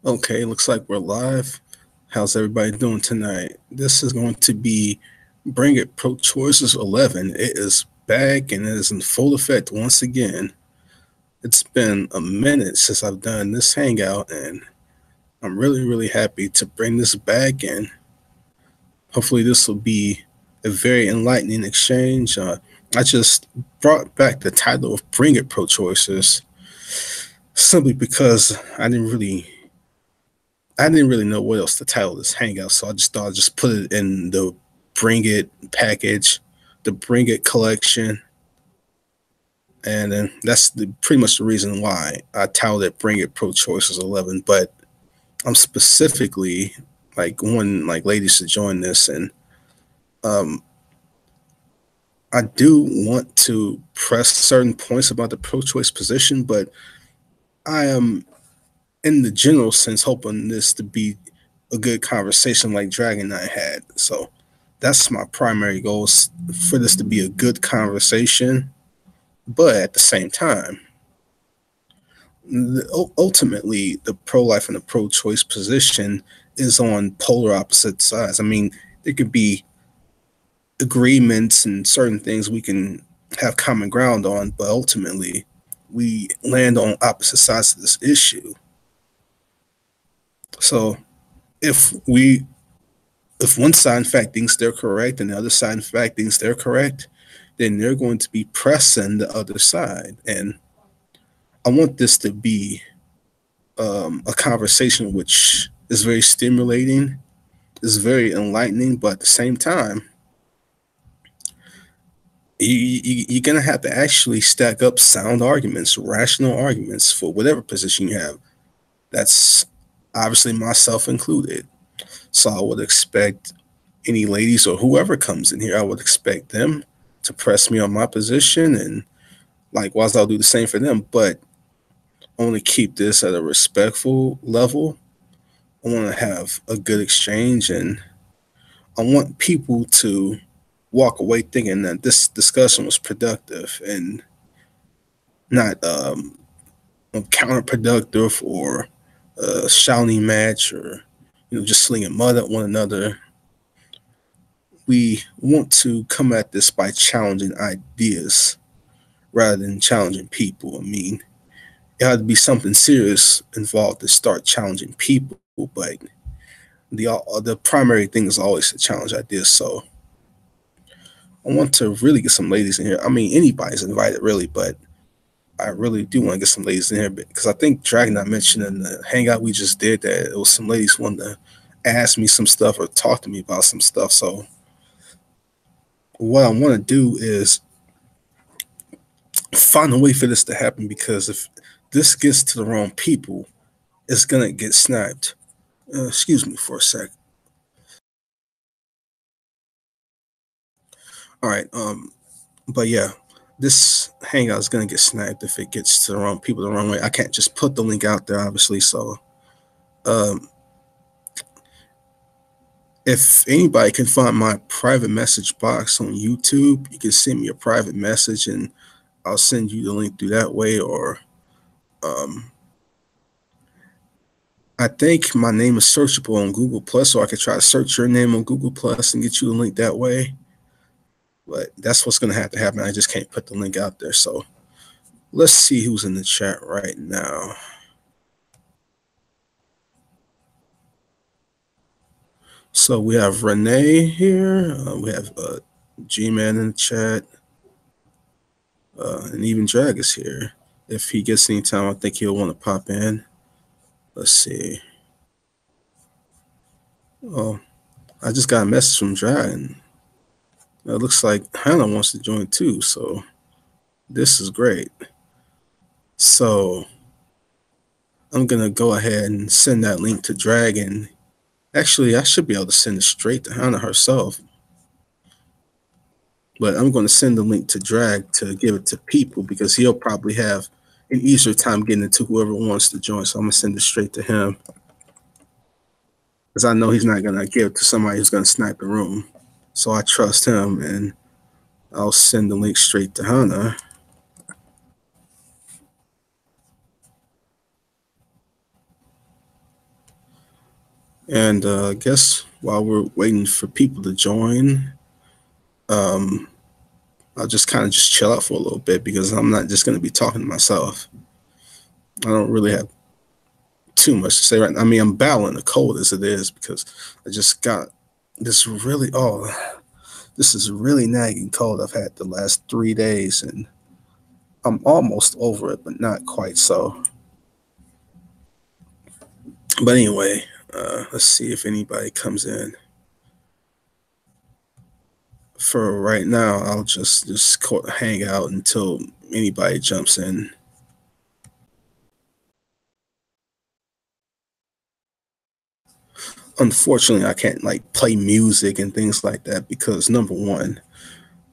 Okay, looks like we're live. How's everybody doing tonight? This is going to be Bring It Pro Choices 11. It is back and it is in full effect once again. It's been a minute since I've done this hangout, and I'm really happy to bring this back. And hopefully, this will be a very enlightening exchange. I just brought back the title of Bring It Pro Choices simply because I didn't really know what else to title this hangout, so I just thought I'd just put it in the Bring It package, the Bring It collection, and then that's pretty much the reason why I titled it Bring It Pro Choices 11. But I'm specifically wanting ladies to join this, and um, I do want to press certain points about the pro choice position, but I am in the general sense hoping this to be a good conversation like Dragon and I had. So that's my primary goals, for this to be a good conversation, but at the same time, ultimately the pro-life and the pro-choice position is on polar opposite sides. I mean, there could be agreements and certain things we can have common ground on, but ultimately we land on opposite sides of this issue. So if we if one side in fact thinks they're correct and the other side in fact thinks they're correct, then they're going to be pressing the other side. And I want this to be a conversation which is very stimulating, is very enlightening, but at the same time, you're going to have to actually stack up sound arguments, rational arguments for whatever position you have. That's obviously myself included. So I would expect any ladies or whoever comes in here, I would expect them to press me on my position, and likewise I'll do the same for them. But I want to keep this at a respectful level. I want to have a good exchange, and I want people to walk away thinking that this discussion was productive and not counterproductive or a shouting match, or just slinging mud at one another. We want to come at this by challenging ideas rather than challenging people. I mean, it had to be something serious involved to start challenging people, but the primary thing is always to challenge ideas. So I want to really get some ladies in here. I mean, anybody's invited, really, but I really do want to get some ladies in here because I think Dragon, I mentioned in the hangout we just did that it was some ladies wanting to ask me some stuff or talk to me about some stuff. So what I want to do is find a way for this to happen, because if this gets to the wrong people, it's gonna get sniped. Excuse me for a sec. All right. But yeah, this hangout is gonna get sniped if it gets to the wrong people the wrong way. I can't just put the link out there, obviously. So, um, if anybody can find my private message box on YouTube, you can send me a private message, and I'll send you the link through that way. Or, um, I think my name is searchable on Google Plus, so I could try to search your name on Google Plus and get you the link that way. But that's what's gonna have to happen. I just can't put the link out there. So let's see who's in the chat right now. So we have Renee here. We have G-Man in the chat. And even Drag is here. If he gets any time, I think he'll want to pop in. Let's see. Oh, I just got a message from Drag, and it looks like Hannah wants to join too. So this is great. So I'm gonna go ahead and send that link to Dragon. Actually, I should be able to send it straight to Hannah herself. But I'm going to send the link to Drag to give it to people, because he'll probably have an easier time getting it to whoever wants to join. So I'm going to send it straight to him, because I know he's not going to give it to somebody who's going to snipe the room. So I trust him, and I'll send the link straight to Hannah. And I guess while we're waiting for people to join, um, I'll just kind of just chill out for a little bit because I'm not just going to be talking to myself. I don't really have too much to say right now. I mean, I'm battling the cold as it is because I just got this really, this is really nagging cold I've had the last 3 days, and I'm almost over it, but not quite so. But anyway, let's see if anybody comes in. For right now, I'll just hang out until anybody jumps in. Unfortunately, I can't like play music and things like that because number one,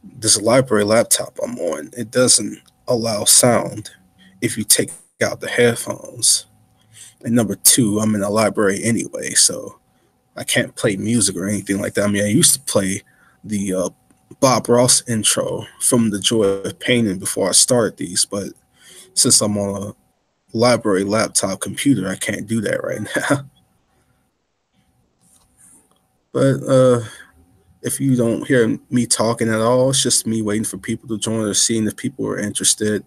this library laptop I'm on, it doesn't allow sound if you take out the headphones. And number two, I'm in a library anyway, so I can't play music or anything like that. I mean, I used to play the Bob Ross intro from The Joy of Painting before I started these, but since I'm on a library laptop computer, I can't do that right now. But if you don't hear me talking at all, it's just me waiting for people to join or seeing if people are interested.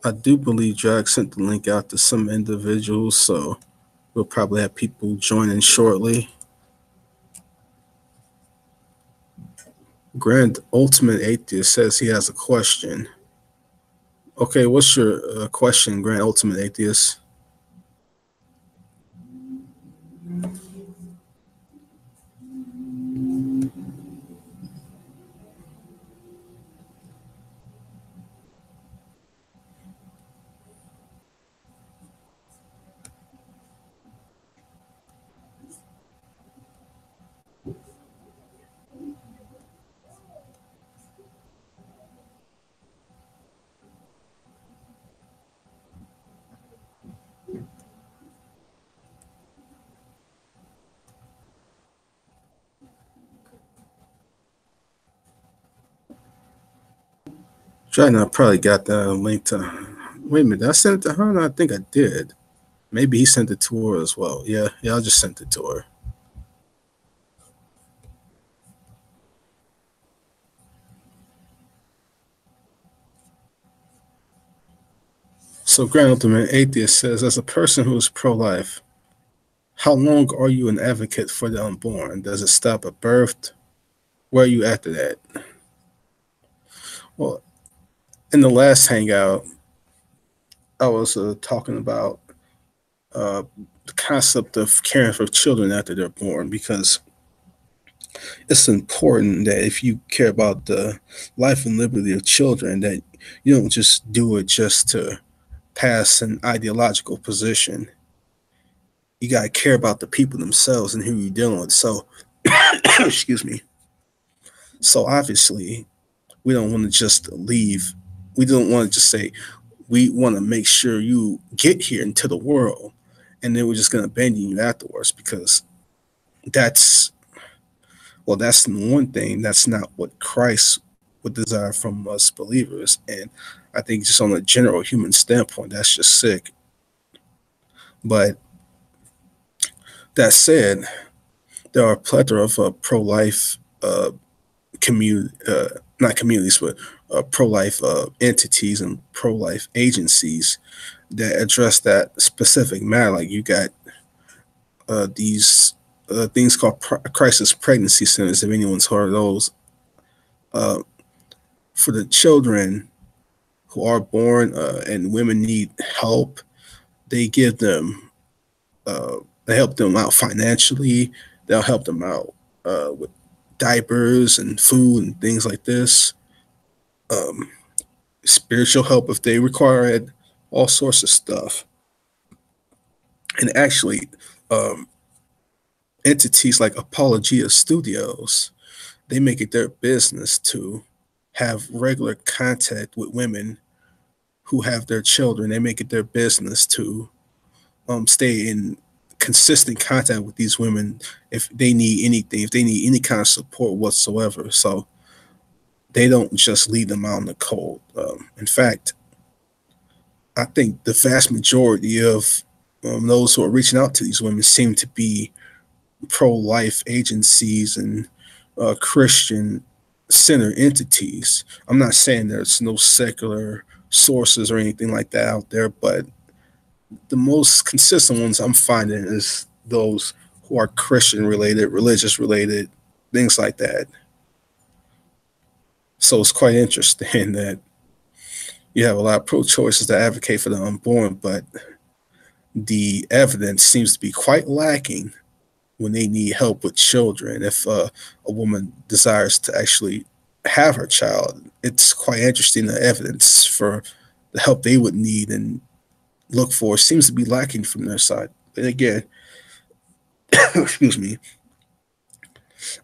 I do believe Jack sent the link out to some individuals, so we'll probably have people joining shortly. Grand Ultimate Atheist says he has a question. Okay, what's your question, Grand Ultimate Atheist? Dragon, I probably got that link to. Wait a minute, did I send it to her? No, I think I did. Maybe he sent it to her as well. Yeah, I just sent it to her. So, Grand Ultimate Atheist says, as a person who is pro life, how long are you an advocate for the unborn? Does it stop at birth? Where are you after that? Well, in the last hangout, I was talking about uh, the concept of caring for children after they're born because it's important that if you care about the life and liberty of children, that you don't just do it just to pass an ideological position. You got to care about the people themselves and who you're dealing with. So, excuse me. So obviously, we don't want to just leave. We don't want to just say we want to make sure you get here into the world, and then we're just going to abandon you afterwards because that's that's one thing. That's not what Christ would desire from us believers, and I think just on a general human standpoint, that's just sick. But that said, there are a plethora of pro-life community, not communities, but pro-life entities and pro-life agencies that address that specific matter. Like you got these things called crisis pregnancy centers. If anyone's heard of those, uh, for the children who are born and women need help, they give them, uh, they help them out financially. They'll help them out with diapers and food and things like this. Um, Spiritual help if they require it, all sorts of stuff. And actually, um, entities like Apologia Studios, they make it their business to have regular contact with women who have their children. They make it their business to stay in consistent contact with these women if they need anything, if they need any kind of support whatsoever. So they don't just leave them out in the cold. In fact, I think the vast majority of those who are reaching out to these women seem to be pro-life agencies and Christian center entities. I'm not saying there's no secular sources or anything like that out there, but the most consistent ones I'm finding is those who are Christian related, religious related, things like that. So it's quite interesting that you have a lot of pro-choicers that advocate for the unborn, but the evidence seems to be quite lacking when they need help with children. If a woman desires to actually have her child, it's quite interesting. The evidence for the help they would need and look for seems to be lacking from their side. And again, excuse me,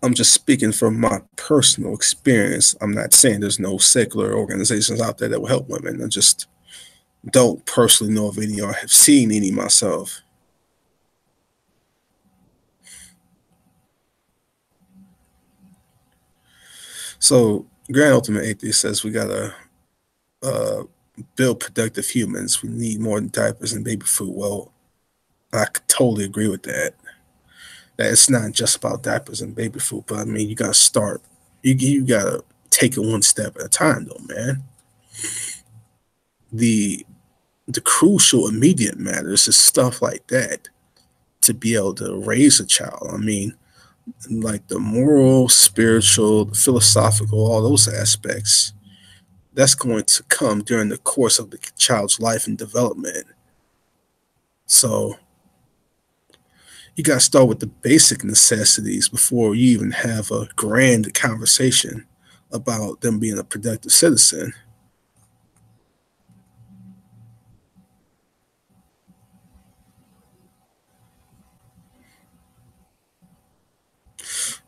I'm just speaking from my personal experience. I'm not saying there's no secular organizations out there that will help women. I just don't personally know of any or have seen any myself. So Grand Ultimate Atheist says we gotta build productive humans. We need more than diapers and baby food. Well, I could totally agree with that. That it's not just about diapers and baby food, but I mean you gotta start. You gotta take it one step at a time, though, man. The the crucial immediate matters is stuff like that to be able to raise a child. I mean, like the moral, spiritual, the philosophical, all those aspects, that's going to come during the course of the child's life and development. So you got to start with the basic necessities before you even have a grand conversation about them being a productive citizen.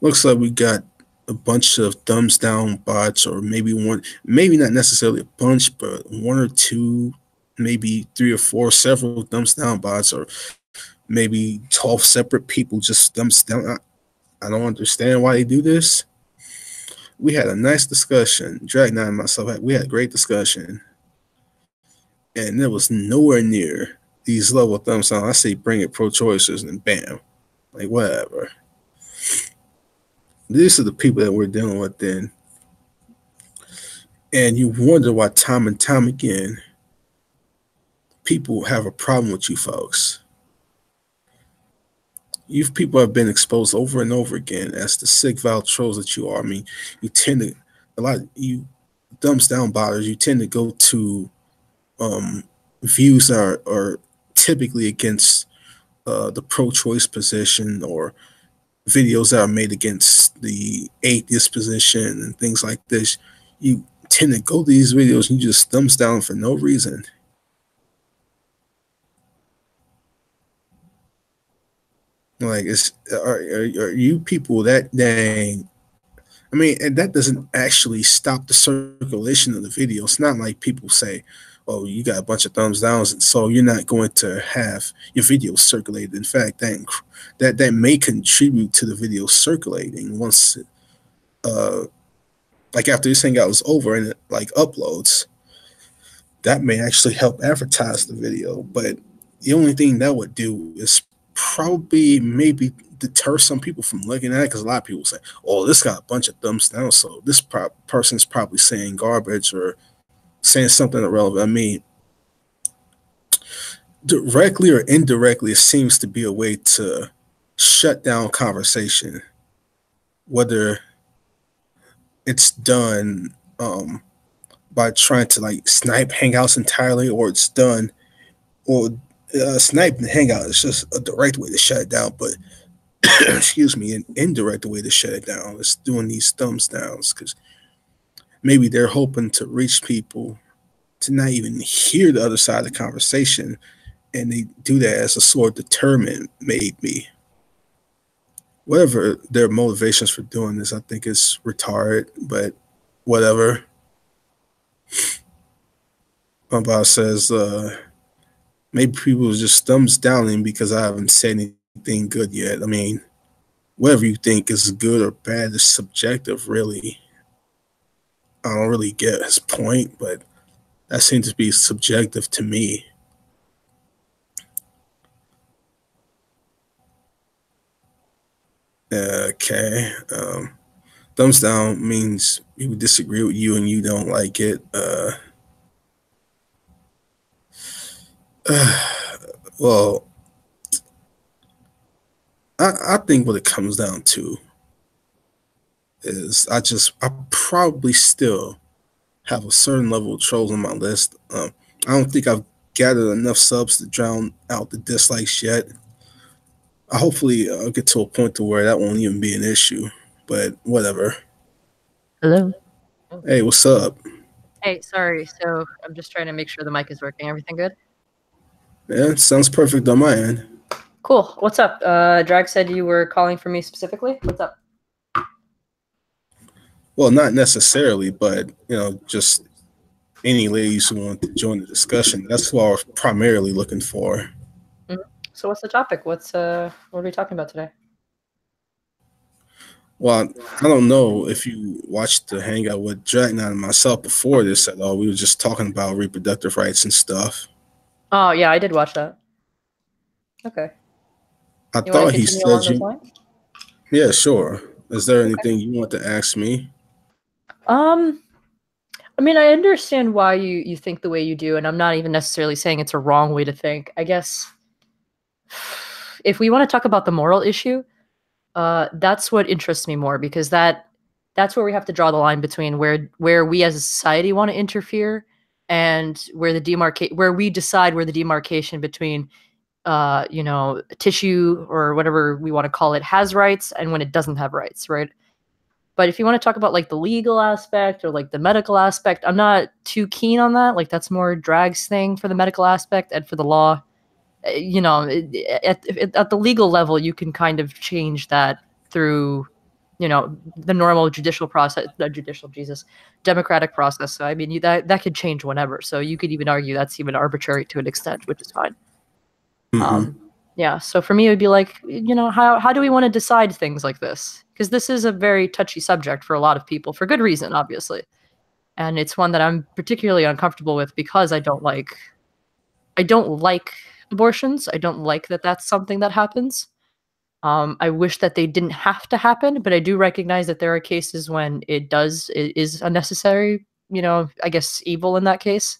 Looks like we got a bunch of thumbs down bots, or maybe one, maybe not necessarily a bunch, but one or two, maybe three or four, several thumbs down bots, or maybe 12 separate people just thumbs down. I don't understand why they do this. We had a nice discussion. Drag Nine and myself, we had a great discussion, and there was nowhere near these level of thumbs down. I say bring it pro choicers, and bam, like whatever. These are the people that we're dealing with then. And you wonder why time and time again people have a problem with you folks. You people have been exposed over and over again as the sick vile trolls that you are. I mean, you tend to, a lot of you thumbs down botters, you tend to go to views that are typically against the pro-choice position, or videos that are made against the atheist position and things like this. You tend to go to these videos and you just thumbs down for no reason. Like, are you people that dang? I mean, and that doesn't actually stop the circulation of the video. It's not like people say, "Oh, you got a bunch of thumbs downs, and so you're not going to have your video circulated." In fact, that may contribute to the video circulating once, uh, like after this hangout is over and it like uploads. That may actually help advertise the video, but the only thing that would do is probably maybe deter some people from looking at it, because a lot of people say, "Oh, this got a bunch of thumbs down, so this person's probably saying garbage or saying something irrelevant." I mean, directly or indirectly, it seems to be a way to shut down conversation, whether it's done by trying to like snipe hangouts entirely, or it's done, or snipe and hangout is just a direct way to shut it down, but excuse me, an indirect way to shut it down is doing these thumbs downs, because maybe they're hoping to reach people to not even hear the other side of the conversation, and they do that as a sort of deterrent, maybe. Whatever their motivations for doing this, I think it's retarded, but whatever. My boss says, maybe people are just thumbs downing because I haven't said anything good yet. I mean, whatever you think is good or bad is subjective, really. I don't really get his point, but that seems to be subjective to me. Okay. Thumbs down means people disagree with you and you don't like it. Well, I think what it comes down to is I probably still have a certain level of trolls on my list. I don't think I've gathered enough subs to drown out the dislikes yet. Hopefully, I'll get to a point to where that won't even be an issue. But whatever. Hello. Hey, what's up? Hey, sorry. So I'm just trying to make sure the mic is working. Everything good? Yeah, it sounds perfect on my end. Cool. What's up? Drag said you were calling for me specifically. What's up? Well, not necessarily, but just any ladies who want to join the discussion. That's what I was primarily looking for. So what's the topic? What are we talking about today? Well, I don't know if you watched the hangout with Dragnon and myself before this at all. We were just talking about reproductive rights and stuff. Oh yeah, I did watch that. Okay. I You want thought to he continue said along those you. lines? Yeah, sure. Is there Okay. anything you want to ask me? I mean, I understand why you think the way you do, and I'm not even necessarily saying it's a wrong way to think. I guess if we want to talk about the moral issue, that's what interests me more because that's where we have to draw the line between where we as a society want to interfere and where we decide where the demarcation between tissue or whatever we want to call it has rights and when it doesn't have rights, right? But if you want to talk about like the legal aspect or like the medical aspect, I'm not too keen on that. Like that's more Drag's thing for the medical aspect and for the law. At the legal level, you can kind of change that through, the normal judicial process, democratic process. So I mean, that could change whenever. So you could even argue that's even arbitrary to an extent, which is fine. Mm-hmm. Yeah. So for me, it would be like, how do we want to decide things like this? Because this is a very touchy subject for a lot of people, for good reason, obviously, and it's one that I'm particularly uncomfortable with because I don't like abortions. I don't like that that's something that happens. I wish that they didn't have to happen, but I do recognize that there are cases when it is unnecessary, I guess evil in that case.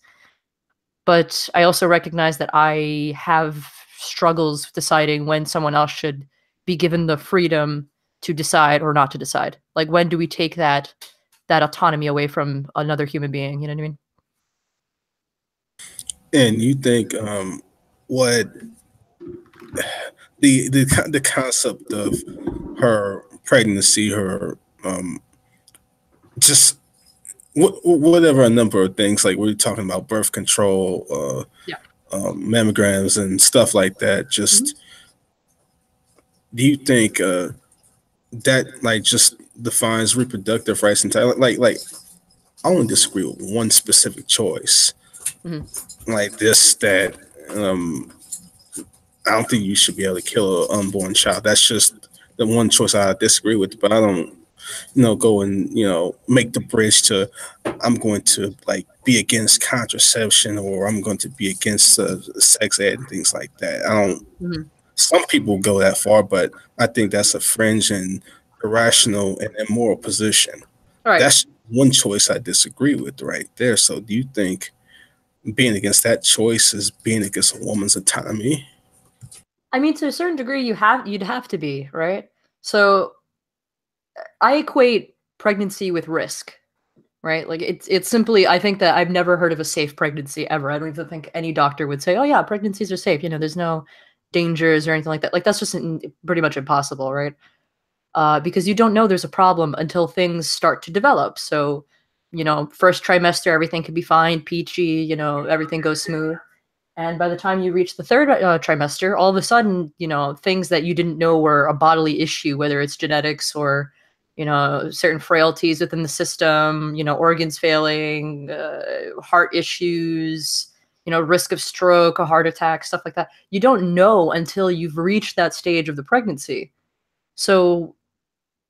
But I also recognize that I have struggles deciding when someone else should be given the freedom to decide or not to decide. Like when do we take that autonomy away from another human being? You know what I mean? And you think what the concept of her pregnancy, her just whatever a number of things like we're talking about birth control, Yeah. mammograms and stuff like that. Just do you think that like just defines reproductive rights entirely? Like I only disagree with one specific choice, like this that I don't think you should be able to kill an unborn child. That's just the one choice I disagree with. But I don't, go and make the bridge to I'm going to like be against contraception or I'm going to be against sex ed and things like that. I don't. Mm-hmm. Some people go that far, but I think that's a fringe and irrational and immoral position. All right. That's one choice I disagree with right there. So, do you think being against that choice is being against a woman's autonomy? I mean, to a certain degree, you'd have to be, right? So I equate pregnancy with risk, right? Like it's simply I think that I've never heard of a safe pregnancy ever. I don't even think any doctor would say, "Oh yeah, pregnancies are safe." There's no dangers or anything like that. Like that's just pretty much impossible, right? Because you don't know there's a problem until things start to develop. So, first trimester, everything could be fine, peachy, everything goes smooth. And by the time you reach the third trimester, all of a sudden, things that you didn't know were a bodily issue, whether it's genetics or, certain frailties within the system, organs failing, heart issues, risk of stroke, a heart attack, stuff like that. You don't know until you've reached that stage of the pregnancy. So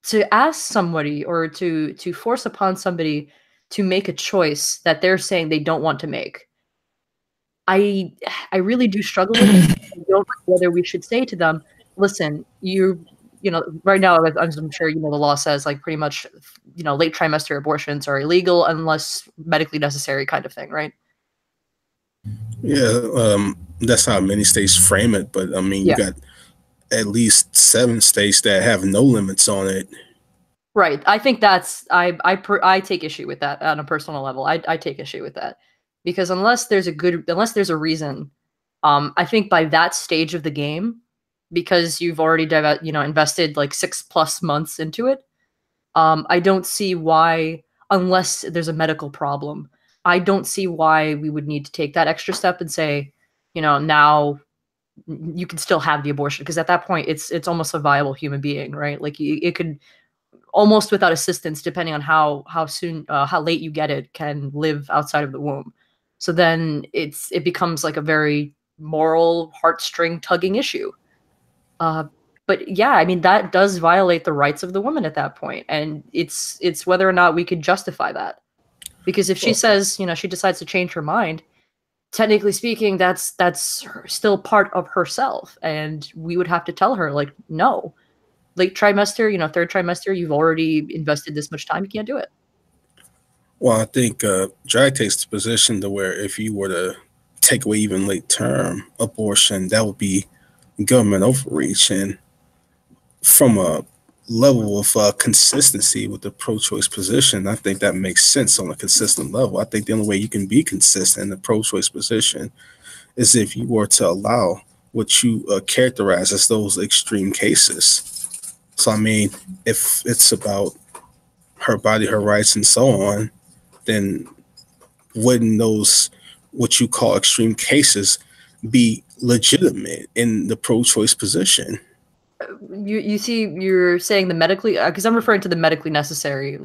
to ask somebody or to force upon somebody to make a choice that they're saying they don't want to make, I I really do struggle with it. I don't know whether we should say to them, listen, right now, as I'm sure the law says, like, pretty much, late trimester abortions are illegal unless medically necessary, kind of thing, right? Yeah, that's how many states frame it. But I mean, you Yeah. got at least 7 states that have no limits on it. Right. I think I take issue with that on a personal level. I take issue with that because unless there's a reason, I think by that stage of the game, because you've already invested like 6+ months into it, I don't see why, unless there's a medical problem, I don't see why we would need to take that extra step and say, now you can still have the abortion, because at that point it's almost a viable human being, right? Like it could almost without assistance, depending on how late you get it, can live outside of the womb. So then it becomes like a very moral heartstring tugging issue. Uh, but yeah, I mean that does violate the rights of the woman at that point, and it's whether or not we could justify that. Because if she Well, says, she decides to change her mind, technically speaking, that's still part of herself, and we would have to tell her, like, no, late trimester, third trimester, you've already invested this much time, you can't do it. well, I think Drag takes the position to where if you were to take away even late term abortion, that would be government overreach. And from a level of consistency with the pro-choice position, I think that makes sense on a consistent level. I think the only way you can be consistent in the pro-choice position is if you were to allow what you characterize as those extreme cases. So, I mean, if it's about her body, her rights, and so on, then wouldn't those what you call extreme cases be legitimate in the pro-choice position? You see, you're saying the medically, because I'm referring to the medically necessary.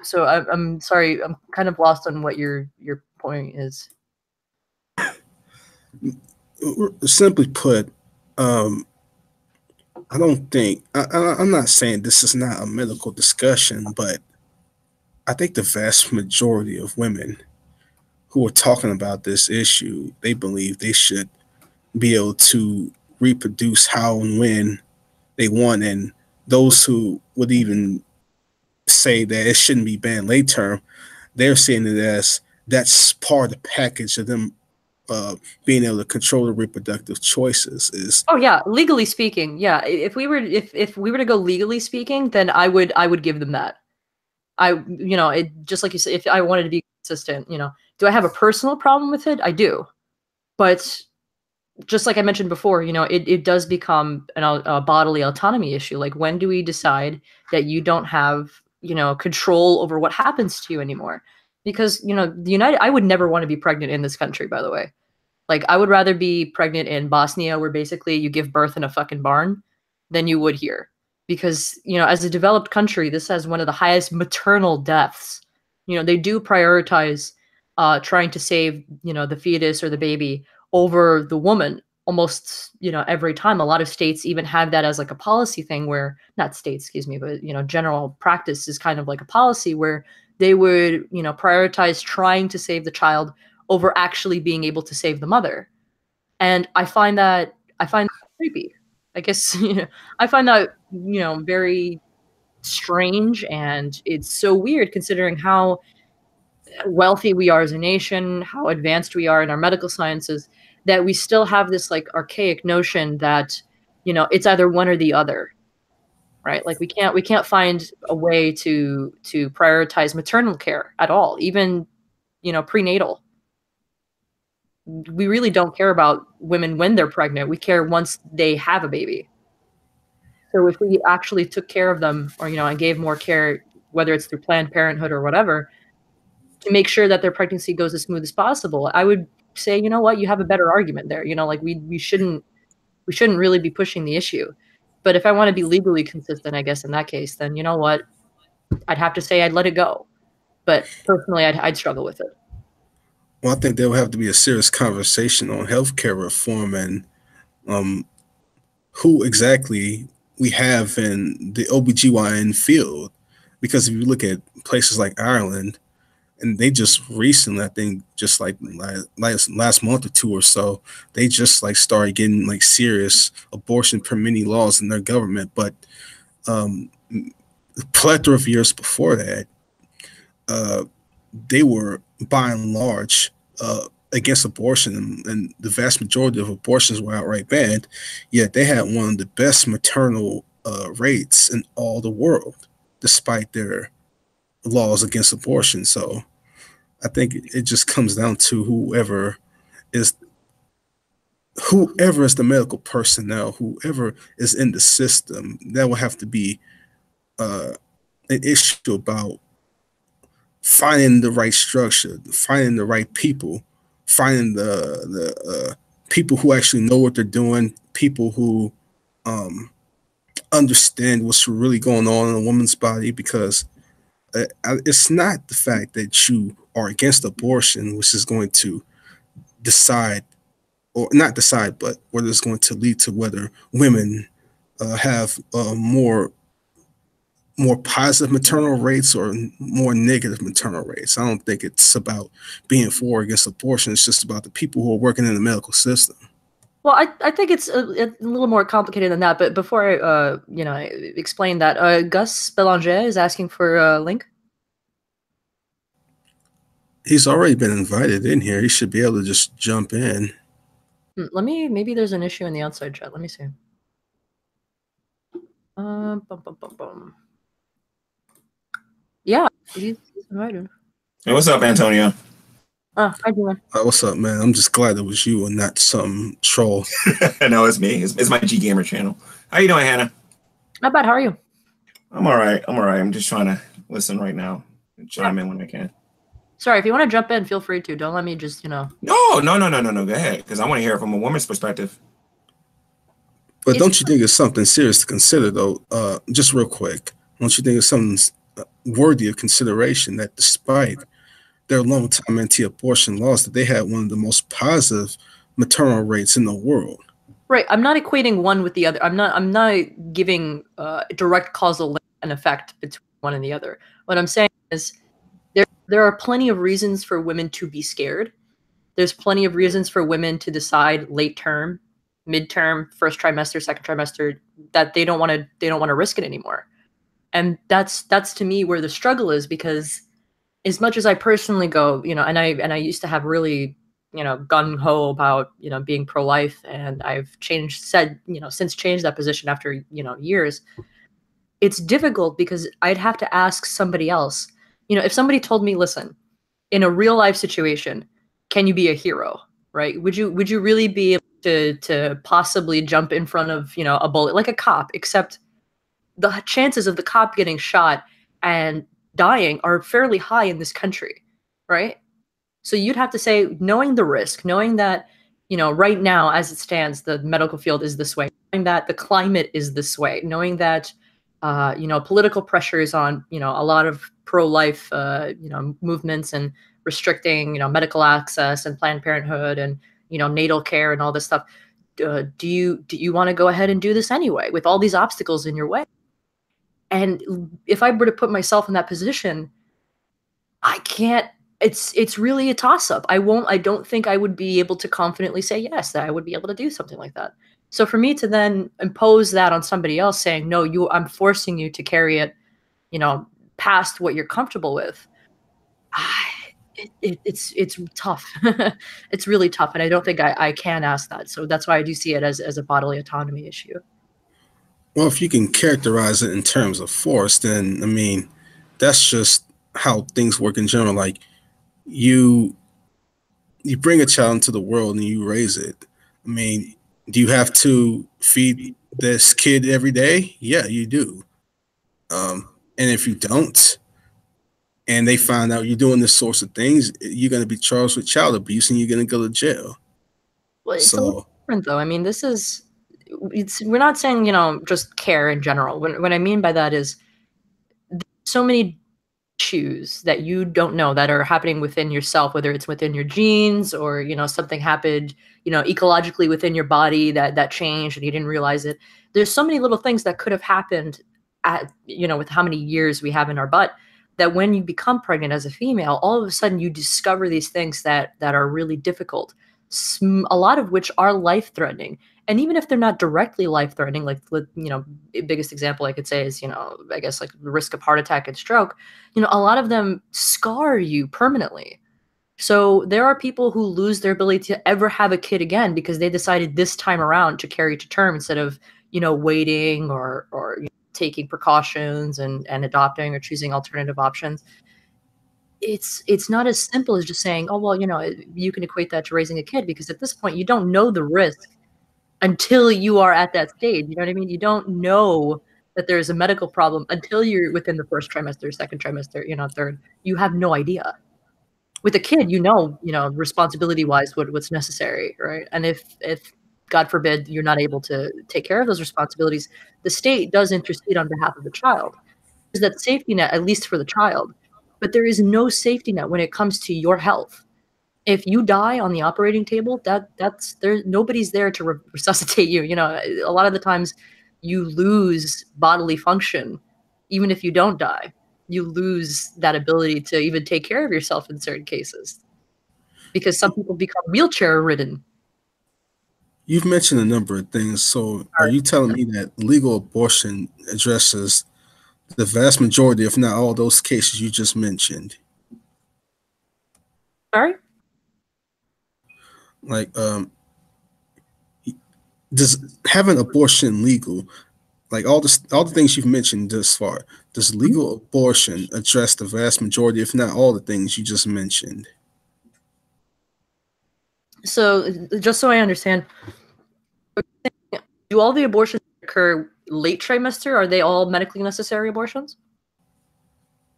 So I'm sorry, I'm kind of lost on what your point is. Simply put, I don't think I'm not saying this is not a medical discussion, but I think the vast majority of women who are talking about this issue, they believe they should be able to reproduce how and when they want. And those who would even say that it shouldn't be banned late term, they're seeing it as that's part of the package of them being able to control the reproductive choices. Is Oh yeah, legally speaking, yeah. If we were to go legally speaking, then I would give them that. It just like you said, if I wanted to be consistent, do I have a personal problem with it? I do. But just like I mentioned before, it does become a bodily autonomy issue. Like, when do we decide that you don't have, control over what happens to you anymore? Because, I would never want to be pregnant in this country, by the way. Like, I would rather be pregnant in Bosnia, where basically you give birth in a fucking barn, than you would here. Because, as a developed country, this has one of the highest maternal deaths. They do prioritize trying to save, the fetus or the baby over the woman almost, every time. A lot of states even have that as like a policy thing, where, not states, excuse me, but, general practice is kind of like a policy where they would, prioritize trying to save the child over actually being able to save the mother. And I find that creepy. I guess, I find that, very strange, and it's so weird considering how wealthy we are as a nation, how advanced we are in our medical sciences, that we still have this like archaic notion that, it's either one or the other, right? Like we can't find a way to prioritize maternal care at all, even, prenatal. We really don't care about women when they're pregnant. We care once they have a baby. So if we actually took care of them, or, and gave more care, whether it's through Planned Parenthood or whatever, to make sure that their pregnancy goes as smooth as possible, I would say, you know what, you have a better argument there. Like we shouldn't really be pushing the issue. But if I want to be legally consistent, I guess in that case, then you know what, I'd have to say I'd let it go. But personally, I'd struggle with it. Well, I think there will have to be a serious conversation on healthcare reform and um, who exactly we have in the OBGYN field. Because if you look at places like Ireland, and they just recently, I think, just like last month or two or so, they just like started getting like serious abortion permitting laws in their government. But um, a plethora of years before that, uh, they were by and large against abortion, and the vast majority of abortions were outright banned. Yet they had one of the best maternal rates in all the world, despite their laws against abortion. So I think it just comes down to is whoever is the medical personnel, whoever is in the system, that will have to be uh, an issue about finding the right structure, finding the right people, finding the people who actually know what they're doing, people who um, understand what's really going on in a woman's body. Because it's not the fact that you are against abortion which is going to decide, or not decide, but whether it's going to lead to whether women have more positive maternal rates or more negative maternal rates. I don't think it's about being for or against abortion. It's just about the people who are working in the medical system. Well, I think it's a little more complicated than that. But before I explain that, Gus Belanger is asking for a link. He's already been invited in here. He should be able to just jump in. Maybe there's an issue in the outside chat. Let me see. Yeah, he's invited. Hey, what's up, Antonio? How you doing? What's up, man? I'm just glad it was you and not some troll. No, it's me. It's my G Gamer channel. How you doing, Hannah? Not bad. How are you? I'm all right. I'm just trying to listen right now and chime in when I can. Sorry, if you want to jump in, feel free to. Don't let me just, No. Go ahead, because I want to hear it from a woman's perspective. But don't you think it's something serious to consider, though? Just real quick, don't you think it's something worthy of consideration that despite their long-time anti-abortion laws, that they had one of the most positive maternal rates in the world? Right. I'm not equating one with the other. I'm not giving direct causal link and effect between one and the other. What I'm saying is there are plenty of reasons for women to be scared. There's plenty of reasons for women to decide late term, midterm, first trimester, second trimester that they don't want to risk it anymore. And that's to me where the struggle is, because as much as I personally go, and I used to have really, gung ho about, being pro-life, and I've since changed that position after, years. It's difficult because I'd have to ask somebody else, if somebody told me, listen, in a real life situation, can you be a hero, right? Would you really be able to possibly jump in front of, a bullet like a cop, except the chances of the cop getting shot and dying are fairly high in this country, right? So you'd have to say, knowing the risk, knowing that, right now, as it stands, the medical field is this way, knowing that the climate is this way, knowing that, political pressures on, a lot of pro-life, movements and restricting, medical access and Planned Parenthood and, natal care and all this stuff. Do you want to go ahead and do this anyway with all these obstacles in your way? And if I were to put myself in that position, I can't. It's really a toss-up. I don't think I would be able to confidently say yes, that I would be able to do something like that. So for me to then impose that on somebody else, saying, no, I'm forcing you to carry it, past what you're comfortable with, it's tough. It's really tough. And I don't think I can ask that. So that's why I do see it as a bodily autonomy issue. Well, if you can characterize it in terms of force, then, I mean, that's just how things work in general. Like, you bring a child into the world and you raise it. I mean, do you have to feed this kid every day? Yeah, you do. And if you don't, and they find out you're doing this sorts of things, you're going to be charged with child abuse and you're going to go to jail. Well, it's a little different, though. I mean, we're not saying, just care in general. What I mean by that is so many issues that you don't know that are happening within yourself, whether it's within your genes or, you know, something happened, you know, ecologically within your body that changed and you didn't realize it. There's so many little things that could have happened at, you know, with how many years we have in our butt, that when you become pregnant as a female, all of a sudden you discover these things that are really difficult, a lot of which are life-threatening. And even if they're not directly life-threatening, like, you know, the biggest example I could say is, you know, I guess like the risk of heart attack and stroke, you know, a lot of them scar you permanently. So there are people who lose their ability to ever have a kid again because they decided this time around to carry to term instead of, you know, waiting or you know, taking precautions and adopting or choosing alternative options. It's not as simple as just saying, oh, well, you know, you can equate that to raising a kid, because at this point you don't know the risk until you are at that stage. You know what I mean? You don't know that there's a medical problem until you're within the first trimester, second trimester, you know, third. You have no idea. With a kid, you know, responsibility wise, what's necessary, right? And if God forbid you're not able to take care of those responsibilities, the state does intercede on behalf of the child. There's that safety net, at least for the child. But there is no safety net when it comes to your health. If you die on the operating table, that's there. Nobody's there to resuscitate you. You know, a lot of the times you lose bodily function, even if you don't die. You lose that ability to even take care of yourself in certain cases, because some people become wheelchair ridden. You've mentioned a number of things. So are you telling me that legal abortion addresses the vast majority, if not all, those cases you just mentioned? Sorry? Like, does having abortion legal, like all the things you've mentioned thus far, does legal abortion address the vast majority, if not all, the things you just mentioned? So, just so I understand, do all the abortions occur late trimester? Are they all medically necessary abortions?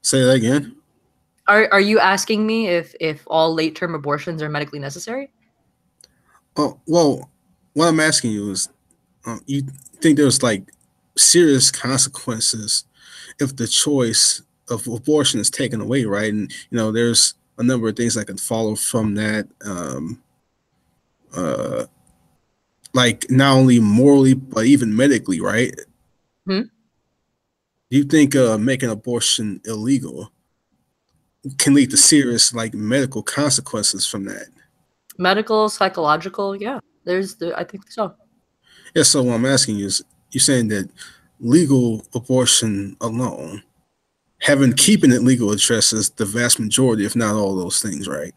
Say that again. Are you asking me if all late term abortions are medically necessary? Oh, well, what I'm asking you is, you think there's like serious consequences if the choice of abortion is taken away, right? And you know, there's a number of things that can follow from that. Like not only morally but even medically, right? Hmm? Do you think making abortion illegal can lead to serious like medical consequences from that? Medical, psychological, yeah. I think so. Yeah, so what I'm asking you is, you're saying that legal abortion alone, keeping it legal, addresses the vast majority, if not all, those things, right?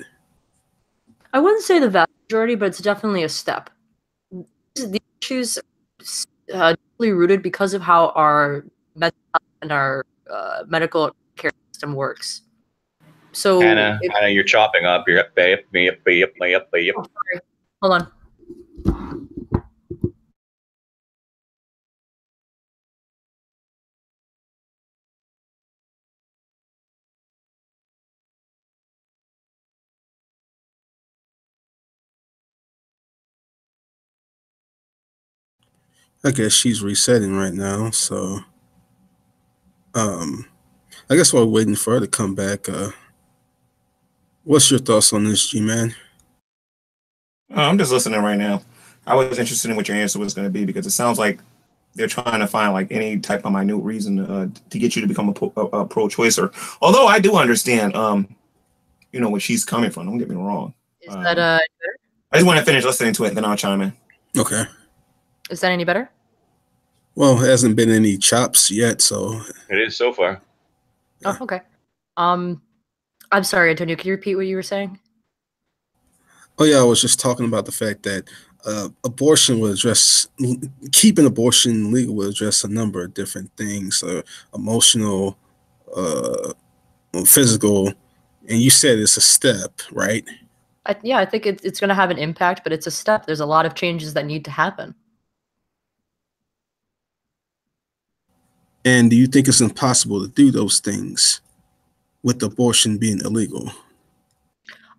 I wouldn't say the vast majority, but it's definitely a step. These issues are deeply rooted because of how our mental health and our medical care system works. So, Hannah, you're chopping up. You're up. Oh, sorry. Hold on. I guess she's resetting right now, so I guess we're waiting for her to come back. What's your thoughts on this, G-Man? I'm just listening right now. I was interested in what your answer was going to be, because it sounds like they're trying to find like any type of minute reason to get you to become a pro-choicer. Although I do understand, you know, where she's coming from. Don't get me wrong. Is that I just want to finish listening to it, then I'll chime in. Okay. is that any better? Well, it hasn't been any chops yet, so It is so far. Oh, okay. I'm sorry, Antonio. Can you repeat what you were saying? oh yeah, I was just talking about the fact that abortion will address keeping abortion legal will address a number of different things, emotional, physical, and you said it's a step, right? Yeah, I think it's going to have an impact, but it's a step. There's a lot of changes that need to happen. And do you think it's impossible to do those things with abortion being illegal?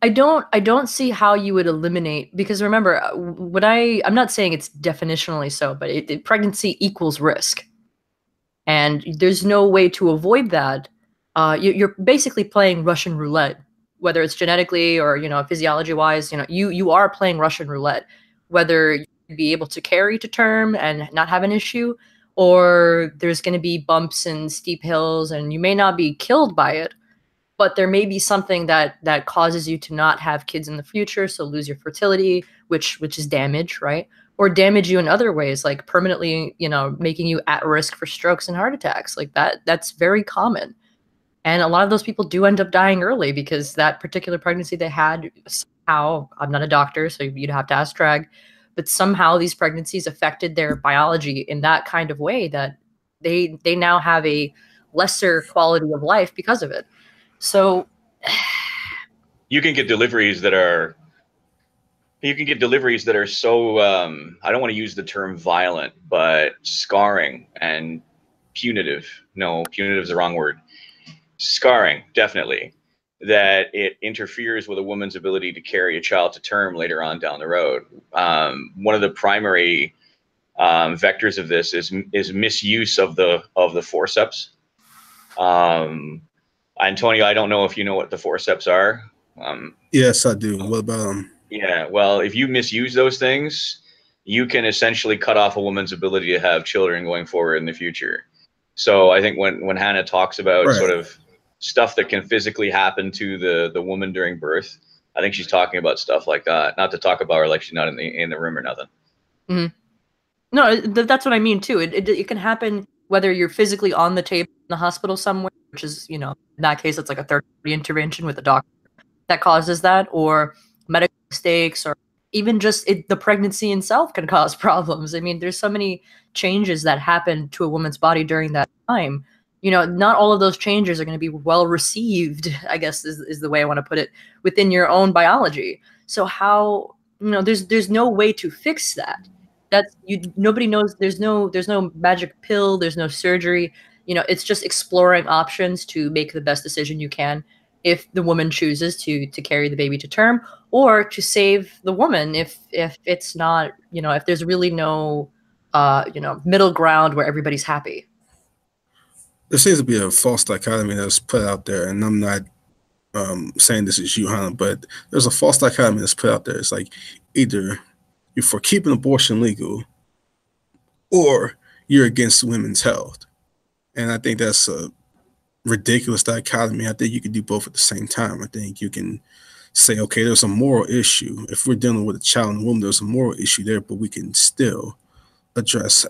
I don't see how you would eliminate, because remember, I'm not saying it's definitionally so, but pregnancy equals risk. And there's no way to avoid that you're basically playing Russian roulette, whether it's genetically or physiology wise. You are playing Russian roulette, whether you be able to carry to term and not have an issue, or there's going to be bumps and steep hills, and you may not be killed by it, but there may be something that causes you to not have kids in the future, so lose your fertility, which is damage, right? Or damage you in other ways, like permanently, making you at risk for strokes and heart attacks. Like that's very common. And a lot of those people do end up dying early because that particular pregnancy they had somehow, I'm not a doctor, so you'd have to ask Drag, but somehow these pregnancies affected their biology in that kind of way that they now have a lesser quality of life because of it. So you can get deliveries that are so I don't want to use the term violent, but scarring and punitive. No, punitive is the wrong word. Scarring, definitely, that it interferes with a woman's ability to carry a child to term later on down the road. One of the primary vectors of this is misuse of the forceps. Antonio, I don't know if you know what the forceps are. Yes, I do. What about them? Yeah, well, if you misuse those things, you can essentially cut off a woman's ability to have children going forward in the future. So I think when Hannah talks about sort of stuff that can physically happen to the woman during birth, I think she's talking about stuff like that. Not to talk about her like she's not in the room or nothing. Mm-hmm. No, that's what I mean too. It can happen whether you're physically on the table in the hospital somewhere, which is, in that case, it's like a third-party intervention with a doctor that causes that, or medical mistakes, or even just the pregnancy itself can cause problems. I mean, there's so many changes that happen to a woman's body during that time. Not all of those changes are going to be well received, I guess is the way I want to put it, within your own biology. So how, there's no way to fix that. Nobody knows. There's no magic pill. There's no surgery. It's just exploring options to make the best decision you can if the woman chooses to carry the baby to term, or to save the woman if it's not, if there's really no middle ground where everybody's happy. There seems to be a false dichotomy that's put out there, and I'm not saying this is you, Hannah, but there's a false dichotomy that's put out there. It's like either you're for keeping abortion legal, or you're against women's health. And I think that's a ridiculous dichotomy. I think you can do both at the same time. I think you can say, okay, there's a moral issue. If we're dealing with a child and a woman, there's a moral issue there, but we can still address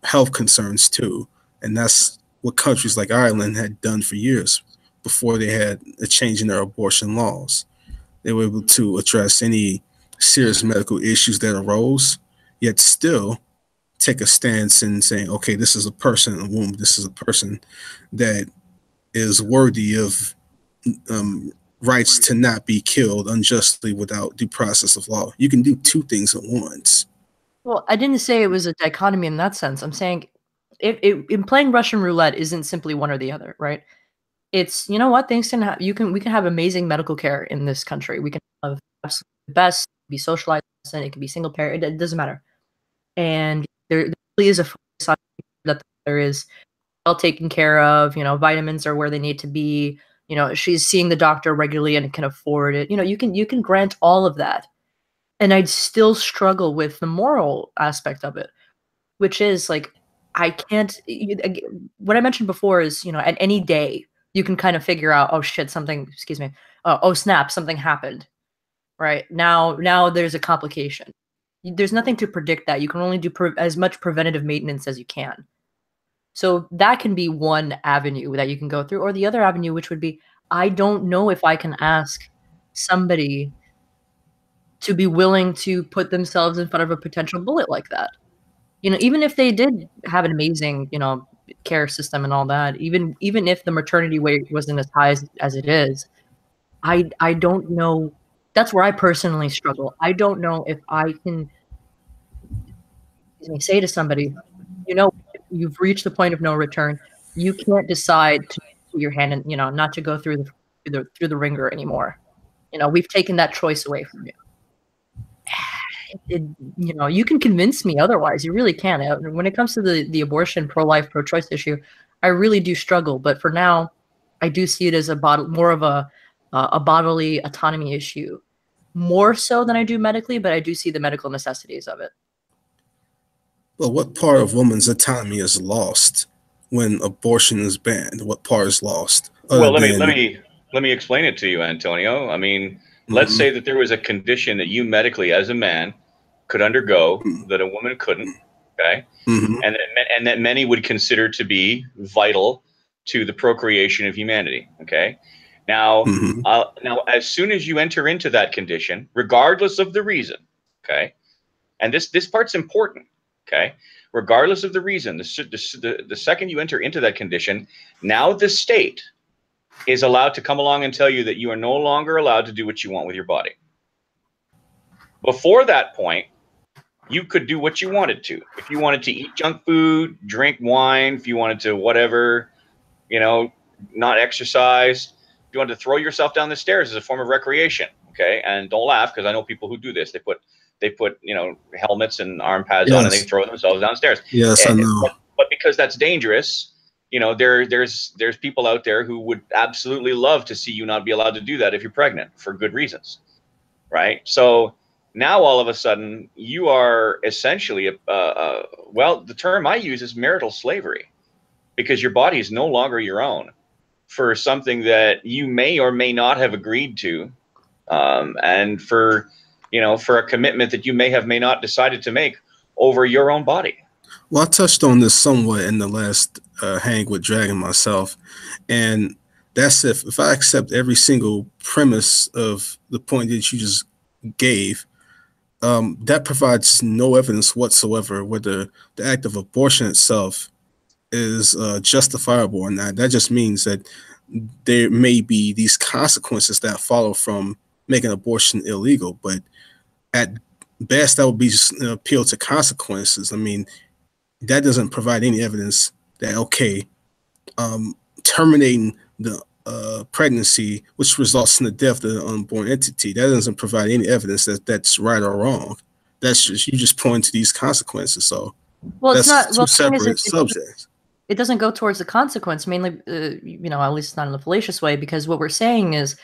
health concerns too. And that's what countries like Ireland had done for years before they had a change in their abortion laws. They were able to address any serious medical issues that arose, yet still take a stance in saying, okay, this is a person, a woman, this is a person that is worthy of rights to not be killed unjustly without due process of law. You can do two things at once. Well, I didn't say it was a dichotomy in that sense. I'm saying in playing Russian roulette isn't simply one or the other, right? It's, what, things can we can have amazing medical care in this country. We can have absolutely the best, be socialized, and it can be single parent. It doesn't matter. And there really is a focus on that there is well taken care of. Vitamins are where they need to be. She's seeing the doctor regularly and can afford it. You can grant all of that, and I'd still struggle with the moral aspect of it, which is like I can't. What I mentioned before is at any day you can kind of figure out, oh shit, something. Excuse me. Oh snap, something happened. Right now there's a complication. There's nothing to predict that. You can only do as much preventative maintenance as you can. So that can be one avenue that you can go through, or the other avenue, which would be, I don't know if I can ask somebody to be willing to put themselves in front of a potential bullet like that. Even if they did have an amazing, care system and all that, even if the maternity rate wasn't as high as it is, I don't know. That's where I personally struggle. I don't know if I can say to somebody, you've reached the point of no return. You can't decide to put your hand in, not to go through the ringer anymore. We've taken that choice away from you. You can convince me otherwise. You really can. When it comes to the abortion, pro-life, pro-choice issue, I really do struggle. But for now, I do see it as more of a bodily autonomy issue, more so than I do medically, but I do see the medical necessities of it. Well, what part of woman's autonomy is lost when abortion is banned? What part is lost? Well, let me explain it to you, Antonio. I mean, let's say that there was a condition that you medically, as a man, could undergo that a woman couldn't. Okay, and that many would consider to be vital to the procreation of humanity. Okay, now, now, as soon as you enter into that condition, regardless of the reason, okay, and this part's important. Okay, regardless of the reason, the second you enter into that condition, now the state is allowed to come along and tell you that you are no longer allowed to do what you want with your body. Before that point, you could do what you wanted to. If you wanted to eat junk food, drink wine, if you wanted to whatever, you know, not exercise, if you wanted to throw yourself down the stairs as a form of recreation, okay? And don't laugh, because I know people who do this. They put you know, helmets and arm pads on, and they throw themselves downstairs. Yes, I know. But because that's dangerous, you know, there's people out there who would absolutely love to see you not be allowed to do that if you're pregnant for good reasons, right? So now all of a sudden you are essentially well, the term I use is marital slavery, because your body is no longer your own for something that you may or may not have agreed to, and for, you know, for a commitment that you may not decided to make over your own body. Well, I touched on this somewhat in the last hang with Dragon myself, and that's if I accept every single premise of the point that you just gave, that provides no evidence whatsoever whether the act of abortion itself is justifiable or not. That just means that there may be these consequences that follow from making abortion illegal, but at best that would be just an appeal to consequences. I mean, that doesn't provide any evidence that, okay, terminating the pregnancy, which results in the death of the unborn entity, that doesn't provide any evidence that that's right or wrong. That's just, you just point to these consequences. So well, that's it's not two separate subjects. It doesn't go towards the consequence, mainly, you know, at least not in a fallacious way, because what we're saying is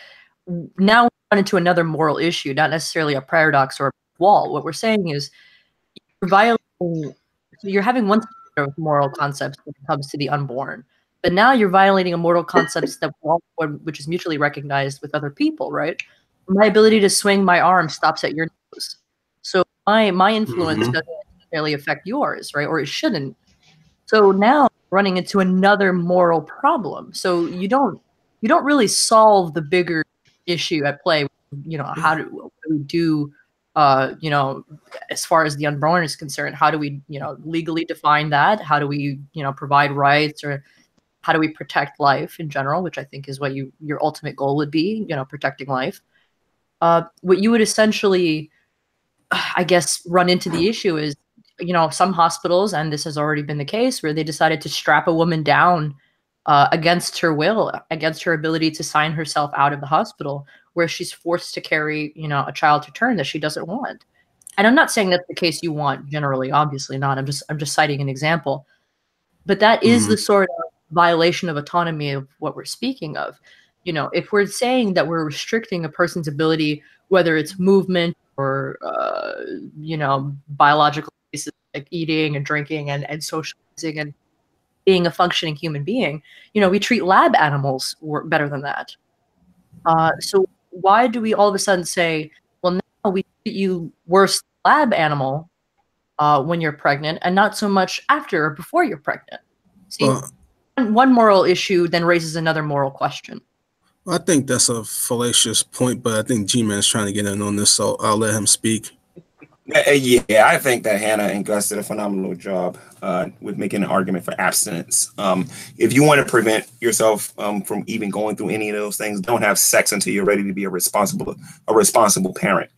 now we run into another moral issue, not necessarily a paradox or a wall. What we're saying is you're violating, you're having one set of moral concepts when it comes to the unborn, but now you're violating a moral concept that which is mutually recognized with other people, right? My ability to swing my arm stops at your nose, so my influence doesn't necessarily affect yours, right? Or it shouldn't. So now running into another moral problem. So you don't really solve the bigger issue at play. You know, what do we do? You know, as far as the unborn is concerned, how do we, you know, legally define that? How do we, you know, provide rights, or how do we protect life in general, which I think is what your ultimate goal would be, you know, protecting life. What you would essentially, I guess, run into the issue is, you know, some hospitals, and this has already been the case, where they decided to strap a woman down against her will, against her ability to sign herself out of the hospital, where she's forced to carry, you know, a child to term that she doesn't want. And I'm not saying that's the case you want generally, obviously not. I'm just citing an example. But that is the sort of violation of autonomy of what we're speaking of. You know, if we're saying that we're restricting a person's ability, whether it's movement or you know, biological basis like eating and drinking and socializing and being a functioning human being, you know, we treat lab animals better than that. So why do we all of a sudden say, well, now we treat you worse than lab animal when you're pregnant, and not so much after or before you're pregnant? See, one moral issue then raises another moral question. I think that's a fallacious point, but I think G-Man is trying to get in on this, so I'll let him speak. Yeah, I think that Hannah and Gus did a phenomenal job with making an argument for abstinence. If you want to prevent yourself from even going through any of those things, don't have sex until you're ready to be a responsible parent.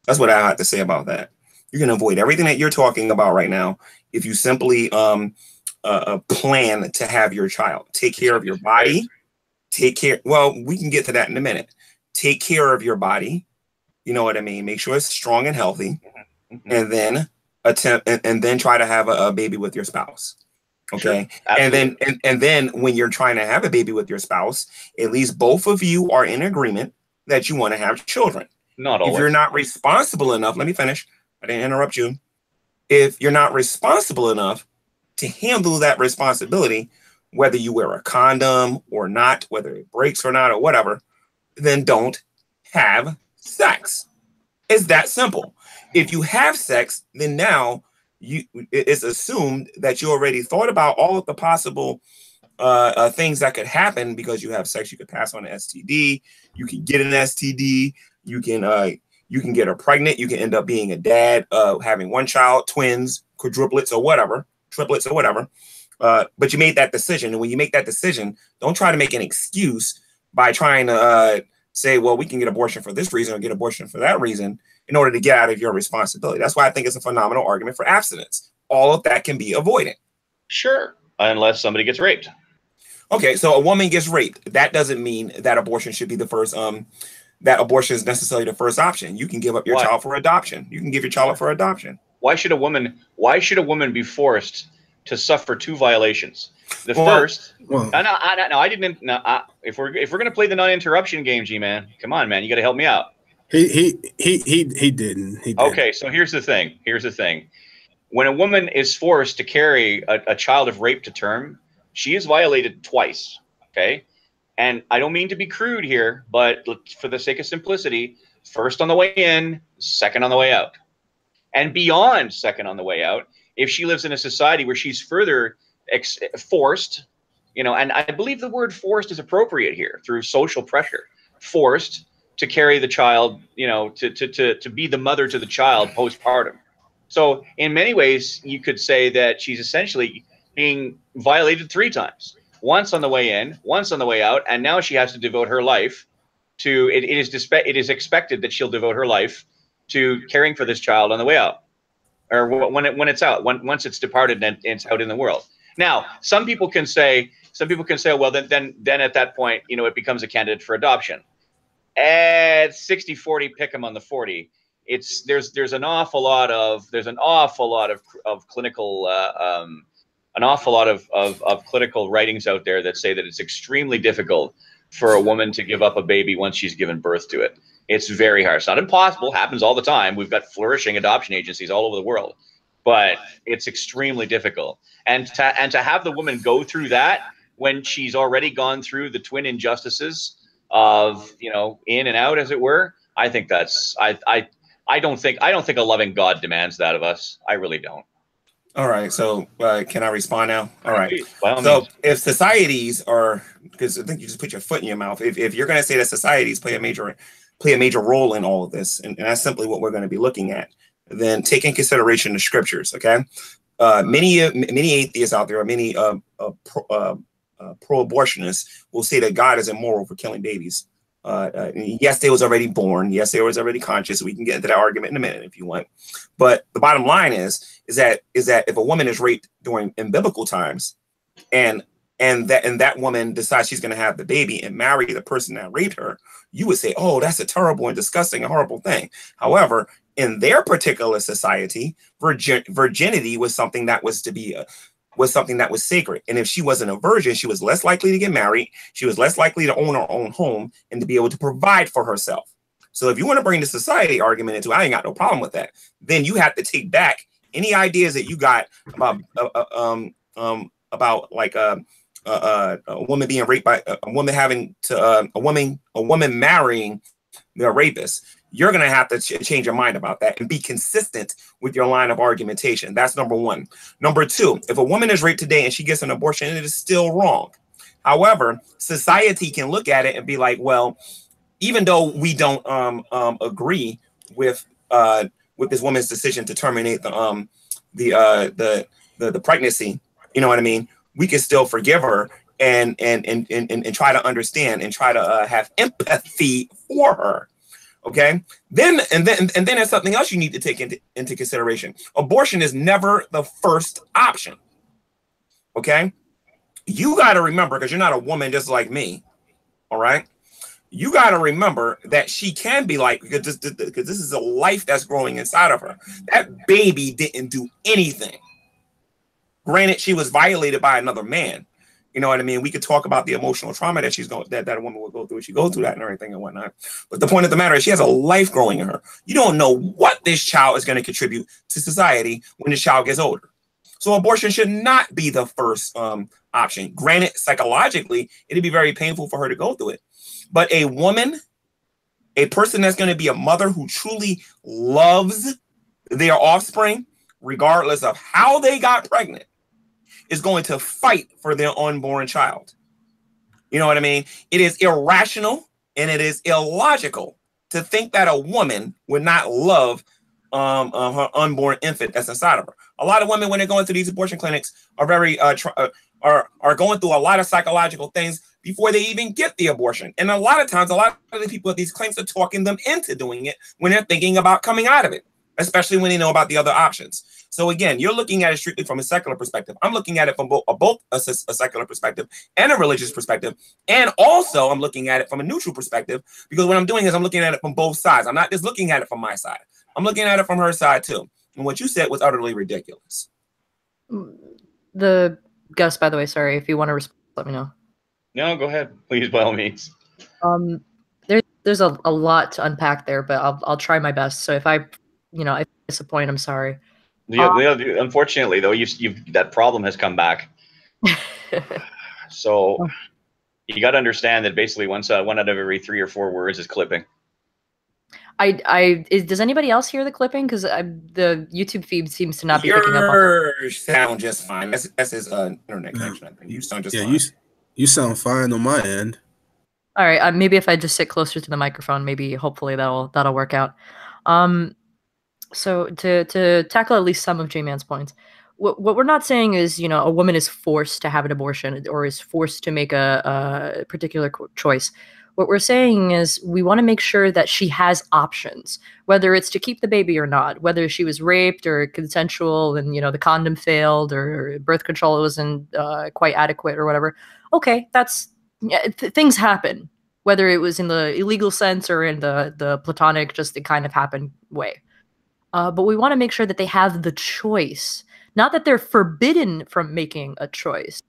That's what I have to say about that. You can avoid everything that you're talking about right now if you simply plan to have your child. Take care of your body. Well, we can get to that in a minute. Take care of your body. You know what I mean? Make sure it's strong and healthy. And then and then try to have a baby with your spouse. Okay. Sure, and then when you're trying to have a baby with your spouse, at least both of you are in agreement that you want to have children. Not always. If you're not responsible enough, let me finish. I didn't interrupt you. If you're not responsible enough to handle that responsibility, whether you wear a condom or not, whether it breaks or not, or whatever, then don't have sex. It's that simple. If you have sex, then now it's assumed that you already thought about all of the possible things that could happen because you have sex. You could pass on an STD. You can get an STD. You can get her pregnant. You can end up being a dad, having one child, twins, quadruplets, or whatever, triplets, or whatever. But you made that decision, and when you make that decision, don't try to make an excuse by trying to say, well, we can get abortion for this reason or get abortion for that reason in order to get out of your responsibility. That's why I think it's a phenomenal argument for abstinence. All of that can be avoided. Sure, unless somebody gets raped. Okay, so a woman gets raped. That doesn't mean that abortion should be the first, that abortion is necessarily the first option. You can give up your child for adoption. You can give your child up for adoption. Why should a woman be forced to suffer two violations? The first, I didn't. No, if we're gonna play the non-interruption game, G-Man, come on, man, you got to help me out. He didn't. Okay, so here's the thing. When a woman is forced to carry a child of rape to term, she is violated twice. Okay, and I don't mean to be crude here, but for the sake of simplicity, first on the way in, second on the way out, and beyond second on the way out. If she lives in a society where she's further forced, and I believe the word forced is appropriate here, through social pressure, forced to carry the child, to be the mother to the child postpartum. So in many ways, you could say that she's essentially being violated 3 times, once on the way in, once on the way out, and now she has to devote her life to it. It is expected that she'll devote her life to caring for this child on the way out, or when it's out, once it's departed and it's out in the world. Now, some people can say, well, then at that point, it becomes a candidate for adoption. At 60-40, pick them on the 40. There's an awful lot of clinical clinical writings out there that say that it's extremely difficult for a woman to give up a baby once she's given birth to it. It's very hard. It's not impossible. Happens all the time. We've got flourishing adoption agencies all over the world, but it's extremely difficult. And to have the woman go through that when she's already gone through the twin injustices of, in and out, as it were, I think I don't think a loving God demands that of us. I really don't. All right. So can I respond now? All right. So if societies are, because I think you just put your foot in your mouth, if you're going to say that societies play a major role in all of this, and that's simply what we're going to be looking at, then take in consideration the scriptures. Okay. Many atheists out there, or many pro-abortionists will say that God is immoral for killing babies. Yes, they was already born. Yes, they was already conscious. We can get into that argument in a minute if you want. But the bottom line is that if a woman is raped in biblical times, and that woman decides she's going to have the baby and marry the person that raped her, you would say, oh, that's a terrible and disgusting and horrible thing. However, in their particular society, virginity was something that was something that was sacred. And if she wasn't a virgin, she was less likely to get married. She was less likely to own her own home and to be able to provide for herself. So if you want to bring the society argument into it, I ain't got no problem with that. Then you have to take back any ideas that you got about like a woman being raped by a woman having to a woman marrying the rapist. You're going to have to change your mind about that and be consistent with your line of argumentation. That's number one. Number two, if a woman is raped today and she gets an abortion, it is still wrong. However, society can look at it and be like, well, even though we don't agree with this woman's decision to terminate the pregnancy, you know what I mean? We can still forgive her and try to understand and try to have empathy for her. Okay, then there's something else you need to take into consideration. Abortion is never the first option. Okay, you got to remember, because you're not a woman just like me. All right, you got to remember that she can be like, because this is a life that's growing inside of her. That baby didn't do anything. Granted, she was violated by another man. You know what I mean? We could talk about the emotional trauma that she's going that a woman will go through if she goes through that and everything and whatnot. But the point of the matter is she has a life growing in her. You don't know what this child is going to contribute to society when this child gets older. So abortion should not be the first option. Granted, psychologically, it'd be very painful for her to go through it. But a woman, a person that's going to be a mother who truly loves their offspring, regardless of how they got pregnant, is going to fight for their unborn child. You know what I mean? It is irrational and it is illogical to think that a woman would not love her unborn infant that's inside of her. A lot of women, when they're going through these abortion clinics, are very are going through a lot of psychological things before they even get the abortion. And a lot of times, a lot of the people at these clinics are talking them into doing it when they're thinking about coming out of it, especially when they know about the other options. So again, you're looking at it strictly from a secular perspective. I'm looking at it from both a secular perspective and a religious perspective. And also I'm looking at it from a neutral perspective, because what I'm doing is I'm looking at it from both sides. I'm not just looking at it from my side. I'm looking at it from her side too. And what you said was utterly ridiculous. The Gus, by the way, sorry, if you want to respond, let me know. No, go ahead, please, by all means. There's a lot to unpack there, but I'll try my best. So if I disappoint, I'm sorry. Unfortunately, though, that problem has come back. So you got to understand that basically one out of every 3 or 4 words is clipping. Does anybody else hear the clipping? Because the YouTube feed seems to not be picking up. You sound just fine. That's his internet connection. I think you sound just fine. You sound fine on my end. All right, maybe if I just sit closer to the microphone, maybe hopefully that'll work out. So to tackle at least some of J-Man's points, what we're not saying is, a woman is forced to have an abortion or is forced to make a particular choice. What we're saying is we want to make sure that she has options, whether it's to keep the baby or not, whether she was raped or consensual and, the condom failed or birth control wasn't quite adequate or whatever. Okay, things happen, whether it was in the illegal sense or in the platonic, just it kind of happened way. But we want to make sure that they have the choice, not that they're forbidden from making a choice.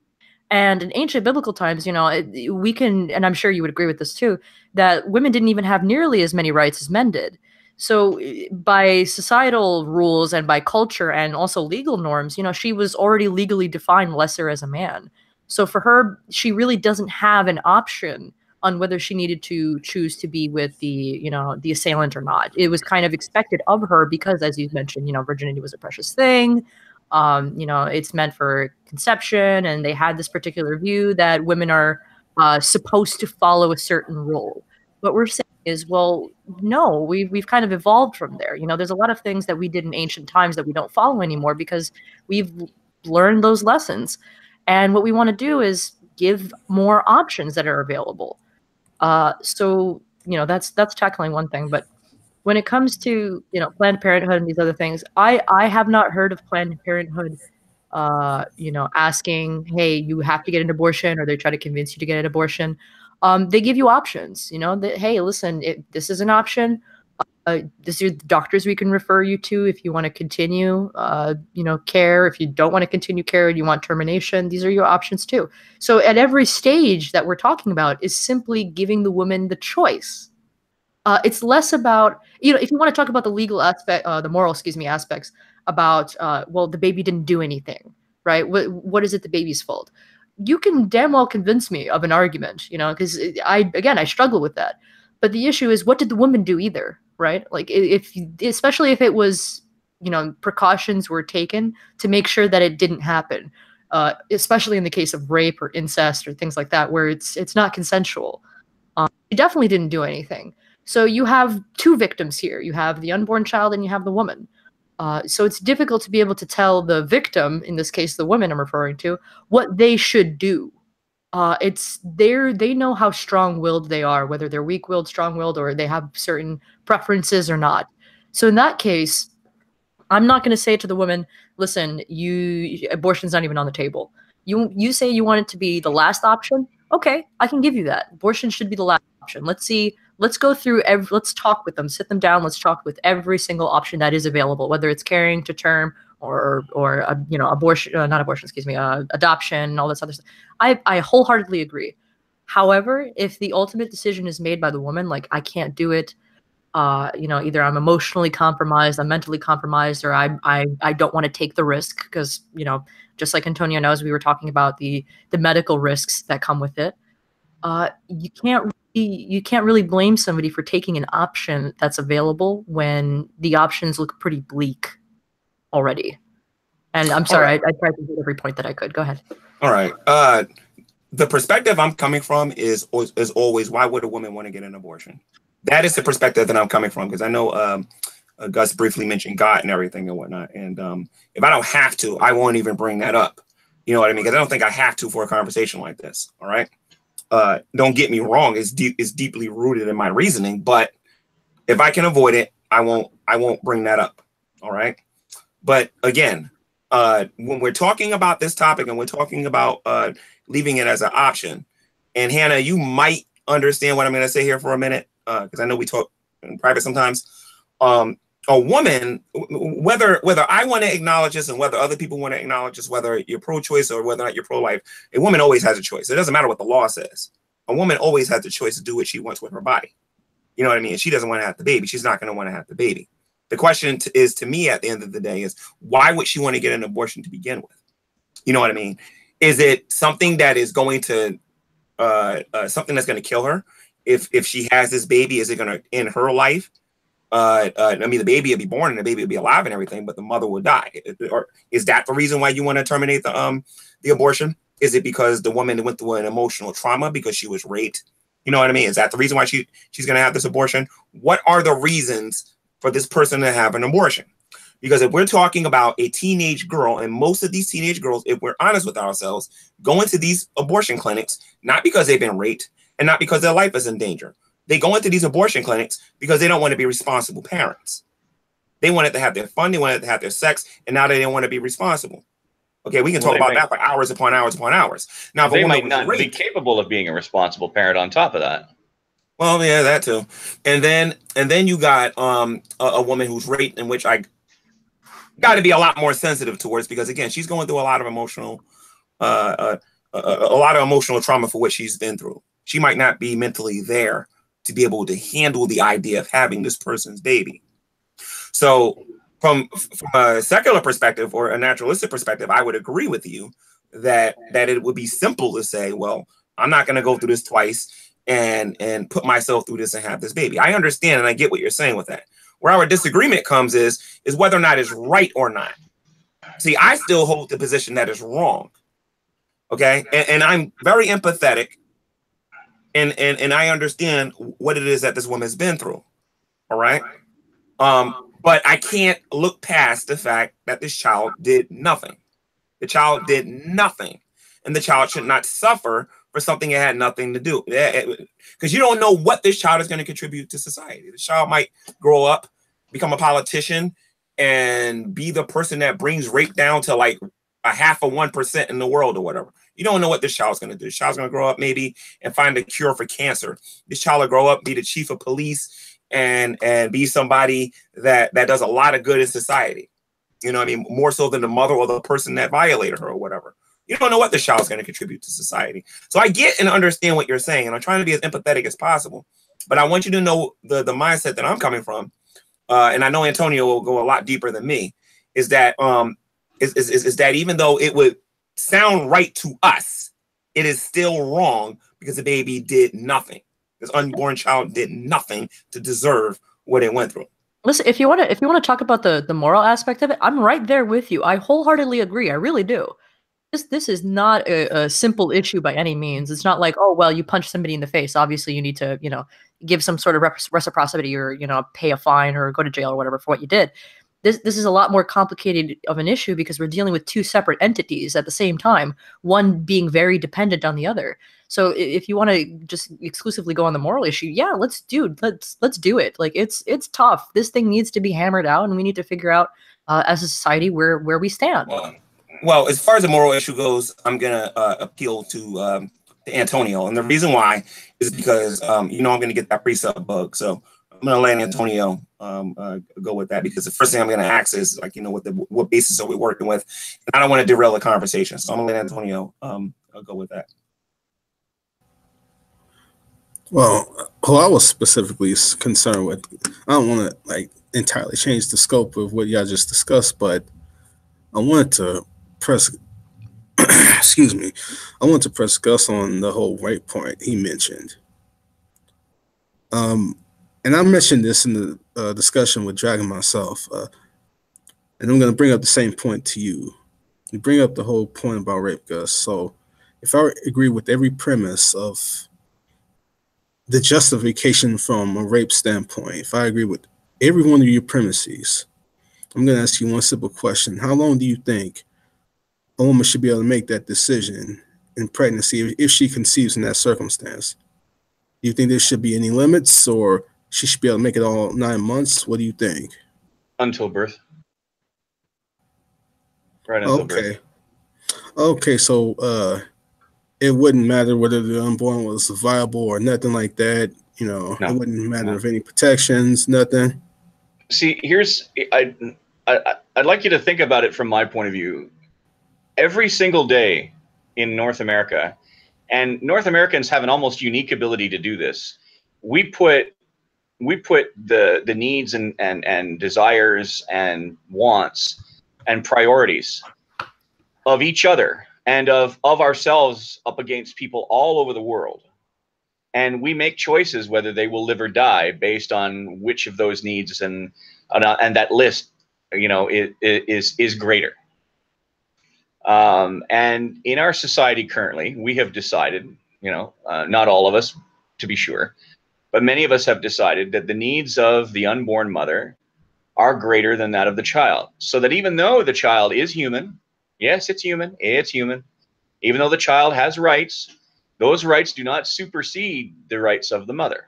And in ancient biblical times, we can, and I'm sure you would agree with this too, that women didn't even have nearly as many rights as men did. So by societal rules and by culture and also legal norms, she was already legally defined lesser as a man. So for her, she really doesn't have an option on whether she needed to choose to be with the assailant or not. It was kind of expected of her because, as you mentioned, virginity was a precious thing. It's meant for conception, and they had this particular view that women are supposed to follow a certain role. What we're saying is, well, no, we've kind of evolved from there. There's a lot of things that we did in ancient times that we don't follow anymore because we've learned those lessons. And what we want to do is give more options that are available. So that's tackling one thing, but when it comes to Planned Parenthood and these other things, I have not heard of Planned Parenthood asking, hey, you have to get an abortion, or they try to convince you to get an abortion. They give you options, that, hey, listen, this is an option. This is the doctors we can refer you to if you want to continue care. If you don't want to continue care and you want termination, these are your options too. So at every stage that we're talking about is simply giving the woman the choice. It's less about, if you want to talk about the legal aspect, the moral, aspects about, the baby didn't do anything, right? What is it the baby's fault? You can damn well convince me of an argument, because I struggle with that. But the issue is, what did the woman do either, right? Like especially if it was, precautions were taken to make sure that it didn't happen, especially in the case of rape or incest or things like that, where it's not consensual. She definitely didn't do anything. So you have 2 victims here. You have the unborn child and you have the woman. So it's difficult to be able to tell the victim, in this case, the woman I'm referring to, what they should do. They know how strong-willed they are, whether they're weak-willed, strong-willed, or they have certain preferences or not. So in that case, I'm not going to say to the woman, listen, abortion's not even on the table. You say you want it to be the last option? Okay, I can give you that. Abortion should be the last option. Let's go through let's talk with them, sit them down. Let's talk with every single option that is available, whether it's carrying to term you know, abortion, not abortion, excuse me, adoption, all this other stuff. I wholeheartedly agree. However, if the ultimate decision is made by the woman, like I can't do it, you know, either I'm emotionally compromised, I'm mentally compromised, or I don't want to take the risk because, you know, just like Antonio knows, we were talking about the medical risks that come with it. You can't really blame somebody for taking an option that's available when the options look pretty bleak already. And I'm sorry, I tried to hit every point that I could. Go ahead. All right. The perspective I'm coming from is always, why would a woman want to get an abortion? That is the perspective that I'm coming from, because I know Gus briefly mentioned God and everything and whatnot. And if I don't have to, I won't even bring that up. You know what I mean? Because I don't think I have to for a conversation like this. All right. Don't get me wrong. It's deeply rooted in my reasoning, but if I can avoid it, I won't bring that up. All right. But again, when we're talking about this topic and we're talking about leaving it as an option, and Hannah, you might understand what I'm going to say here for a minute, because I know we talk in private sometimes. A woman, whether I want to acknowledge this and whether other people want to acknowledge this, whether you're pro-choice or whether or not you're pro-life, a woman always has a choice. It doesn't matter what the law says. A woman always has the choice to do what she wants with her body. You know what I mean? If she doesn't want to have the baby, she's not going to want to have the baby. The question is, to me, at the end of the day, is why would she want to get an abortion to begin with? You know what I mean? Is it something that is going to something that's going to kill her? If she has this baby, is it going to end her life? I mean, the baby will be born and the baby will be alive and everything, but the mother will die. Or is that the reason why you want to terminate the abortion? Is it because the woman went through an emotional trauma because she was raped? You know what I mean? Is that the reason why she's going to have this abortion? What are the reasons for this person to have an abortion? Because if we're talking about a teenage girl, and most of these teenage girls, if we're honest with ourselves, go into these abortion clinics, not because they've been raped and not because their life is in danger. They go into these abortion clinics because they don't want to be responsible parents. They wanted to have their fun, they wanted to have their sex, and now they don't want to be responsible. Okay, we can talk about that for hours upon hours upon hours. Now, they might not be capable of being a responsible parent on top of that. Well, yeah, that too. And then you got a woman who's raped, in which I got to be a lot more sensitive towards, because again, she's going through a lot of emotional trauma for what she's been through. She might not be mentally there to be able to handle the idea of having this person's baby. So from a secular perspective or a naturalistic perspective, I would agree with you that it would be simple to say, well, I'm not going to go through this twice and put myself through this and have this baby. I understand and I get what you're saying with that. Where our disagreement comes is whether or not it's right or not. See, I still hold the position that is wrong. Okay. And I'm very empathetic. And I understand what it is that this woman's been through. All right. But I can't look past the fact that this child did nothing. The child did nothing. And the child should not suffer for something it had nothing to do. Because you don't know what this child is going to contribute to society. The child might grow up, become a politician, and be the person that brings rape down to like 0.5% in the world or whatever. You don't know what this child's going to do. This child's going to grow up maybe and find a cure for cancer. This child will grow up, be the chief of police, and be somebody that does a lot of good in society. You know what I mean? More so than the mother or the person that violated her or whatever. You don't know what this child's going to contribute to society. So I get and understand what you're saying, and I'm trying to be as empathetic as possible. But I want you to know the mindset that I'm coming from, and I know Antonio will go a lot deeper than me, is that is that even though it would sound right to us, it is still wrong because the baby did nothing. This unborn child did nothing to deserve what it went through. Listen, if you want to talk about the moral aspect of it, I'm right there with you. I wholeheartedly agree. I really do. This is not a simple issue by any means. It's not like, oh, well, you punch somebody in the face. Obviously, you need to, give some sort of reciprocity or, pay a fine or go to jail or whatever for what you did. This is a lot more complicated of an issue because we're dealing with two separate entities at the same time, one being very dependent on the other. So if you want to just exclusively go on the moral issue, yeah, let's do it. Like it's tough. This thing needs to be hammered out, and we need to figure out as a society where we stand. Well, as far as the moral issue goes, I'm gonna appeal to Antonio, and the reason why is because I'm gonna get that pre-sub bug. So I'm gonna let Antonio go with that, because the first thing I'm gonna ask is, like, what basis are we working with? And I don't want to derail the conversation, so I'm gonna let Antonio go with that. Well, who I was specifically concerned with, I don't want to like entirely change the scope of what y'all just discussed, but I wanted to press, excuse me, I wanted to press Gus on the whole rape point he mentioned. And I mentioned this in the discussion with Dragon myself, and I'm going to bring up the same point to you. You bring up the whole point about rape, Gus. So if I agree with every premise of the justification from a rape standpoint, if I agree with every one of your premises, I'm going to ask you one simple question. How long do you think a woman should be able to make that decision in pregnancy if she conceives in that circumstance? Do you think there should be any limits, or she should be able to make it all 9 months? What do you think? Until birth. Right until birth. Okay, so it wouldn't matter whether the unborn was viable or nothing like that. No. It wouldn't matter if any protections, nothing. See, I'd like you to think about it from my point of view. Every single day in North America, and North Americans have an almost unique ability to do this, we put the needs and desires and wants and priorities of each other and of ourselves up against people all over the world. And we make choices whether they will live or die based on which of those needs and that list, is greater. And in our society currently, we have decided, not all of us, to be sure, but many of us have decided that the needs of the unborn mother are greater than that of the child. So that even though the child is human, yes, it's human, even though the child has rights, those rights do not supersede the rights of the mother.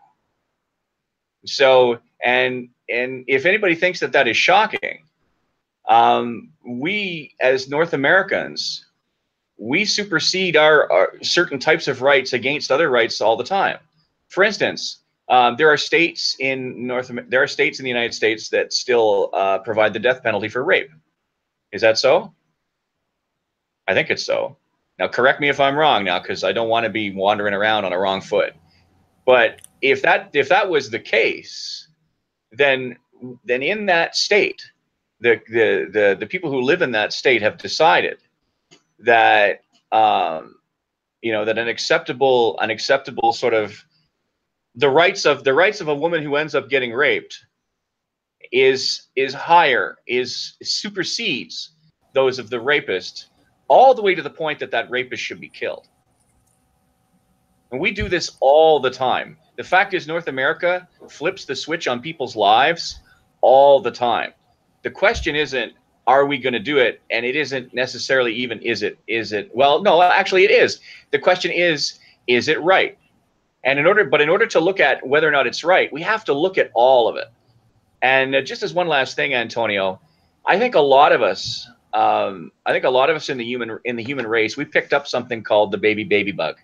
So, and if anybody thinks that is shocking, we as North Americans, we supersede our certain types of rights against other rights all the time. For instance, there are states in the United States that still provide the death penalty for rape. Is that so? I think it's so. Now, correct me if I'm wrong now, because I don't want to be wandering around on a wrong foot. But if that was the case, then in that state, the people who live in that state have decided that that an acceptable sort of the rights of a woman who ends up getting raped is higher, supersedes those of the rapist, all the way to the point that rapist should be killed. And we do this all the time. The fact is, North America flips the switch on people's lives all the time. The question isn't, are we going to do it? And it isn't necessarily even, is it? Well, no, actually it is. The question is it right? And in order to look at whether or not it's right, we have to look at all of it. And just as one last thing, Antonio, I think a lot of us in the human race, we picked up something called the baby bug.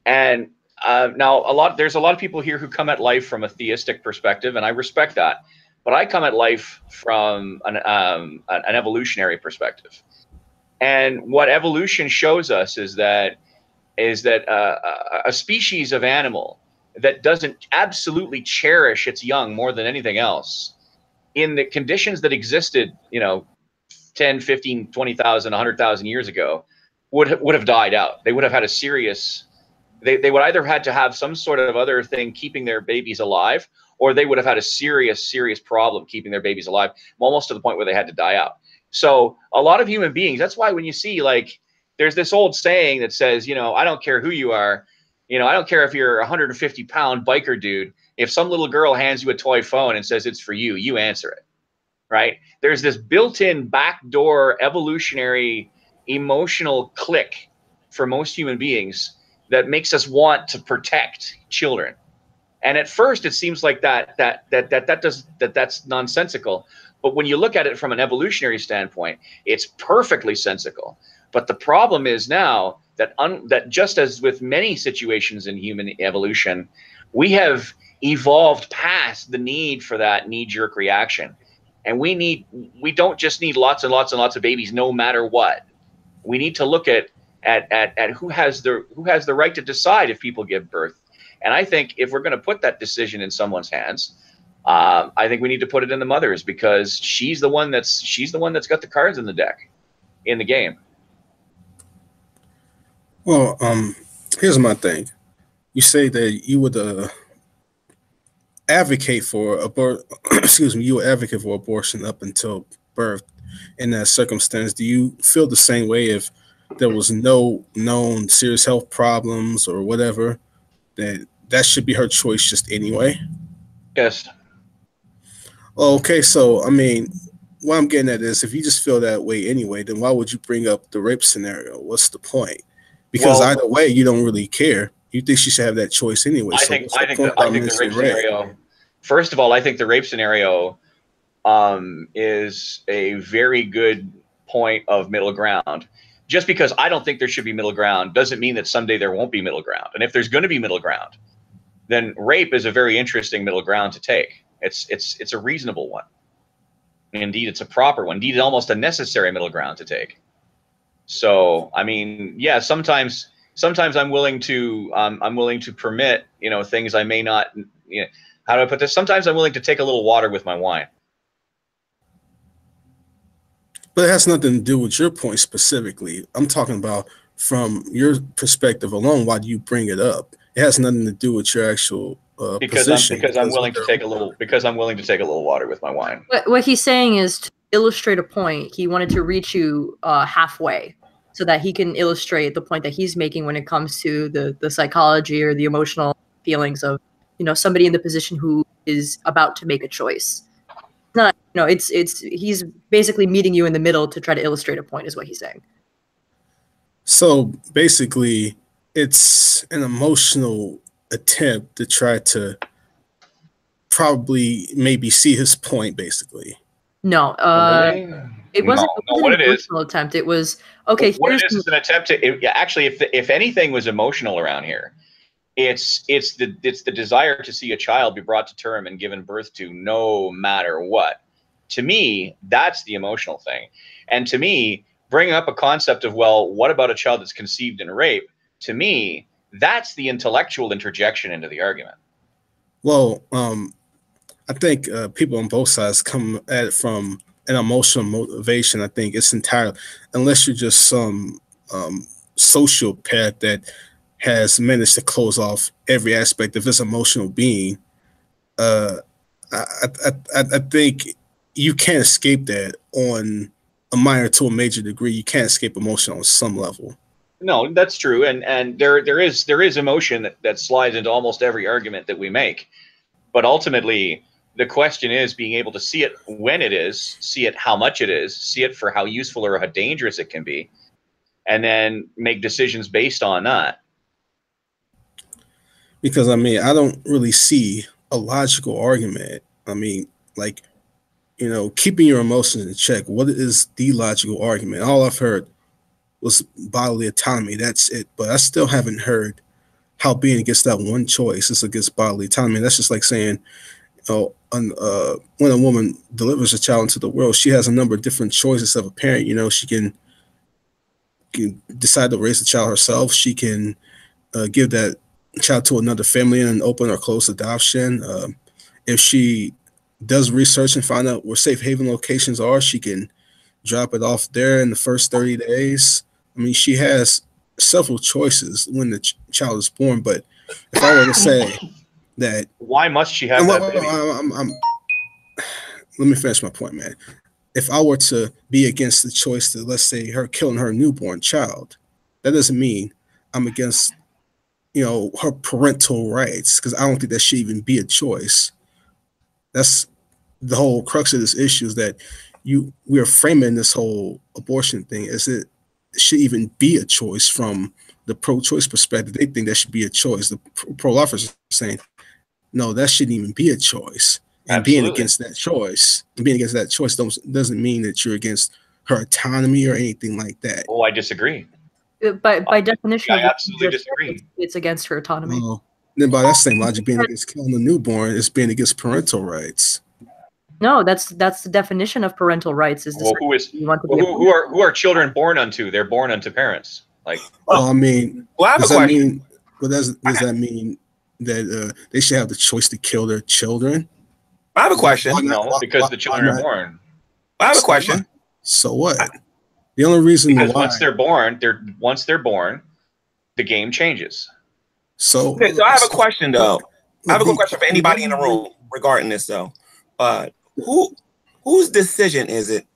And now there's a lot of people here who come at life from a theistic perspective, and I respect that. But I come at life from an evolutionary perspective. And what evolution shows us is that a species of animal that doesn't absolutely cherish its young more than anything else, in the conditions that existed, 10, 15, 20,000, 100,000 years ago, would have died out. They would have had a serious, they would either had to have some sort of other thing keeping their babies alive, or they would have had a serious problem keeping their babies alive, almost to the point where they had to die out. So a lot of human beings, that's why when you see, like, there's this old saying that says, I don't care who you are, I don't care if you're a 150-pound biker dude, if some little girl hands you a toy phone and says it's for you, you answer it, right? There's this built-in backdoor evolutionary emotional click for most human beings that makes us want to protect children. And at first it seems like that's nonsensical. But when you look at it from an evolutionary standpoint, it's perfectly sensical. But the problem is now that just as with many situations in human evolution, we have evolved past the need for that knee-jerk reaction. And we don't just need lots and lots and lots of babies no matter what. We need to look at who has the right to decide if people give birth. And I think if we're going to put that decision in someone's hands, I think we need to put it in the mother's, because she's the one that's got the cards in the deck in the game. Well, here's my thing. You say that you would advocate for you would advocate for abortion up until birth. In that circumstance, do you feel the same way if there was no known serious health problems or whatever, that should be her choice just anyway? Yes. Okay, so I mean, what I'm getting at is, if you just feel that way anyway, then why would you bring up the rape scenario? What's the point? Because either way, you don't really care. You think she should have that choice anyway. I think the rape scenario. First of all, I think the rape scenario is a very good point of middle ground. Just because I don't think there should be middle ground doesn't mean that someday there won't be middle ground. And if there's going to be middle ground, then rape is a very interesting middle ground to take. It's a reasonable one. Indeed, it's a proper one. Indeed, almost a necessary middle ground to take. So, I mean, yeah, sometimes I'm willing to permit, things I may not, how do I put this? Sometimes I'm willing to take a little water with my wine. But it has nothing to do with your point specifically. I'm talking about from your perspective alone. Why do you bring it up? It has nothing to do with your actual position. Because I'm willing to take a little water with my wine. What he's saying is, to illustrate a point, he wanted to reach you halfway, so that he can illustrate the point that he's making when it comes to the psychology or the emotional feelings of somebody in the position who is about to make a choice. Not, he's basically meeting you in the middle to try to illustrate a point, is what he's saying. So basically, it's an emotional attempt to try to probably maybe see his point, basically. No, it wasn't an emotional attempt. It was, okay. What it is an attempt to, actually, if anything was emotional around here, it's the desire to see a child be brought to term and given birth to, no matter what. To me, that's the emotional thing. And to me, bringing up a concept of, well, what about a child that's conceived in rape? To me, that's the intellectual interjection into the argument. Well, I think people on both sides come at it from an emotional motivation. I think it's entirely, unless you're just some sociopath that has managed to close off every aspect of his emotional being. I think you can't escape that on a minor to a major degree. You can't escape emotion on some level. No, that's true, and there is emotion that slides into almost every argument that we make, but ultimately the question is being able to see it when it is, see it how much it is, see it for how useful or how dangerous it can be, and then make decisions based on that. Because I mean, I don't really see a logical argument. I mean, like, keeping your emotions in check. What is the logical argument? All I've heard was bodily autonomy. That's it. But I still haven't heard how being against that one choice is against bodily autonomy. That's just like saying, when a woman delivers a child into the world, she has a number of different choices of a parent. She can decide to raise the child herself. She can give that child to another family in an open or closed adoption. If she does research and find out where safe haven locations are, she can drop it off there in the first 30 days. I mean, she has several choices when the child is born. But if I were to say that, why must she have that baby? Let me finish my point, man. If I were to be against the choice to, let's say, her killing her newborn child, that doesn't mean I'm against, her parental rights, because I don't think that should even be a choice. That's the whole crux of this issue, is that we are framing this whole abortion thing as it should even be a choice from the pro-choice perspective. They think that should be a choice. The pro-lifers are saying, no, that shouldn't even be a choice. And Absolutely. being against that choice doesn't mean that you're against her autonomy or anything like that. Oh, I disagree. By definition, I absolutely disagree. It's against her autonomy. then by that same logic, being against killing the newborn is being against parental rights. No, that's the definition of parental rights. Is Well, who is you want to well, be who are children born unto? They're born unto parents. Like, Well, I mean, Well, I have a does that question. mean? Well, does that mean that they should have the choice to kill their children? I have a question. Why not? no, because the children why are not? born. I have a So question. what? So what? The only reason Because why. once they're born, the game changes. So, Okay, so I have a question though. I have a the- quick question for anybody in the room regarding this though. Whose decision is it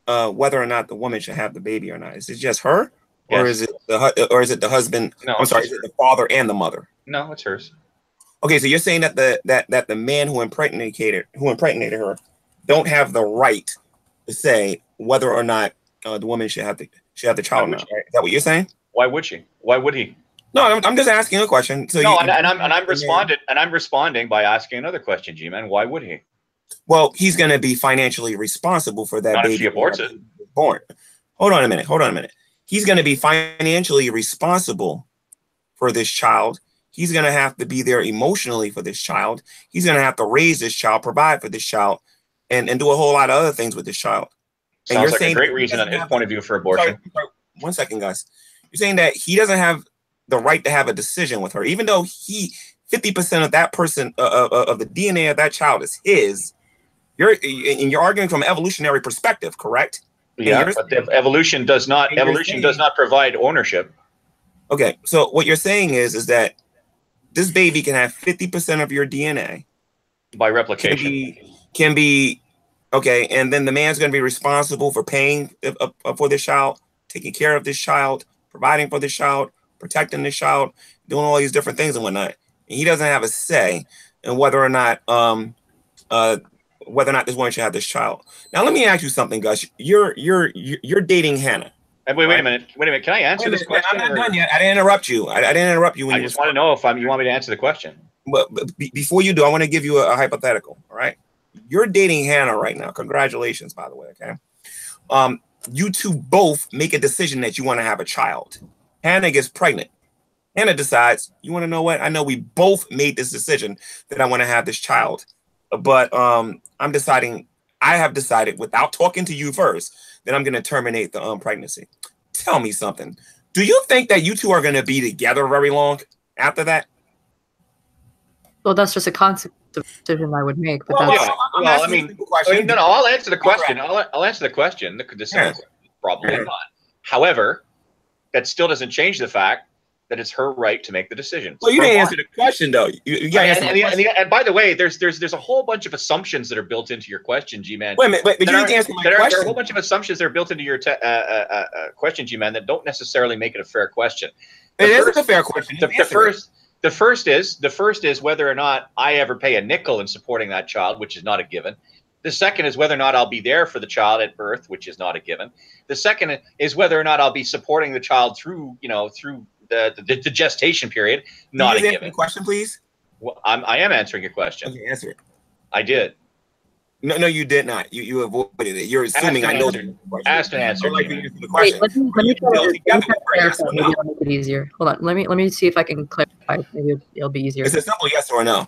whether or not the woman should have the baby or not? Is it just her, or Yes. is it the husband? No, I'm sorry, is it the father and the mother? No, it's hers. Okay, so you're saying that the man who impregnated her don't have the right to say whether or not the woman should have the child or not, right? Is that what you're saying? Why would she? Why would he? No, I'm just asking a question. So No, and I'm responding by asking another question, G-Man. Why would he? well, he's going to be financially responsible for that Not baby. if she aborts it. Born. Hold on a minute. He's going to be financially responsible for this child. He's going to have to be there emotionally for this child. He's going to have to raise this child, provide for this child, and do a whole lot of other things with this child. And Sounds you're like a saying great he reason on doesn't his have point of view for abortion. Sorry, 1 second, guys. You're saying that he doesn't have the right to have a decision with her, even though 50% of that person of the DNA of that child is his. You're arguing from an evolutionary perspective, correct? Yeah, but the evolution does not provide ownership. Okay, so what you're saying is that this baby can have 50% of your DNA By replication. can be okay, and then the man's going to be responsible for paying for this child, taking care of this child, providing for this child, protecting this child, doing all these different things and whatnot. And he doesn't have a say in whether or not this woman should have this child. Now, let me ask you something, Gus. You're dating Hannah. And wait a minute. Can I answer this question? I'm not done yet. I didn't interrupt you. I didn't interrupt you. I just want to know if you want me to answer the question. But before you do, I want to give you a hypothetical. All right, you're dating Hannah right now. Congratulations, by the way. Okay, you two both make a decision that you want to have a child. Hannah gets pregnant. Hannah decides, you want to know what? I know we both made this decision that I want to have this child, but I have decided without talking to you first that I'm going to terminate the pregnancy. Tell me something. Do you think that you two are going to be together very long after that? Well, that's just a concept of decision I would make. But Well, that's yeah. Well, I mean, no, I'll answer the question. I'll answer the question. The simple question, probably Yeah. not. However, that still doesn't change the fact that it's her right to make the decision. Well, you didn't answer the question, though. You got to answer the question. And by the way, there's a whole bunch of assumptions that are built into your question, G-Man. Wait a minute, but you need to answer my There are a question. whole bunch of assumptions that are built into your question, G-Man, that don't necessarily make it a fair question. It is a fair question. The first is whether or not I ever pay a nickel in supporting that child, which is not a given. The second is whether or not I'll be there for the child at birth, which is not a given. The second is whether or not I'll be supporting the child through the gestation period, not a Can you answer given. the question, please? Well, I am answering your question. Okay, answer it. I did. No, you did not. You avoided it. You're assuming I know the question. Asked and answered. I'd like to answer the wait. question. Let me try Build to together before you clarify. answer or Maybe no. it'll make it easier. Hold on. Let me see if I can clarify. Maybe it'll be easier. It's a simple yes or no.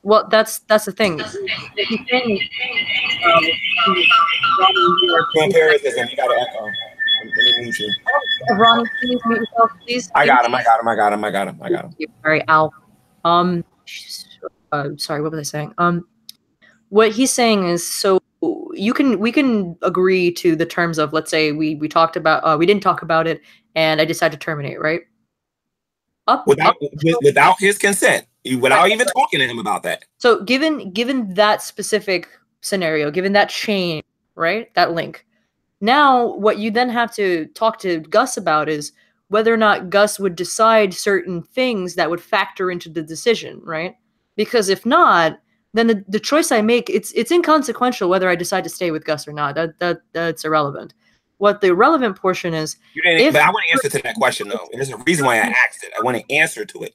Well, that's the thing. He's saying, Comparison, you got to echo. Let me mute you. Ronnie, please mute yourself, please. I got him. Thank you. Sorry, Al. Sorry, what was I saying? What he's saying is, so we can agree to the terms of, let's say we talked about, we didn't talk about it, and I decided to terminate, right? Without his consent, without even talking to him about that. So given that specific scenario, given that chain, right, that link, now what you then have to talk to Gus about is whether or not Gus would decide certain things that would factor into the decision, right? Because if not, then the choice I make, it's inconsequential whether I decide to stay with Gus or not. That's irrelevant. What the relevant portion is, You didn't. But I want to answer to that question though. And there's a reason why I asked it. I want to answer to it.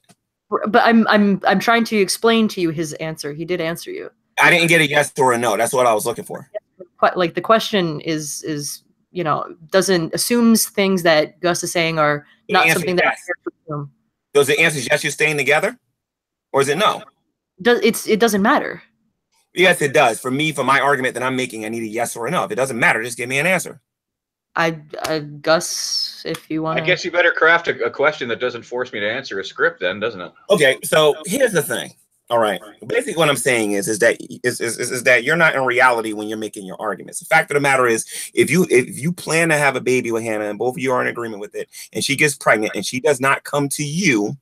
but I'm trying to explain to you his answer. He did answer you. I didn't get a yes or a no. That's what I was looking for. Like the question is assumes things that Gus is saying are The not answer something is that yes. I care to assume. Does the answer is yes? You're staying together? or is it no? It doesn't matter. Yes, it does. For me, for my argument that I'm making, I need a yes or a no. If it doesn't matter, just give me an answer. I guess if you want. I guess you better craft a question that doesn't force me to answer a script, then, doesn't it? Okay, so here's the thing. All right, basically, what I'm saying is that you're not in reality when you're making your arguments. The fact of the matter is, if you plan to have a baby with Hannah and both of you are in agreement with it, and she gets pregnant and she does not come to you,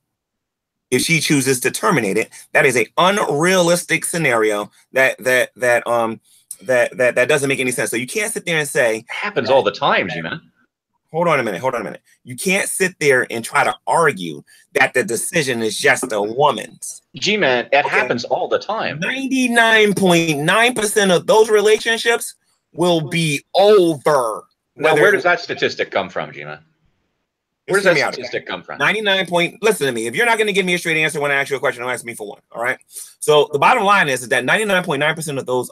if she chooses to terminate it, that is an unrealistic scenario that doesn't make any sense. So you can't sit there and say it happens all the time, G-Man. Hold on a minute. You can't sit there and try to argue that the decision is just a woman's. G-Man, it happens all the time. 99.9% of those relationships will be over. Now, where does that statistic come from, G-Man? Where does that statistic come from? 99 point. Listen to me. If you're not going to give me a straight answer when I ask you a question, don't ask me for one. All right. So the bottom line is that 99.9% of those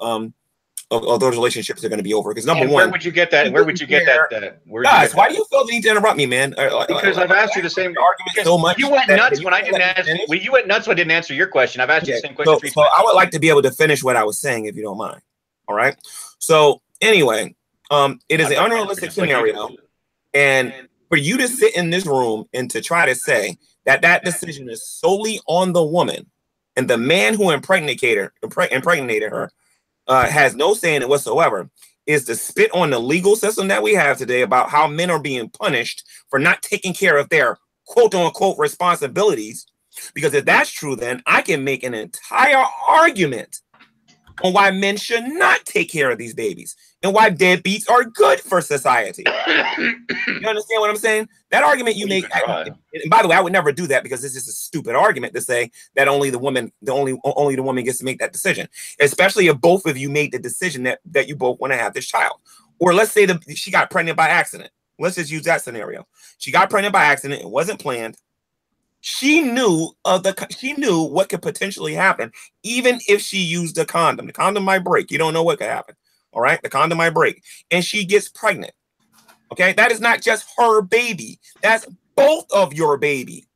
of those relationships are going to be over. Because number one, where would you get that? Where would you get that? Guys, why do you feel the need to interrupt me, man? Because I've asked you the same argument so much. You went nuts when I didn't answer. You went nuts when I didn't answer your question. I've asked you the same question 3 times. So I would like to be able to finish what I was saying, if you don't mind. All right. So anyway, it is an unrealistic scenario, and for you to sit in this room and to try to say that that decision is solely on the woman, and the man who impregnated her has no say in it whatsoever, is to spit on the legal system that we have today about how men are being punished for not taking care of their quote unquote responsibilities. Because if that's true, then I can make an entire argument on why men should not take care of these babies and why deadbeats are good for society. You understand what I'm saying? That argument you make, and by the way, I would never do that because this is a stupid argument to say that only the woman gets to make that decision, especially if both of you made the decision that you both want to have this child. Or let's say she got pregnant by accident. Let's just use that scenario. She got pregnant by accident. It wasn't planned. She knew what could potentially happen, even if she used a condom. The condom might break. You don't know what could happen. All right, the condom might break, and she gets pregnant. Okay, that is not just her baby. That's both of your baby.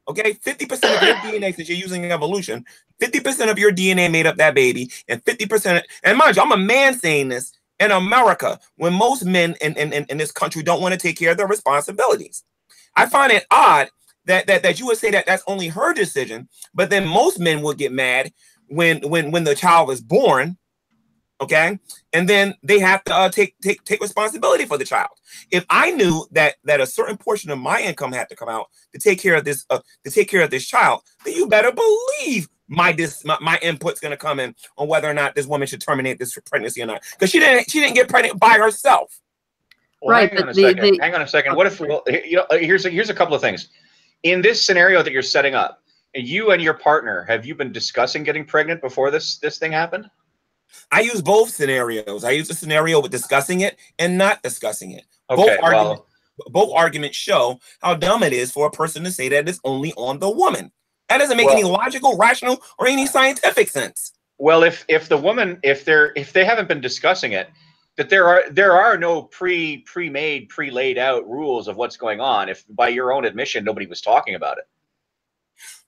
Okay, 50% of your DNA, since you're using evolution, 50% of your DNA made up that baby, and 50%. And mind you, I'm a man saying this in America when most men in this country don't want to take care of their responsibilities. I find it odd that you would say that that's only her decision, but then most men would get mad when the child is born, okay, and then they have to take responsibility for the child. If I knew that a certain portion of my income had to come out to take care of this child, then you better believe my input's going to come in on whether or not this woman should terminate this pregnancy or not, because she didn't get pregnant by herself. Well, right. Hang on a second. What if here's a couple of things. In this scenario that you're setting up, you and your partner, have you been discussing getting pregnant before this thing happened? I use both scenarios. I use a scenario with discussing it and not discussing it. Okay, both arguments show how dumb it is for a person to say that it's only on the woman. That doesn't make any logical, rational, or any scientific sense. Well, if the woman, if they haven't been discussing it, that there are no pre-made, pre-laid out rules of what's going on. If by your own admission nobody was talking about it.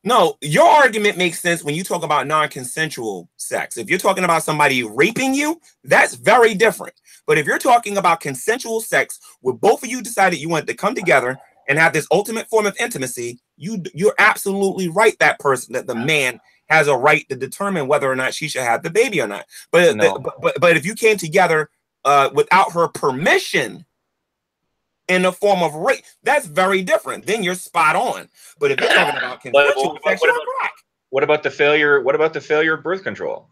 No, your argument makes sense when you talk about non-consensual sex. If you're talking about somebody raping you, that's very different. But if you're talking about consensual sex where both of you decided you wanted to come together and have this ultimate form of intimacy, you're absolutely right, that the man has a right to determine whether or not she should have the baby or not. But but if you came together without her permission in the form of rape, that's very different. Then you're spot on. But if you're talking about consensual sex, what about the failure? What about the failure of birth control?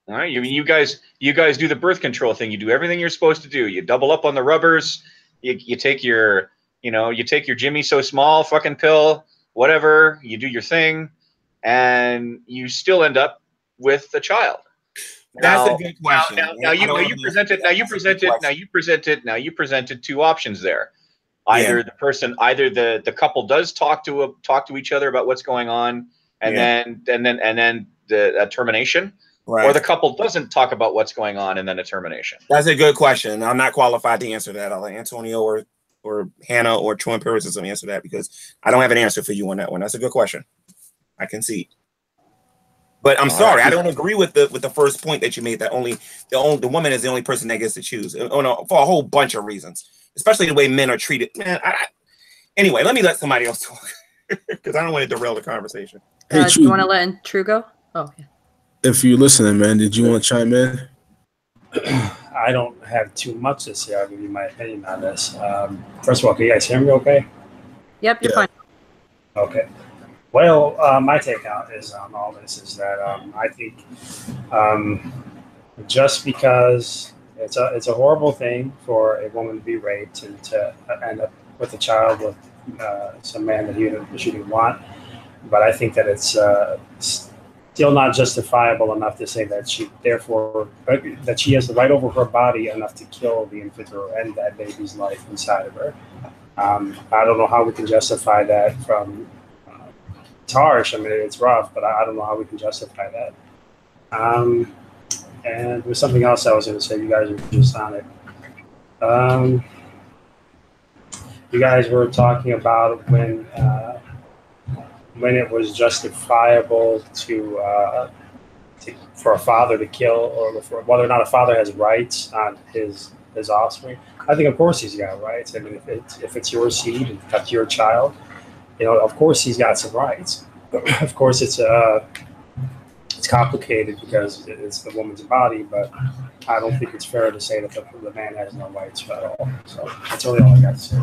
All right, you guys do the birth control thing. You do everything you're supposed to do. You double up on the rubbers. You take your Jimmy So Small fucking pill, whatever. You do your thing, and you still end up with a child. That's a good question. Now you presented two options there. Either the couple does talk to each other about what's going on, and then the termination, right. Or the couple doesn't talk about what's going on and then a termination. That's a good question. I'm not qualified to answer that. I'll let Antonio or Hannah or Troy Empiricism answer that, because I don't have an answer for you on that one. That's a good question. I concede. But I'm sorry, I don't agree with the first point that you made. That the woman is the only person that gets to choose. Oh no, for a whole bunch of reasons, especially the way men are treated. Man, anyway, let me let somebody else talk because I don't want to derail the conversation. Hey, do you want to let True go? Oh, okay. If you're listening, man, did you want to chime in? I don't have too much to say. I'll give you my opinion on this. First of all, can you guys hear me okay? Yep, you're fine. Okay. Well, my take on all this is that I think just because it's a horrible thing for a woman to be raped and to end up with a child with some man that she didn't want, but I think that it's still not justifiable enough to say that she has the right over her body enough to kill the infant or end that baby's life inside of her. I don't know how we can justify that from. It's harsh. I mean, it's rough, but I don't know how we can justify that. And there's something else I was going to say. You guys were just on it. You guys were talking about when it was justifiable for a father to kill, or for whether or not a father has rights on his offspring. I think, of course, he's got rights. I mean, if it's your seed, if that's your child. Of course he's got some rights. Of course it's complicated because it's the woman's body, but I don't think it's fair to say that the man has no rights at all. So that's really all I got to say.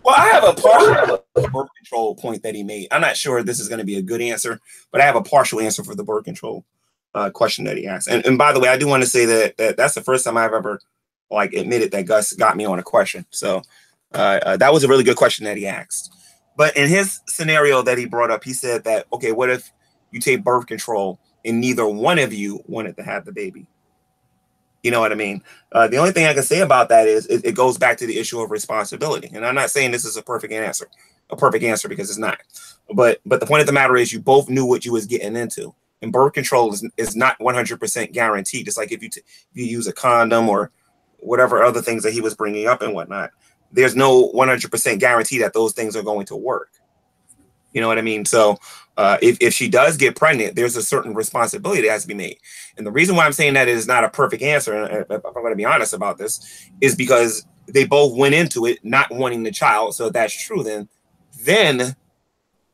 Well, I have a partial birth control point that he made. I'm not sure this is going to be a good answer, but I have a partial answer for the birth control question that he asked. And by the way, I do want to say that that's the first time I've ever admitted that Gus got me on a question. So that was a really good question that he asked. But in his scenario that he brought up, he said that, okay, what if you take birth control and neither one of you wanted to have the baby? You know what I mean? The only thing I can say about that is it goes back to the issue of responsibility. And I'm not saying this is a perfect answer because it's not. But the point of the matter is you both knew what you was getting into. And birth control is not 100% guaranteed. Just like if you use a condom or whatever other things that he was bringing up and whatnot. There's no 100% guarantee that those things are going to work. You know what I mean? So if she does get pregnant, there's a certain responsibility that has to be made. And the reason why I'm saying that it is not a perfect answer, and if I'm going to be honest about this, is because they both went into it not wanting the child. So if that's true, then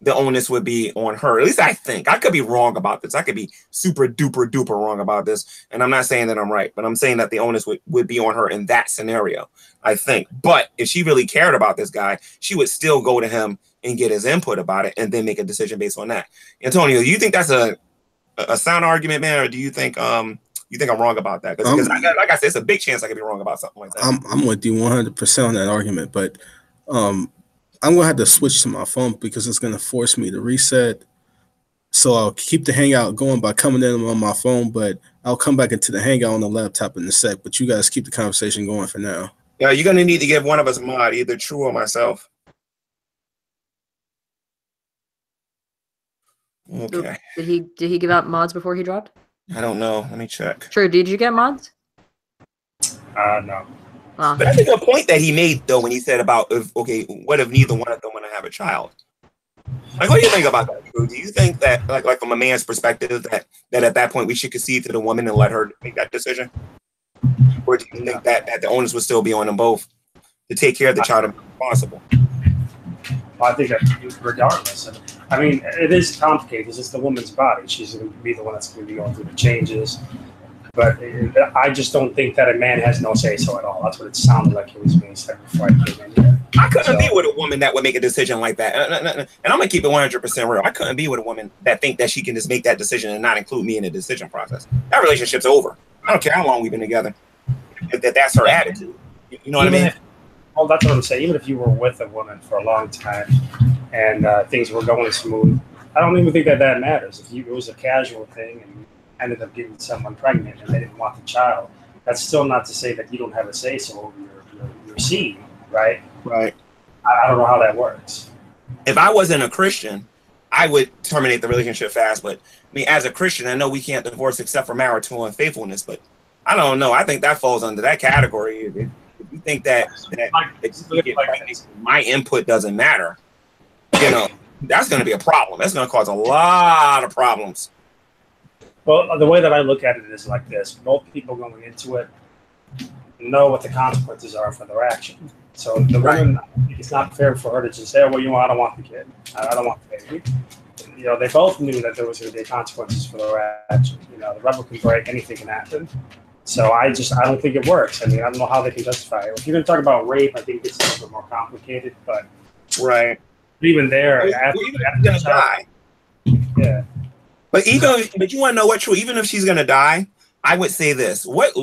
the onus would be on her. At least I think. I could be wrong about this. I could be super duper duper wrong about this. And I'm not saying that I'm right, but I'm saying that the onus would be on her in that scenario, I think. But if she really cared about this guy, she would still go to him and get his input about it and then make a decision based on that. Antonio, do you think that's a sound argument, man? Or do you think I'm wrong about that? Because like I said, it's a big chance I could be wrong about something like that. I'm with you 100% on that argument, but I'm going to have to switch to my phone because it's going to force me to reset. So I'll keep the Hangout going by coming in on my phone, but I'll come back into the Hangout on the laptop in a sec. But you guys keep the conversation going for now. Yeah, you're going to need to give one of us a mod, either True or myself. Okay. Did he give out mods before he dropped? I don't know. Let me check. True, did you get mods? No. But I think a point that he made, though, when he said about, what if neither one of them want to have a child? Like, what do you think about that, Drew? Do you think that, like from a man's perspective, that at that point we should concede to the woman and let her make that decision? Or do you think that the onus would still be on them both to take care of the child and be responsible? Well, I think that regardless. I mean, it is complicated because it's the woman's body. She's going to be the one that's going to be going through the changes. But I just don't think that a man has no say-so at all. That's what it sounded like it was being said before I came in here. I couldn't be with a woman that would make a decision like that. And I'm going to keep it 100% real. I couldn't be with a woman that think that she can just make that decision and not include me in the decision process. That relationship's over. I don't care how long we've been together. That's her attitude. You know what I mean? Well, that's what I'm saying. Even if you were with a woman for a long time and things were going smooth, I don't even think that matters. If it was a casual thing and ended up getting someone pregnant and they didn't want the child, that's still not to say that you don't have a say-so over your seed, right? Right. I don't know how that works. If I wasn't a Christian, I would terminate the relationship fast. But I mean, as a Christian, I know we can't divorce except for marital unfaithfulness. But I don't know. I think that falls under that category. If you think that you get pregnant, my input doesn't matter, you know, that's going to be a problem. That's going to cause a lot of problems. Well, the way that I look at it is like this: both people going into it know what the consequences are for their action. So the woman, it's not fair for her to just say, "Oh, well, I don't want the kid. I don't want the baby." They both knew that there was going to be consequences for their action. The rubber can break, anything can happen. So I don't think it works. I mean, I don't know how they can justify it. If you're going to talk about rape, I think it's a little bit more complicated. But even there, after gonna die. Yeah. But you want to know what? True. Even if she's gonna die, I would say this: what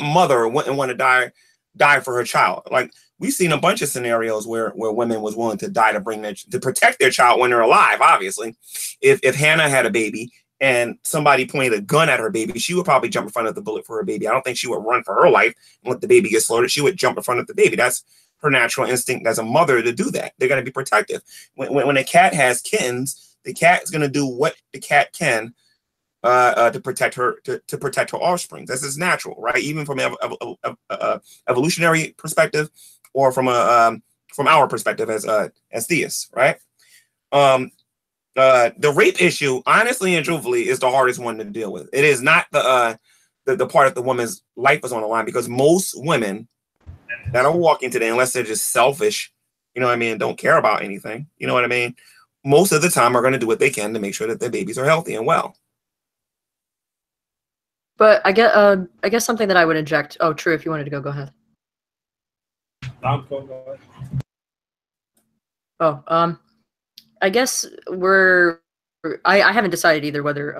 mother wouldn't want to die for her child? Like, we've seen a bunch of scenarios where women was willing to die to protect their child when they're alive. Obviously, if Hannah had a baby and somebody pointed a gun at her baby, she would probably jump in front of the bullet for her baby. I don't think she would run for her life and let the baby get slaughtered. She would jump in front of the baby. That's her natural instinct as a mother to do that. They're going to be protective. When a cat has kittens, the cat is going to do what the cat can to protect her offspring. This is natural, right? Even from an evolutionary perspective, or from our perspective as theists, right? The rape issue, honestly and truthfully, is the hardest one to deal with. It is not the part of the woman's life is on the line, because most women that are walking today, unless they're just selfish, don't care about anything, most of the time are going to do what they can to make sure that their babies are healthy and well. But I guess something that I would inject. Oh, True, if you wanted to go ahead. Go ahead. Oh, I guess I haven't decided either whether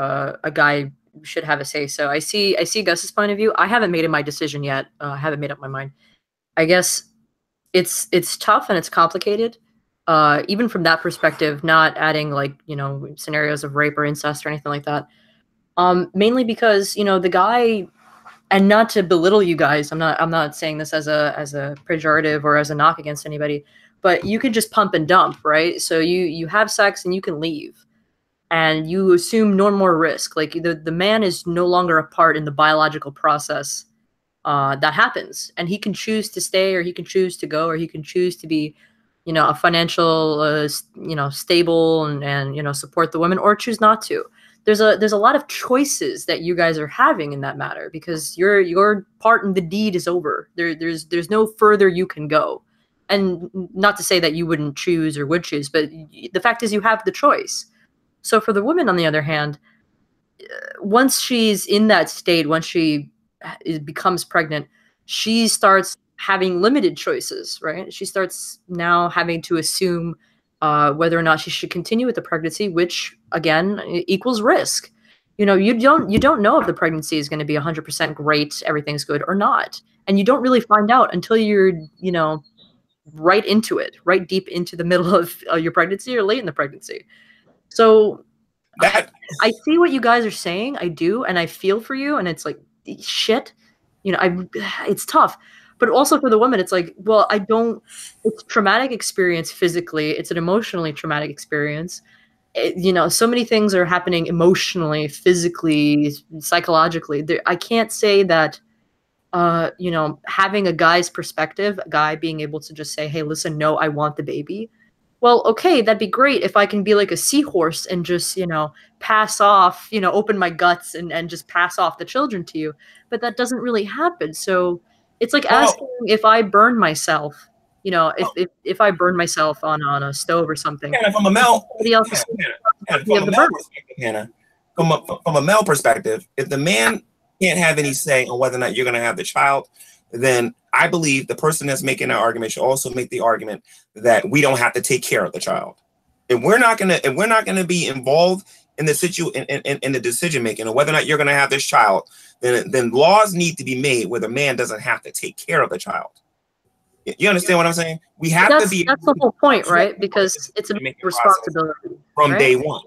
a guy should have a say. So I see Gus's point of view. I haven't made my decision yet. I haven't made up my mind. I guess it's tough and it's complicated. Even from that perspective, not adding scenarios of rape or incest or anything like that. Mainly because the guy, and not to belittle you guys, I'm not saying this as a pejorative or as a knock against anybody, but you can just pump and dump, right? So you have sex and you can leave, and you assume no more risk. Like the man is no longer a part in the biological process that happens, and he can choose to stay, or he can choose to go, or he can choose to be a financial stable and support the women, or choose not to. There's a lot of choices that you guys are having in that matter, because your part in the deed is over. There's no further you can go. And not to say that you wouldn't choose or would choose, but the fact is you have the choice. So for the woman, on the other hand, once she's in that state, once she becomes pregnant, she starts having limited choices, right? She starts now having to assume whether or not she should continue with the pregnancy, which again equals risk. You don't know if the pregnancy is going to be 100% great, everything's good or not, and you don't really find out until you're right into it, right deep into the middle of your pregnancy or late in the pregnancy. So I see what you guys are saying, I do, and I feel for you, and it's like shit, it's tough. But also for the woman, it's like, well, it's a traumatic experience physically. It's an emotionally traumatic experience. So many things are happening emotionally, physically, psychologically. I can't say that, having a guy's perspective, a guy being able to just say, hey, listen, no, I want the baby. Well, okay, that'd be great if I can be like a seahorse and just, pass off, open my guts and just pass off the children to you. But that doesn't really happen. So it's like asking if I burn myself, if I burn myself on a stove or something. And from a male, from a male perspective, if the man can't have any say on whether or not you're going to have the child, then I believe the person that's making that argument should also make the argument that we don't have to take care of the child. If we're not gonna be involved in the in the decision making of whether or not you're gonna have this child, then laws need to be made where the man doesn't have to take care of the child. You understand what I'm saying? We have to be. That's the whole point, right? Because it's a responsibility from day one,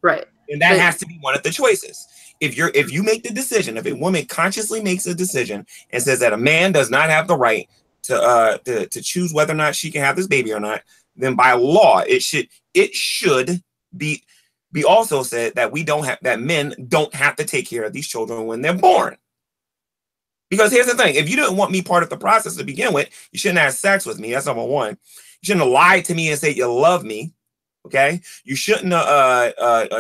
right? And that has to be one of the choices. If you make the decision, if a woman consciously makes a decision and says that a man does not have the right to choose whether or not she can have this baby or not, then by law it should be also said that men don't have to take care of these children when they're born. Because here's the thing: if you didn't want me part of the process to begin with, you shouldn't have sex with me. That's number one. You shouldn't have lied to me and say you love me. Okay, you shouldn't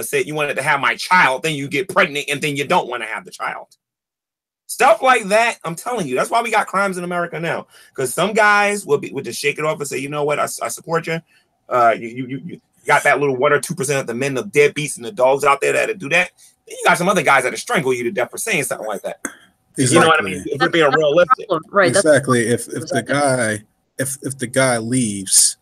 say you wanted to have my child, then you get pregnant, and then you don't want to have the child. Stuff like that. I'm telling you, that's why we got crimes in America now. Because some guys would just shake it off and say, you know what, I support you. You got that little 1 or 2% of the men, the deadbeats, and the dogs out there that do that. Then you got some other guys that strangle you to death for saying something like that. Exactly. You know what I mean? If we're being realistic, right? Exactly. If the guy leaves,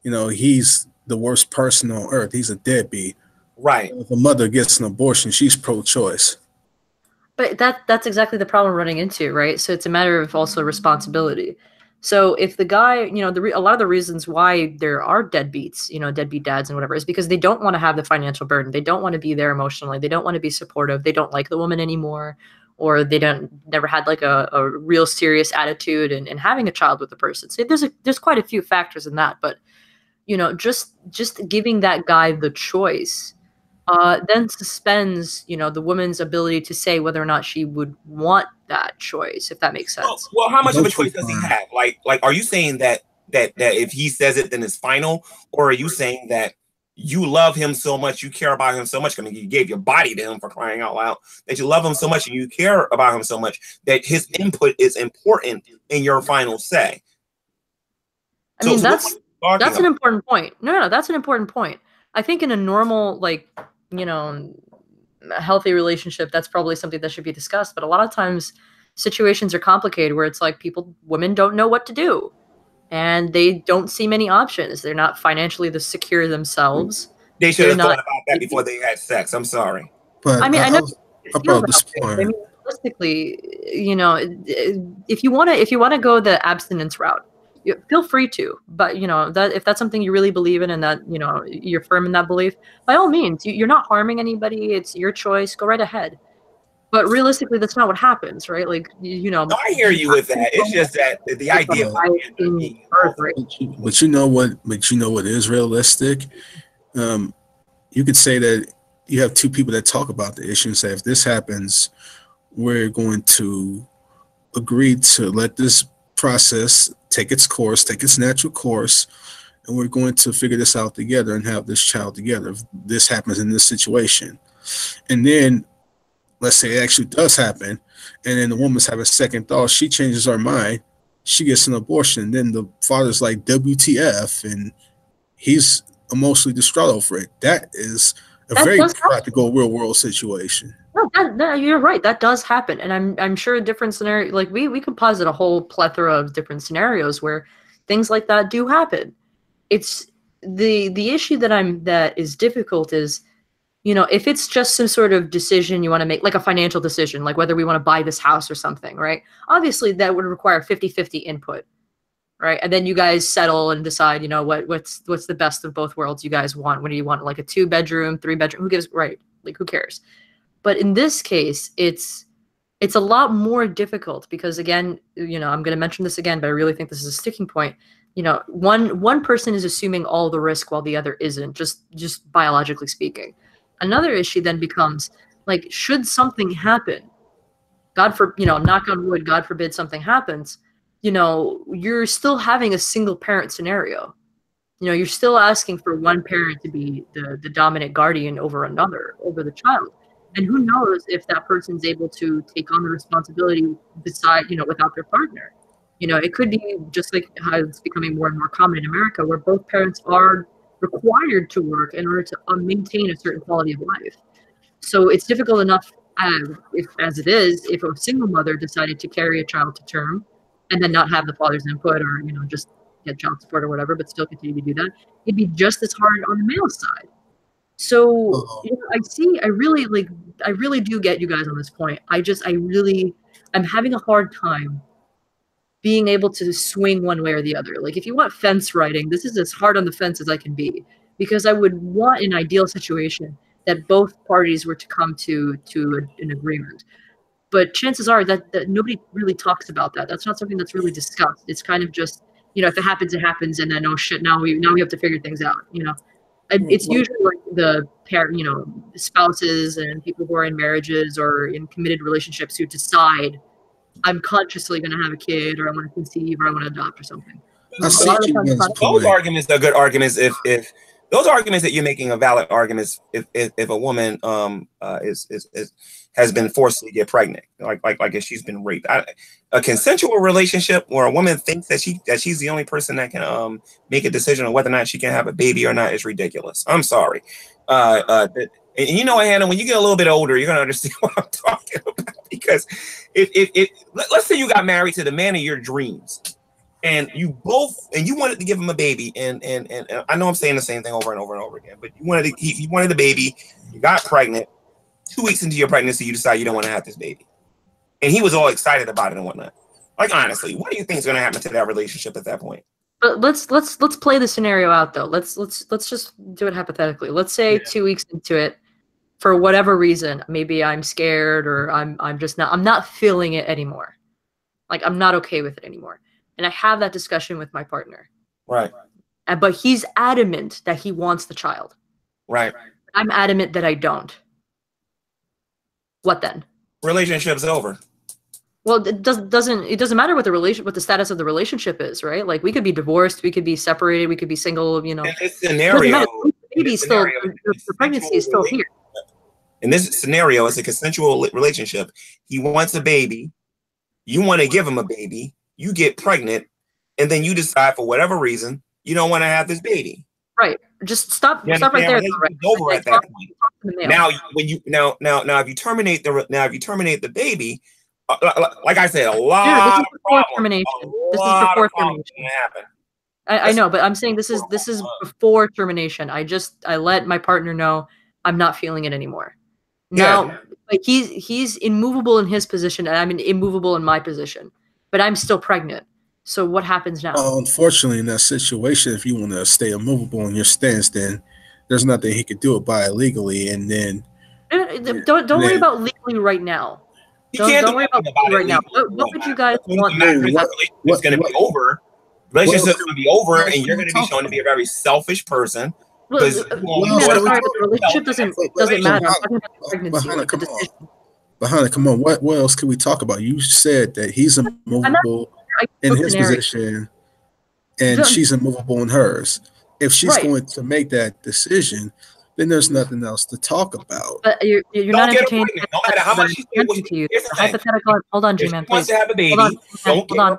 you know, he's the worst person on earth. He's a deadbeat. Right. If a mother gets an abortion, she's pro-choice. But that's exactly the problem we're running into, right? So it's a matter of also responsibility. So if the guy, you know, a lot of the reasons why there are deadbeats, you know, deadbeat dads and whatever, is because they don't want to have the financial burden. They don't want to be there emotionally. They don't want to be supportive. They don't like the woman anymore, or they never had like a real serious attitude in having a child with the person. So there's quite a few factors in that. But, you know, just giving that guy the choice then suspends, you know, the woman's ability to say whether or not she would want that choice, if that makes sense. Well, how much of a choice does he have? Like, are you saying that if he says it, then it's final, or are you saying that you love him so much, you care about him so much? I mean, you gave your body to him, for crying out loud, that you love him so much and you care about him so much that his input is important in your final say. I mean, that's an important point. No, that's an important point. I think in a normal, like, you know, a healthy relationship, that's probably something that should be discussed. But a lot of times situations are complicated where it's like women don't know what to do and they don't see many options. They're not financially secure themselves. They should have thought about that before they had sex. I'm sorry. But I mean, I know about this point. I mean, realistically, you know, if you want to go the abstinence route, feel free to, but you know, that if that's something you really believe in and that, you know, you're firm in that belief, by all means, you're not harming anybody. It's your choice. Go right ahead. But realistically, that's not what happens, right? Like, you know, I hear you with that. It's just that the idea. But you know what is realistic. You could say that you have two people that talk about the issue and say, if this happens, we're going to agree to let this process take its course, take its natural course, and we're going to figure this out together and have this child together if this happens in this situation. And then let's say it actually does happen, and then the woman's having a second thought, she changes her mind, she gets an abortion, and then the father's like, WTF, and he's emotionally distraught over it. That is a very practical real world situation. No, you're right. That does happen, and I'm sure different scenario. Like we could posit a whole plethora of different scenarios where things like that do happen. It's the issue that is difficult is, you know, if it's just some sort of decision you want to make, like a financial decision, like whether we want to buy this house or something, right? Obviously, that would require 50-50 input, right? And then you guys settle and decide, you know, what's the best of both worlds you guys want. What do you want? Like a 2-bedroom, 3-bedroom? Who gives, right? Like, who cares? But in this case, it's a lot more difficult because, again, you know, I'm going to mention this again, but I really think this is a sticking point. You know, one person is assuming all the risk while the other isn't, just biologically speaking. Another issue then becomes, like, should something happen, knock on wood, God forbid something happens, you know, you're still having a single parent scenario. You know, you're still asking for one parent to be the dominant guardian over the child. And who knows if that person's able to take on the responsibility beside, you know, without their partner. You know, it could be just like how it's becoming more and more common in America, where both parents are required to work in order to maintain a certain quality of life. So it's difficult enough as it is, if a single mother decided to carry a child to term and then not have the father's input, or, you know, just get child support or whatever, but still continue to do that, it'd be just as hard on the male side. So you know, I really do get you guys on this point. I'm having a hard time being able to swing one way or the other. Like, if you want fence riding, this is as hard on the fence as I can be, because I would want an ideal situation that both parties were to come to an agreement. But chances are that nobody really talks about that. That's not something that's really discussed. It's kind of just, you know, if it happens, it happens, and then, oh shit, now we have to figure things out, you know. It's usually like the parent, you know, spouses and people who are in marriages or in committed relationships who decide, I'm consciously going to have a kid, or I want to conceive, or I want to adopt, or something. Those arguments are good arguments if those arguments that you're making are valid arguments if a woman has been forcibly get pregnant, like if she's been raped. A consensual relationship where a woman thinks that she's the only person that can make a decision on whether or not she can have a baby or not is ridiculous. I'm sorry. And you know, Hannah, when you get a little bit older, you're gonna understand what I'm talking about. Because if let's say you got married to the man of your dreams, and you wanted to give him a baby, and I know I'm saying the same thing over and over and over again, but you wanted the baby, you got pregnant. 2 weeks into your pregnancy, you decide you don't want to have this baby, and he was all excited about it and whatnot. Like, honestly, what do you think is going to happen to that relationship at that point? But let's play the scenario out though. Let's just do it hypothetically. Let's say 2 weeks into it, for whatever reason, maybe I'm scared or I'm not feeling it anymore. Like, I'm not okay with it anymore. And I have that discussion with my partner. Right. But he's adamant that he wants the child. Right. I'm adamant that I don't. What then? Relationship's over. Well, it doesn't matter what the status of the relationship is, right? Like, we could be divorced, we could be separated, we could be single, you know. In this scenario, the pregnancy is still here. In this scenario, it's a consensual relationship. He wants a baby. You want to give him a baby. You get pregnant, and then you decide for whatever reason you don't want to have this baby. Right. Just stop right there. It's over at that point. Now, if you terminate the baby, like I said, a lot of problems. This is before termination. I know, but I'm saying this is before termination. I let my partner know I'm not feeling it anymore. Now, like, he's immovable in his position, and I'm immovable in my position, but I'm still pregnant. So what happens now? Unfortunately, in that situation, if you want to stay immovable in your stance, then there's nothing he could do about it legally. And then don't worry about legally right now. Don't worry about it right now. What would you guys want? It's going to be over. Relationship's going to be over, and you're going to be shown to be a very selfish person. The relationship doesn't matter. I'm talking about pregnancy. But Hannah, come on. What else can we talk about? You said that he's immovable in his position, and she's immovable in hers. If she's going to make that decision, then there's nothing else to talk about. But you're not entertaining. No matter how much she's hypothetical. Hold on, G-Man, please. Wants to have a baby. Hold on.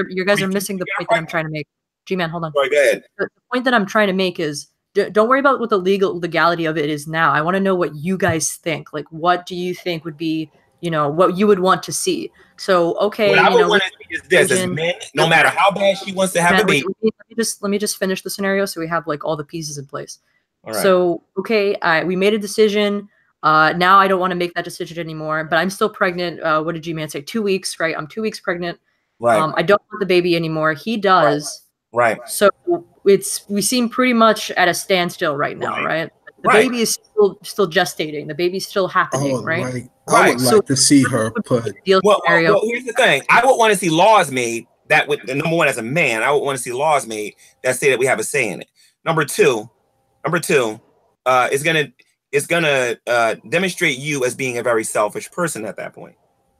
You guys are missing the point that I'm trying to make. G-Man, hold on. Go ahead. The point that I'm trying to make is, don't worry about what the legality of it is now. I want to know what you guys think. Like, what do you think would be, what you would want to see? So, okay. What I would want to see is this: as men, no matter how bad she wants to have a baby. Let me just finish the scenario so we have like all the pieces in place. All right. So, okay, we made a decision. Now I don't want to make that decision anymore, but I'm still pregnant. What did G-Man say? 2 weeks, right? I'm 2 weeks pregnant. Right. I don't want the baby anymore. He does. Right. So we seem pretty much at a standstill right now, right? The baby is still gestating. The baby's still happening, right? I would like to see her put. Well, here's the thing. I would want to see laws made that would, number one, as a man, I would want to see laws made that say that we have a say in it. Number two, it's gonna demonstrate you as being a very selfish person at that point.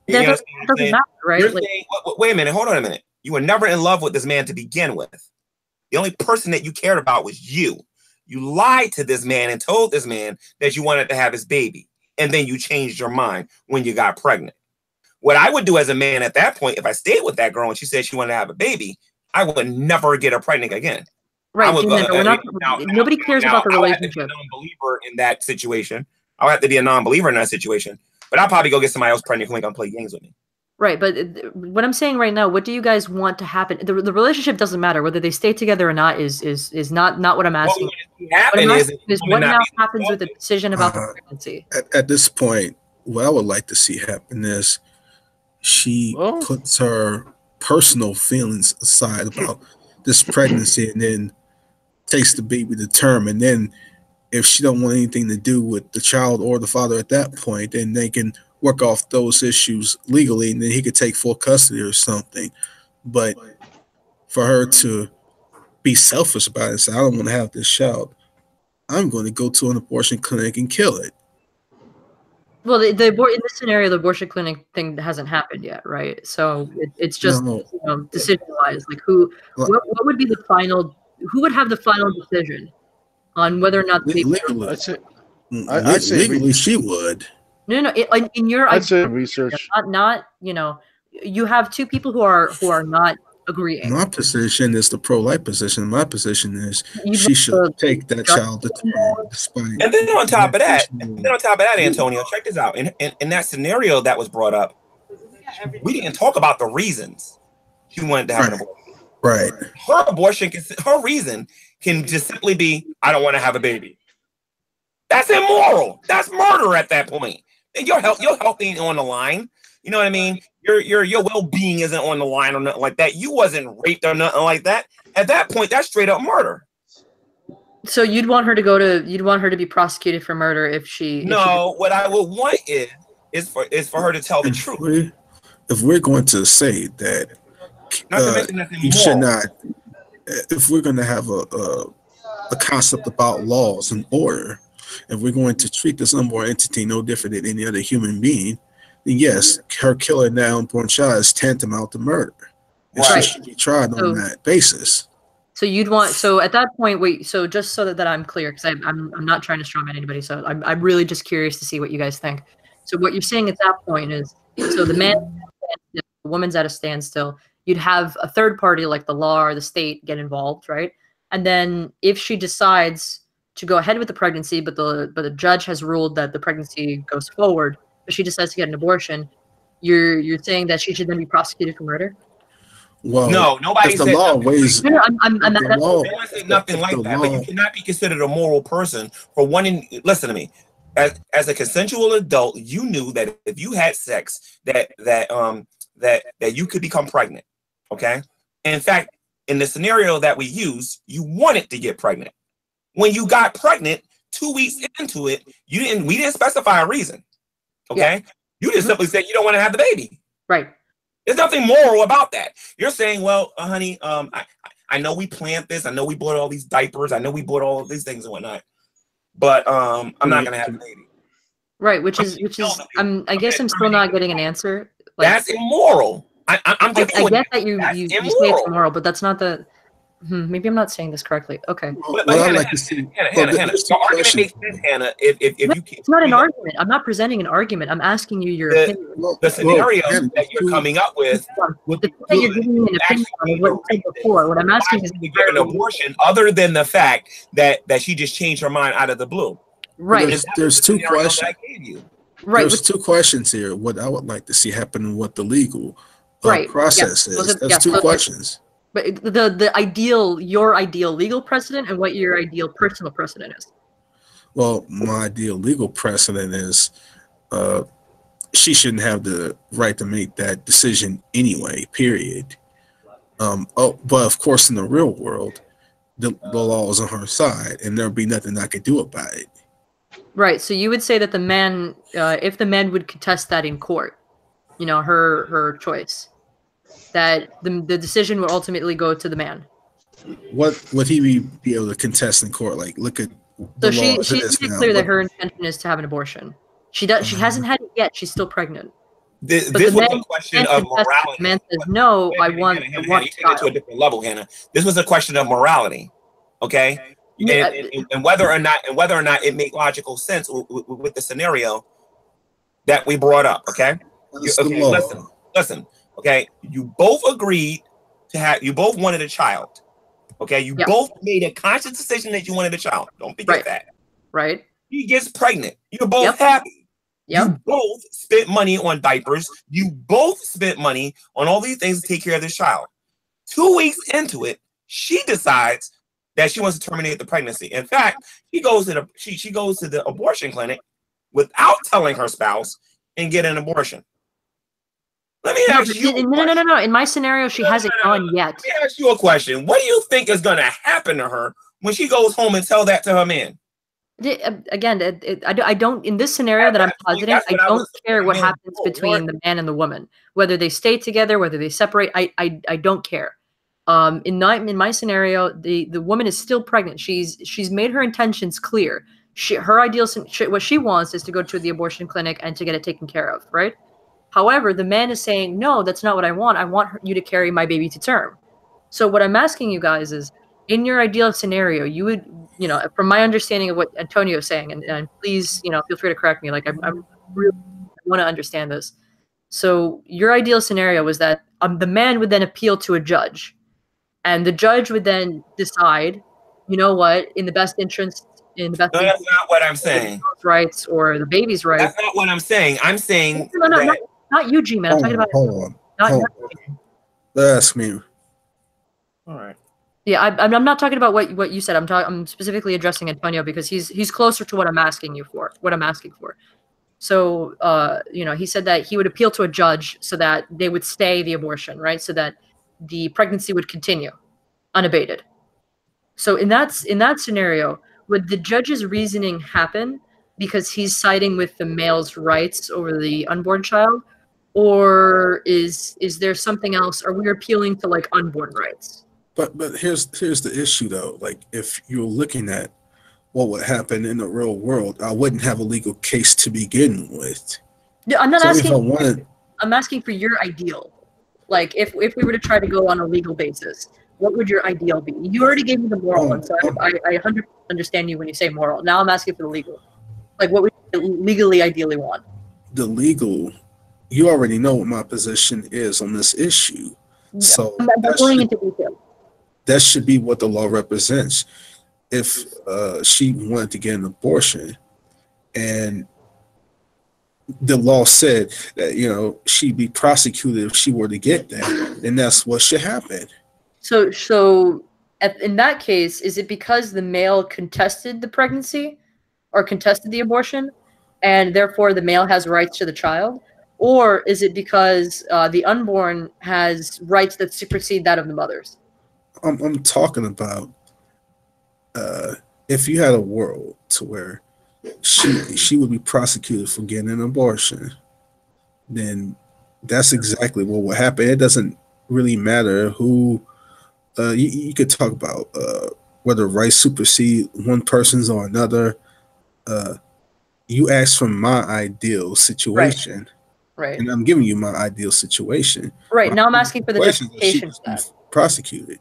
That doesn't matter, right? You're saying, wait a minute, hold on a minute. You were never in love with this man to begin with. The only person that you cared about was you. You lied to this man and told this man that you wanted to have his baby. And then you changed your mind when you got pregnant. What I would do as a man at that point, if I stayed with that girl and she said she wanted to have a baby, I would never get her pregnant again. Right. Nobody cares about the relationship. I would have to be a non-believer in that situation. I'll have to be a non-believer in that situation. But I'll probably go get somebody else pregnant who ain't going to play games with me. Right, but what I'm saying right now, what do you guys want to happen? The relationship doesn't matter. Whether they stay together or not is not what I'm asking. What now happens with the decision about the pregnancy? At this point, what I would like to see happen is she puts her personal feelings aside about this pregnancy and then takes the baby to term. And then if she don't want anything to do with the child or the father at that point, then they can work off those issues legally, and then he could take full custody or something. But for her to be selfish about it and say, I don't want to have this child, I'm going to go to an abortion clinic and kill it. Well, in this scenario, the abortion clinic thing hasn't happened yet, right? So it's just decision-wise, like what would be the final? Who would have the final decision on whether or not the baby. Legally, I'd say, I'd say legally she would. No, in your I'd say idea, research. not you have two people who are not agreeing. My position is the pro-life position. My position is You'd she like should to take that child to term, despite. And then on top of that, Antonio, check this out. In that scenario that was brought up, we didn't talk about the reasons she wanted to have an abortion. Right. Her abortion, her reason can just simply be, I don't want to have a baby. That's immoral. That's murder at that point. And your health ain't on the line. You know what I mean? Your well-being isn't on the line or nothing like that. You wasn't raped or nothing like that. At that point, that's straight up murder. So you'd want her to be prosecuted for murder if she. No, what I would want is for her to tell the truth. If we're going to say that you should not, if we're going to have a concept about laws and order, if we're going to treat this unborn entity no different than any other human being, then yes, her killing that unborn child is tantamount to murder. And she should be tried on that basis. So you'd want, so at that point, wait, so just so that I'm clear, because I'm not trying to strawman anybody, so I'm really just curious to see what you guys think. So what you're saying at that point is, so the man, the woman's at a standstill, you'd have a third party like the law or the state get involved, right? And then if she decides to go ahead with the pregnancy, but the judge has ruled that the pregnancy goes forward, but she decides to get an abortion, you're saying that she should then be prosecuted for murder? Well, no, nobody said the law nothing. weighs. No, I'm No one said nothing like that. But you cannot be considered a moral person for wanting. Listen to me. As a consensual adult, you knew that if you had sex, that you could become pregnant. Okay. In fact, in the scenario that we use, you wanted to get pregnant. When you got pregnant, 2 weeks into it, we didn't specify a reason. Okay. Yeah. You just simply said you don't want to have the baby. Right. There's nothing moral about that. You're saying, well, honey, I know we planned this. I know we bought all these diapers. I know we bought all of these things and whatnot. But I'm not gonna have a baby. Right, which is I guess I'm still not getting an answer. Like, that's immoral. I get that you say it's immoral, but that's not the. Maybe I'm not saying this correctly. Okay. But Hannah, Hannah, the argument makes sense, Hannah. If you it's not an argument. I'm not presenting an argument. I'm asking you your opinion. The scenario that you're coming up with. You're giving me an opinion on what you said before. What I'm asking is to get an abortion, other than the fact that she just changed her mind out of the blue. Right. There's two questions. Right. There's two questions here. What I would like to see happen, what the legal process is. There's two questions. But your ideal legal precedent and what your ideal personal precedent is. Well, my ideal legal precedent is she shouldn't have the right to make that decision anyway, period. But of course, in the real world, the law is on her side and there'll be nothing I could do about it. Right. So you would say that the man, if the man would contest that in court, her choice, that the decision would ultimately go to the man. What would he be able to contest in court? Like, look at so she's made it clear that her intention is to have an abortion. She hasn't had it yet. She's still pregnant. This was a question of morality. The man says, "No, I want you take it to a different level, Hannah. This was a question of morality, okay? And whether or not it made logical sense with the scenario that we brought up, okay? Listen. Okay, you both agreed you both wanted a child. Okay, you both made a conscious decision that you wanted a child. Don't forget that. Right. He gets pregnant. You're both happy. Yep. You both spent money on diapers. You both spent money on all these things to take care of this child. 2 weeks into it, she decides that she wants to terminate the pregnancy. In fact, she goes to the abortion clinic without telling her spouse and get an abortion. Let me ask you. No. In my scenario, she hasn't gone yet. Let me ask you a question. What do you think is going to happen to her when she goes home and tell that to her man? Again, I don't. In this scenario that I'm positing, I don't care what happens between the man and the woman. Whether they stay together, whether they separate, I don't care. In my scenario, the woman is still pregnant. She's made her intentions clear. Her ideal, what she wants is to go to the abortion clinic and to get it taken care of, right? However, the man is saying, no, that's not what I want. I want you to carry my baby to term. So what I'm asking you guys is, in your ideal scenario, from my understanding of what Antonio is saying, and please, feel free to correct me. Like I really want to understand this. So your ideal scenario was that the man would then appeal to a judge, and the judge would then decide, you know what, in the best interest, No, that's not what I'm saying. Rights or the baby's rights. That's not what I'm saying. I'm saying no, not you, G-Man. I'm talking about. Hold not on. That's me. All right. Yeah, I'm not talking about what you said. I'm specifically addressing Antonio because he's closer to what I'm asking for. So, he said that he would appeal to a judge so that they would stay the abortion, right? So that the pregnancy would continue unabated. So in that scenario, would the judge's reasoning happen because he's siding with the male's rights over the unborn child? Or is there something else? Are we appealing to like unborn rights? But here's the issue though. Like if you're looking at what would happen in the real world, I wouldn't have a legal case to begin with. No, I'm not asking. If I'm asking for your ideal. Like if we were to try to go on a legal basis, what would your ideal be? You already gave me the moral one, so I 100% understand you when you say moral. Now I'm asking for the legal. Like what would you legally ideally want? The legal, you already know what my position is on this issue. So I'm going into detail. That should be what the law represents. If she wanted to get an abortion and the law said that, she'd be prosecuted if she were to get that, then that's what should happen. So in that case, is it because the male contested the pregnancy or contested the abortion and therefore the male has rights to the child? Or is it because the unborn has rights that supersede that of the mother's? I'm talking about if you had a world to where she would be prosecuted for getting an abortion, then that's exactly what would happen. It doesn't really matter who you could talk about whether rights supersede one person's or another. You asked for my ideal situation, right? And I'm giving you my ideal situation. Right. Now I'm asking for the justification for that. Prosecuted.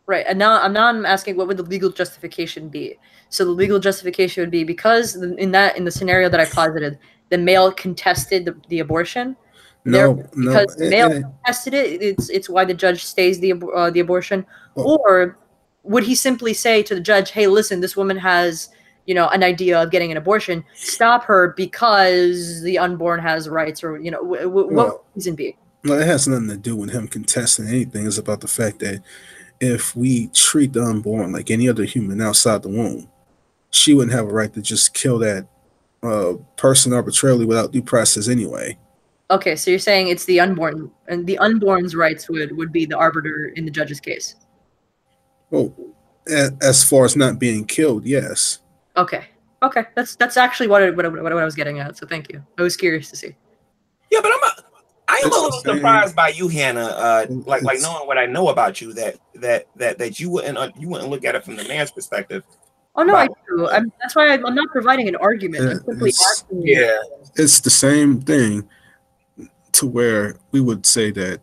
Right, and now I'm asking what would the legal justification be? So the legal justification would be because in the scenario that I posited, the male contested the abortion. Because the male contested it, it's why the judge stays the abortion. Or would he simply say to the judge, "Hey, listen, this woman has an idea of getting an abortion. Stop her because the unborn has rights," or what would the reason be? No, it has nothing to do with him contesting anything. It's about the fact that if we treat the unborn like any other human outside the womb, she wouldn't have a right to just kill that person arbitrarily without due process anyway. Okay, so you're saying it's the unborn, and the unborn's rights would be the arbiter in the judge's case. Well, as far as not being killed, yes. Okay, that's actually what I was getting at. So thank you. I was curious to see. Yeah, but I am a little surprised by you, Hannah. Like knowing what I know about you, that you wouldn't look at it from the man's perspective. Oh no, I do. That's why I'm not providing an argument. I'm simply asking. Yeah, it's the same thing. To where we would say that,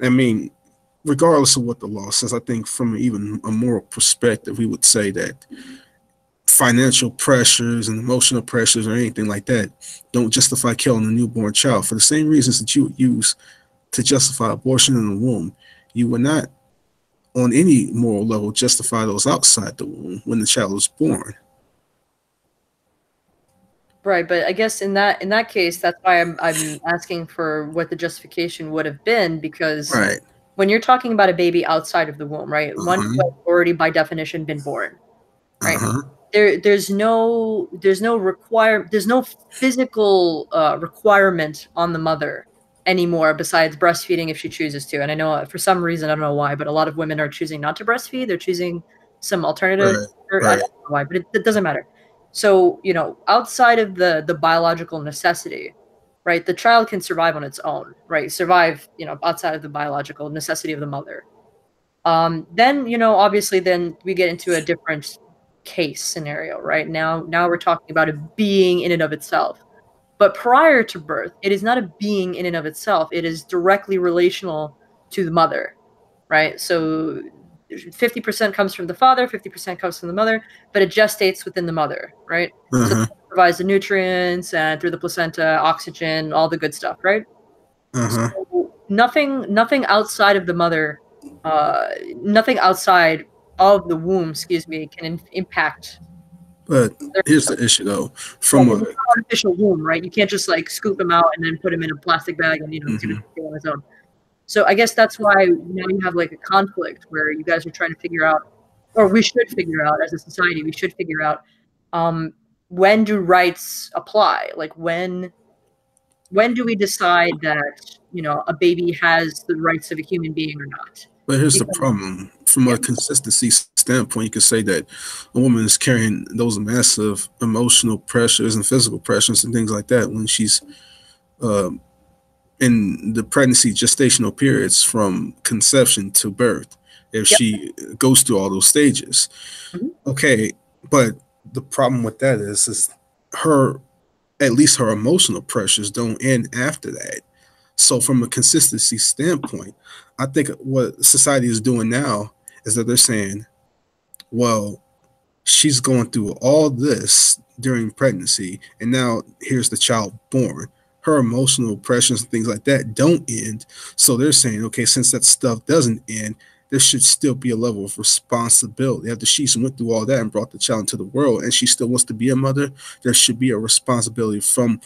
I mean, regardless of what the law says, I think from even a moral perspective, we would say that financial pressures and emotional pressures or anything like that don't justify killing a newborn child. For the same reasons that you would use to justify abortion in the womb, you would not, on any moral level, justify those outside the womb when the child was born. Right, but I guess in that case, that's why I'm asking for what the justification would have been, because when you're talking about a baby outside of the womb, right, one who has already by definition been born, right? There's no physical requirement on the mother anymore besides breastfeeding if she chooses to. And I know for some reason, I don't know why, but a lot of women are choosing not to breastfeed. They're choosing some alternative. I don't know why, but it doesn't matter. So, outside of the biological necessity, right, the child can survive on its own, right? Survive, outside of the biological necessity of the mother. Then, obviously, then we get into a different case scenario, right? Now we're talking about a being in and of itself. But prior to birth, it is not a being in and of itself. It is directly relational to the mother, right? So 50% comes from the father, 50% comes from the mother, but it gestates within the mother, right? Uh-huh. So it provides the nutrients and through the placenta, oxygen, all the good stuff, right? Uh-huh. So nothing outside of the mother, nothing outside of the womb, excuse me, can impact. But here's the issue, though. From Well, a it's an artificial womb, right? You can't just like scoop him out and then put him in a plastic bag and he's gonna do it on his own. So I guess that's why now you have like a conflict where you guys are trying to figure out, or we should figure out as a society, we should figure out when do rights apply? Like when do we decide that, you know, a baby has the rights of a human being or not? But here's the problem. From a consistency standpoint, you could say that a woman is carrying those massive emotional pressures and physical pressures and things like that when she's in the pregnancy gestational periods from conception to birth, if she goes through all those stages. Okay, but the problem with that is her, at least her emotional pressures don't end after that. So from a consistency standpoint, I think what society is doing now is that they're saying, well, she's going through all this during pregnancy, and now here's the child born. Her emotional pressures and things like that don't end. So they're saying, okay, since that stuff doesn't end, there should still be a level of responsibility. After she went through all that and brought the child into the world, and she still wants to be a mother, there should be a responsibility from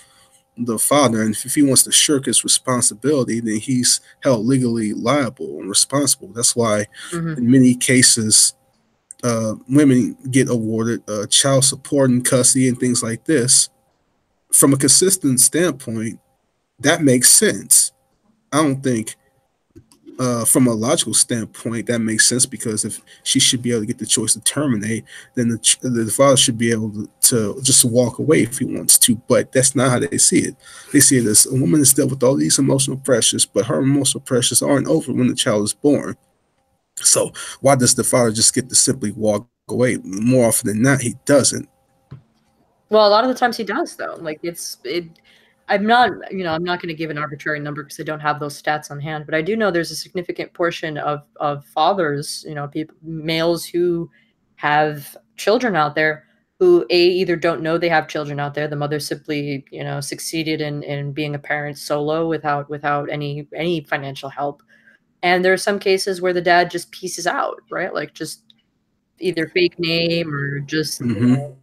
the father. And if he wants to shirk his responsibility, then he's held legally liable and responsible. That's why in many cases, women get awarded child support and custody and things like this. From a consistent standpoint, that makes sense. I don't think from a logical standpoint that makes sense, because if she should be able to get the choice to terminate, then the father should be able to just walk away if he wants to. But that's not how they see it. They see it as a woman is dealt with all these emotional pressures, but her emotional pressures aren't over when the child is born. So why does the father just get to simply walk away? More often than not, he doesn't. Well, a lot of the times he does, though. Like I'm not going to give an arbitrary number because I don't have those stats on hand, but I do know there's a significant portion of fathers, you know, males who have children out there who either don't know they have children out there. The mother simply, you know, succeeded in being a parent solo without any financial help. And there are some cases where the dad just pieces out, right? Like just either fake name or just, you know,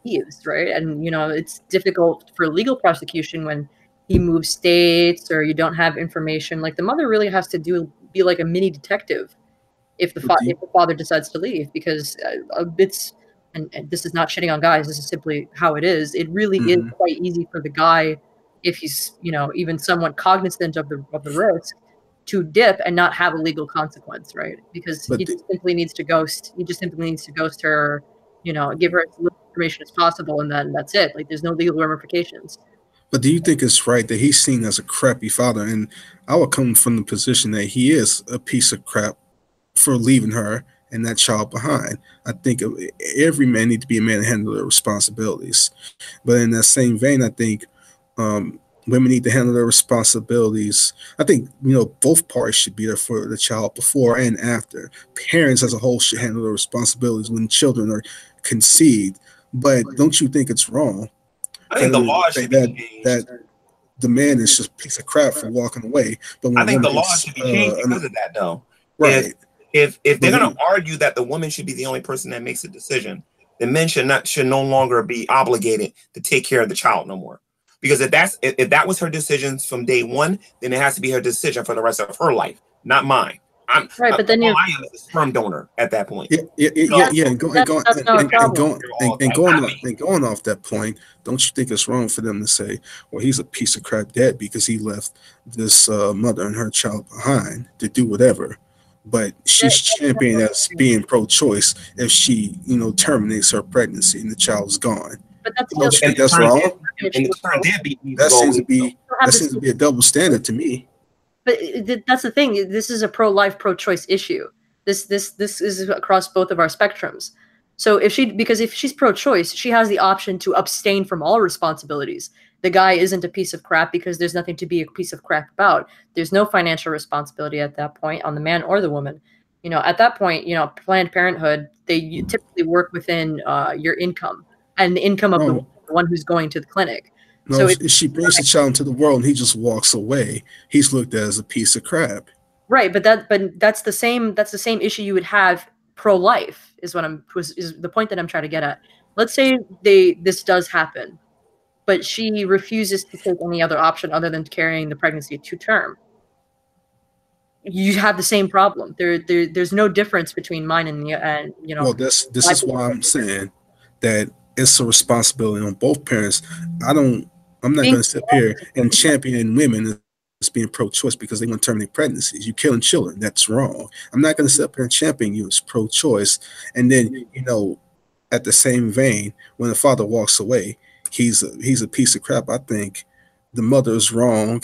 just right? And you know, it's difficult for legal prosecution when he moves states or you don't have information. Like the mother really has to be like a mini detective if the father decides to leave, because it's and this is not shitting on guys, this is simply how it is. It really is quite easy for the guy, if he's, you know, even somewhat cognizant of the risk, to dip and not have a legal consequence, right? Because he just simply needs to ghost her, you know, give her as little information as possible, and then that's it. Like there's no legal ramifications. But do you think it's right that he's seen as a crappy father? And I would come from the position that he is a piece of crap for leaving her and that child behind. I think every man needs to be a man to handle their responsibilities. But in that same vein, I think women need to handle their responsibilities. I think, you know, both parties should be there for the child before and after. Parents as a whole should handle their responsibilities when children are conceived. But don't you think it's wrong? I think the law should be changed. That the man is just a piece of crap for walking away. But I think the law should be changed because of that, though. Right. If they're going to argue that the woman should be the only person that makes a decision, then men should no longer be obligated to take care of the child no more. Because if that was her decisions from day one, then it has to be her decision for the rest of her life, not mine. But then you're a sperm donor at that point. Yeah. And going off that point, don't you think it's wrong for them to say, well, he's a piece of crap dad because he left this mother and her child behind to do whatever? But she's championing as being pro-choice if she, you know, terminates her pregnancy and the child's gone. But that's don't you think that's wrong? That seems to be a double standard to me. But that's the thing. This is a pro-life, pro-choice issue. This is across both of our spectrums. So if she's pro-choice, she has the option to abstain from all responsibilities. The guy isn't a piece of crap because there's nothing to be a piece of crap about. There's no financial responsibility at that point on the man or the woman. You know, at that point, you know, Planned Parenthood, they typically work within your income and the income of the one who's going to the clinic. No, So if she brings the child into the world and he just walks away, he's looked at as a piece of crap. right, but that's the same issue you would have pro-life is the point that I'm trying to get at. Let's say this does happen, but she refuses to take any other option other than carrying the pregnancy to term. You have the same problem. There's no difference between mine and you know. Well, this is why I'm saying that it's a responsibility on both parents. I'm not going to sit here and champion women as being pro-choice because they want to terminate pregnancies. You're killing children. That's wrong. I'm not going to sit up here and champion you as pro-choice. And then, you know, at the same vein, when the father walks away, he's a piece of crap. I think the mother is wrong,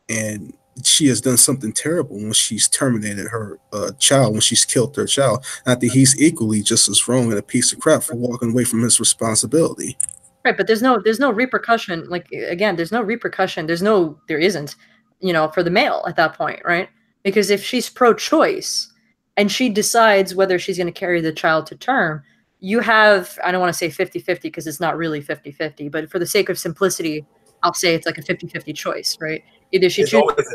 and she has done something terrible when she's terminated her child, when she's killed her child. And I think he's equally just as wrong and a piece of crap for walking away from his responsibility. Right, but there's no repercussion. Like, again, there's no repercussion. There isn't, you know, for the male at that point, right? Because if she's pro-choice and she decides whether she's going to carry the child to term, you have, I don't want to say 50-50 because it's not really 50-50, but for the sake of simplicity, I'll say it's like a 50-50 choice, right? Either she chooses.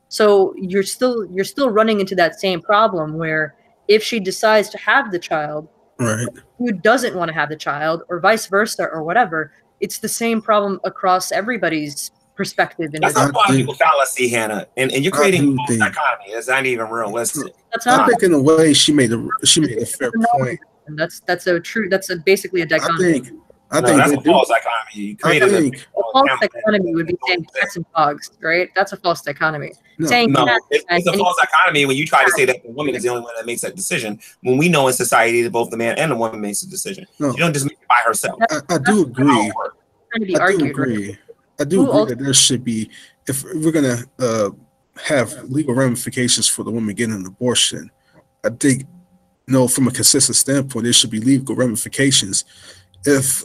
So you're still running into that same problem where if she decides to have the child, right, who doesn't want to have the child, or vice versa, or whatever, it's the same problem across everybody's perspective. That's a lot of people fallacy, Hannah, and you're creating a dichotomy. That's not even realistic. I think in a way she made a fair point. That's basically a dichotomy. I think that's a false dichotomy. You created a false dichotomy would be saying cats and dogs, right? That's a false dichotomy. It's a false dichotomy when you try to say that the woman is the only one that makes that decision. When we know in society that both the man and the woman makes the decision, you don't just make it by herself. I do agree. I do agree that there should be, if we're gonna have legal ramifications for the woman getting an abortion, I think, from a consistent standpoint, there should be legal ramifications if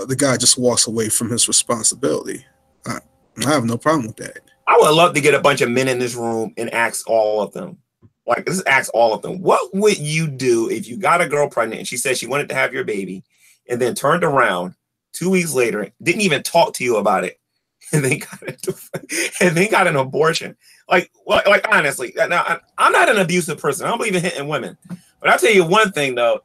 the guy just walks away from his responsibility. I have no problem with that. I would love to get a bunch of men in this room and ask all of them. Like, just ask all of them. What would you do if you got a girl pregnant and she said she wanted to have your baby and then turned around 2 weeks later, didn't even talk to you about it, and then got an abortion? Like honestly, now I'm not an abusive person. I don't believe in hitting women. But I'll tell you one thing, though.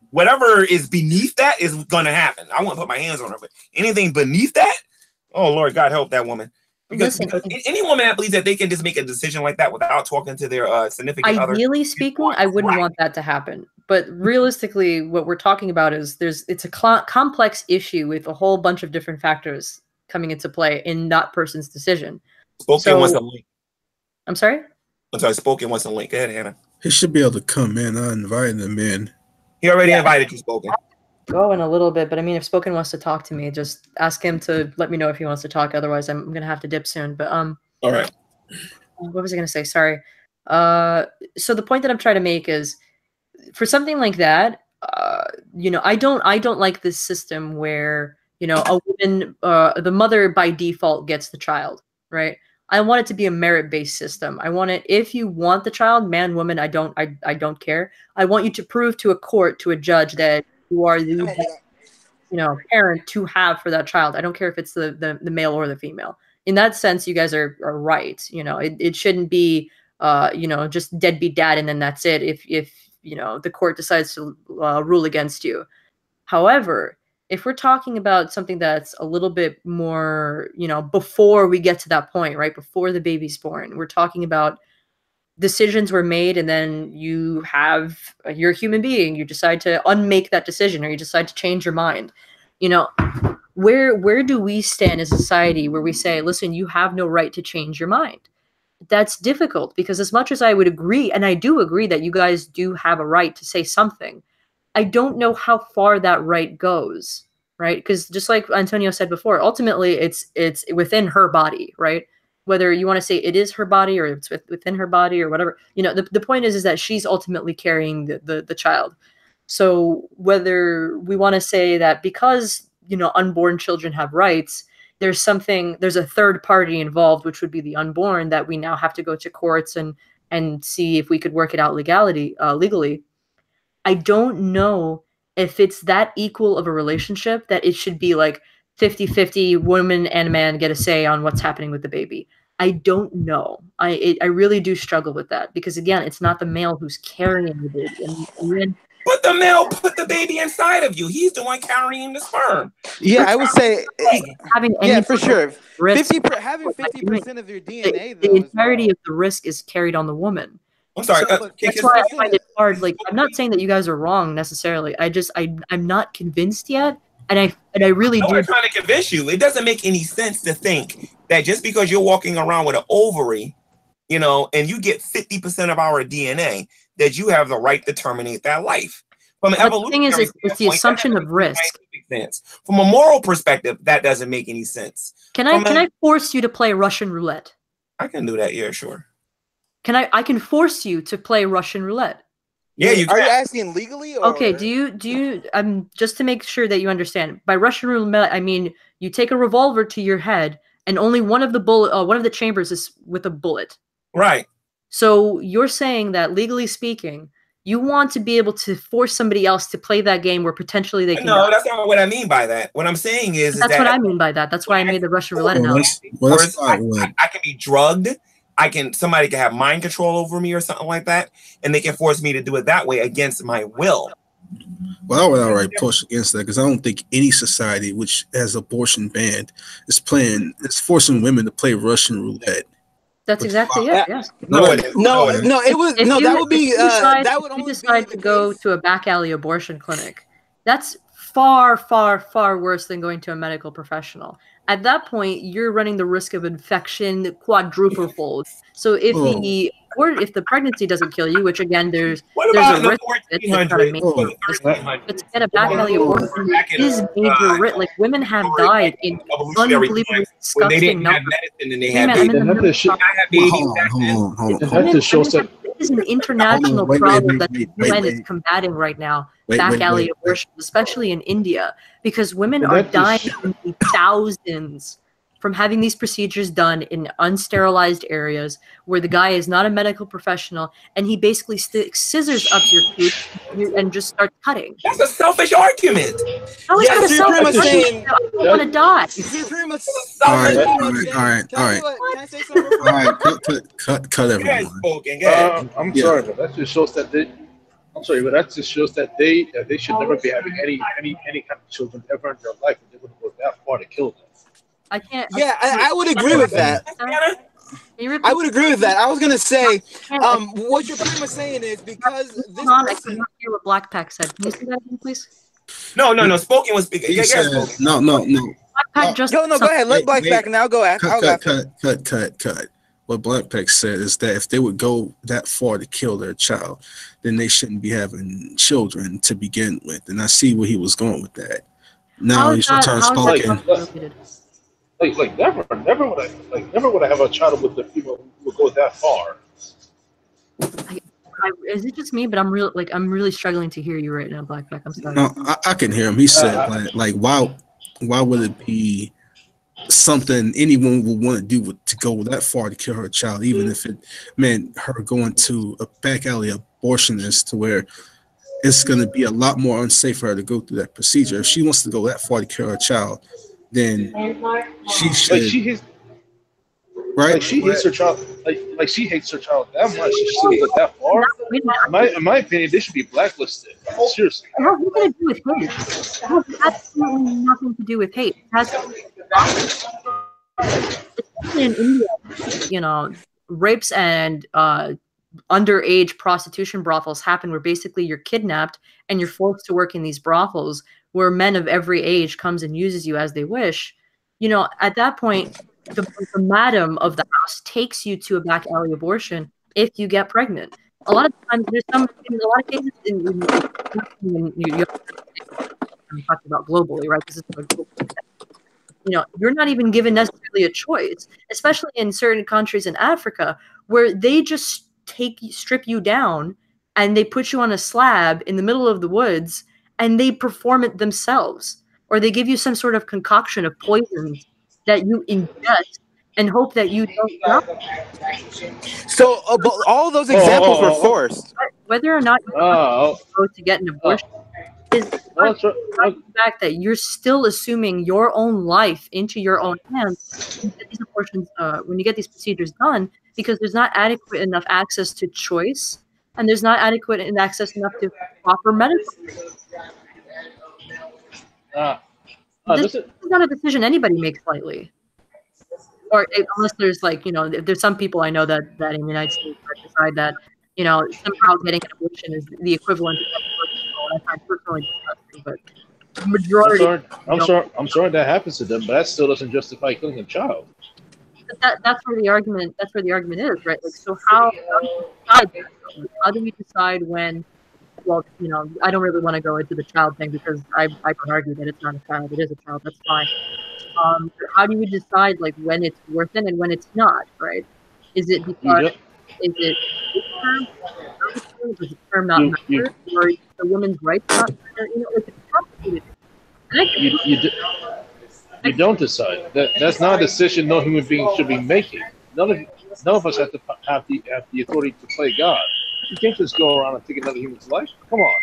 Whatever is beneath that is going to happen. I won't put my hands on her, but anything beneath that, oh, Lord, God help that woman. Because any woman that believes that they can just make a decision like that without talking to their significant other. Ideally speaking, I wouldn't want that to happen. But realistically, what we're talking about is it's a complex issue with a whole bunch of different factors coming into play in that person's decision. Spoken wants a link. I'm sorry? I'm sorry, Spoken wants a link. Go ahead, Hannah. He should be able to come in. I invited him in. He already invited you, Spoken. Go in a little bit, but I mean, if Spoken wants to talk to me, just ask him to let me know if he wants to talk. Otherwise, I'm gonna have to dip soon. But all right. What was I gonna say? Sorry. So the point that I'm trying to make is, for something like that, I don't like this system where a woman, the mother by default gets the child, right? I want it to be a merit-based system. I want it, if you want the child, man, woman, I don't care. I want you to prove to a court, to a judge, that you are the parent to have for that child. I don't care if it's the male or the female. In that sense, you guys are right. It shouldn't be just deadbeat dad and then that's it if the court decides to rule against you. However, if we're talking about something that's a little bit more, before we get to that point, right, before the baby's born, we're talking about decisions were made and then you're a human being, you decide to unmake that decision or you decide to change your mind. Where do we stand as a society where we say, listen, you have no right to change your mind? That's difficult because as much as I would agree, and I do agree that you guys do have a right to say something, I don't know how far that right goes, right? Because just like Antonio said before, ultimately it's within her body, right? Whether you want to say it is her body or it's within her body or whatever, the point is that she's ultimately carrying the child. So whether we want to say that because, unborn children have rights, there's a third party involved, which would be the unborn, that we now have to go to courts and and see if we could work it out legally. I don't know if it's that equal of a relationship that it should be like 50-50 woman and man get a say on what's happening with the baby. I don't know. I really do struggle with that because, again, it's not the male who's carrying the baby. And then, but the male put the baby inside of you. He's the one carrying the sperm. Yeah, I would say, having for sure. Risk, having 50% of your DNA, the entirety of the risk is carried on the woman. I'm sorry. So that's why I find it hard. Like, I'm not saying that you guys are wrong necessarily. I'm not convinced yet. And I really do. I'm trying to convince you. It doesn't make any sense to think that just because you're walking around with an ovary, you know, and you get 50% of our DNA, that you have the right to terminate that life. From an evolutionary the thing is, it's the assumption of risk. From a moral perspective, that doesn't make any sense. Can I force you to play Russian roulette? I can do that. Yeah, sure. I can force you to play Russian roulette. Yeah, you can. Are you asking legally? Or? Okay, do you just to make sure that you understand, by Russian roulette, I mean you take a revolver to your head and only one of the chambers is with a bullet. Right. So you're saying that legally speaking, you want to be able to force somebody else to play that game where potentially they can. No, that's not what I mean by that. What I'm saying is that's what I mean by that. That's why I made the Russian roulette analogy. I can be drugged. Somebody can have mind control over me or something like that, and they can force me to do it that way against my will. Well, I would outright push against that because I don't think any society which has abortion banned is forcing women to play Russian roulette. That's exactly it. Yes. That would be that would only decide to go to a back alley abortion clinic. That's far, far, far worse than going to a medical professional. At that point, you're running the risk of infection quadruple fold. So if the pregnancy doesn't kill you, which again there's a risk but to get a back alley abortion is major risk. Like women have died in unbelievably disgusting numbers. This is an international problem that the UN is combating right now. Back alley abortion, especially in India, because women are dying in the thousands from having these procedures done in unsterilized areas where the guy is not a medical professional and he basically sticks scissors up your tooth and just starts cutting. That's a selfish argument. How is that a selfish argument? I don't want to die. All right. Cut everyone. I'm sorry, but that just shows that they should never be having any kind of children ever in their life. They're going to go that far to kill them. I can't. Yeah, I would agree with that. I would agree with that. I was gonna say, what you're pretty much saying is because this I cannot hear what Black Pack said. Can you say that again, please? No. Spoken was speaking. He said, no. Black Pack just go ahead. Let Black Pack now go ahead. Cut. What Black Pack said is that if they would go that far to kill their child, then they shouldn't be having children to begin with. And I see where he was going with that. Now he's trying to spoken. Like never would I have a child with the female who would go that far. Is it just me? But I'm really struggling to hear you right now, Black Pack. I'm sorry. No, I can hear him. He said like why would it be something anyone would want to do to go that far to kill her child, even if it meant her going to a back alley abortionist to where it's going to be a lot more unsafe for her to go through that procedure. If she wants to go that far to kill her child, then she should. Right? She hates her child. Like she hates her child that much. She should go that far. In my opinion, they should be blacklisted. Seriously. It has nothing to do with hate. It has absolutely nothing to do with hate. It has, especially in India, rapes and underage prostitution brothels happen where basically you're kidnapped and you're forced to work in these brothels where men of every age comes and uses you as they wish. At that point, the madam of the house takes you to a back alley abortion if you get pregnant. A lot of times, in a lot of cases in New York, I'm talking about globally, right? This is a global thing. You're not even given necessarily a choice, especially in certain countries in Africa where they just strip you down and they put you on a slab in the middle of the woods and they perform it themselves, or they give you some sort of concoction of poisons that you ingest and hope that you don't know. So but all those examples were forced. Whether or not you go to get an abortion is the fact that you're still assuming your own life into your own hands when you get these abortions, when you get these procedures done, because there's not adequate enough access to choice, and there's not adequate access enough to proper medical. This is not a decision anybody makes lightly. Or unless there's like, you know, there's some people I know that in the United States decide that, you know, somehow getting an abortion is the equivalent of I find personally disgusting, but the majority. I'm sorry that happens to them, but that still doesn't justify killing a child. But that's where the argument is, right? Like, so how do we decide when? Well, you know, I don't really want to go into the child thing because I can argue that it's not a child; it is a child. That's fine. How do you decide like when it's worth it and when it's not? Right? Is it because is it the term not matter, or the women's rights not matter? You know, like it's complicated. You don't decide. That's not a decision no human being should be making. None of us have to have the authority to play God. You can't just go around and take another human's life. Come on.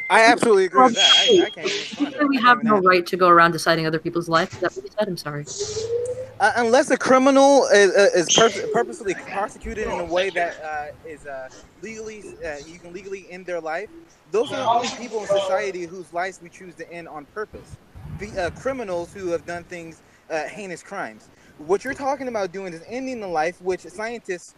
I absolutely agree with that. I can't we have no right to go around deciding other people's lives. Is that what you said? I'm sorry. Unless a criminal is purposely prosecuted in a way that is legally, you can legally end their life. Those are the only people in society whose lives we choose to end on purpose. The criminals who have done things, heinous crimes. What you're talking about doing is ending the life, which scientists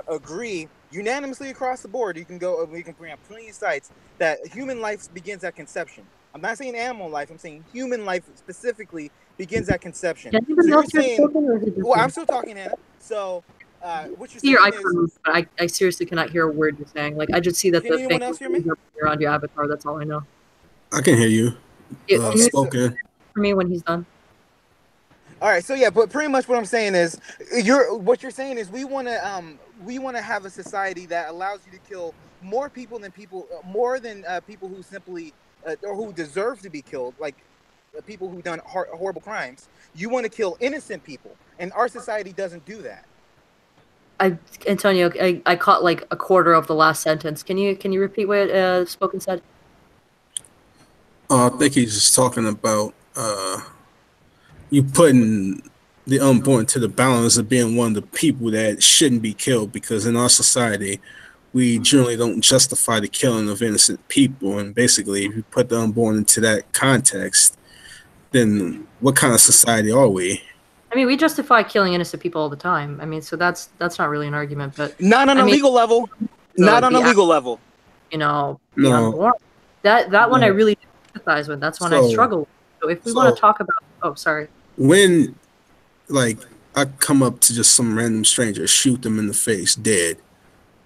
agree unanimously across the board. We can bring up plenty of sites that human life begins at conception. I'm not saying animal life. I'm saying human life specifically begins at conception. So you're saying, well, I'm still talking, Hannah. So what you're saying is, I seriously cannot hear a word you're saying. Like, I just see that the thing around your avatar. That's all I know. I can hear you. Spoken for me when he's done. All right, so yeah, but pretty much what I'm saying is, what you're saying is we want to have a society that allows you to kill more people than people who simply or who deserve to be killed, like people who've done horrible crimes. You want to kill innocent people, and our society doesn't do that. Antonio, I caught like a quarter of the last sentence. Can you repeat what Spoken said? I think he's just talking about you putting the unborn to the balance of being one of the people that shouldn't be killed, because in our society, we generally don't justify the killing of innocent people. And basically, if you put the unborn into that context, then what kind of society are we? I mean, we justify killing innocent people all the time. I mean, so that's not really an argument, but not on a legal level. Not on a legal level. You know, no. That one I really empathize with. That's one I struggle with. So if we want to talk about, when like I come up to just some random stranger, shoot them in the face, dead.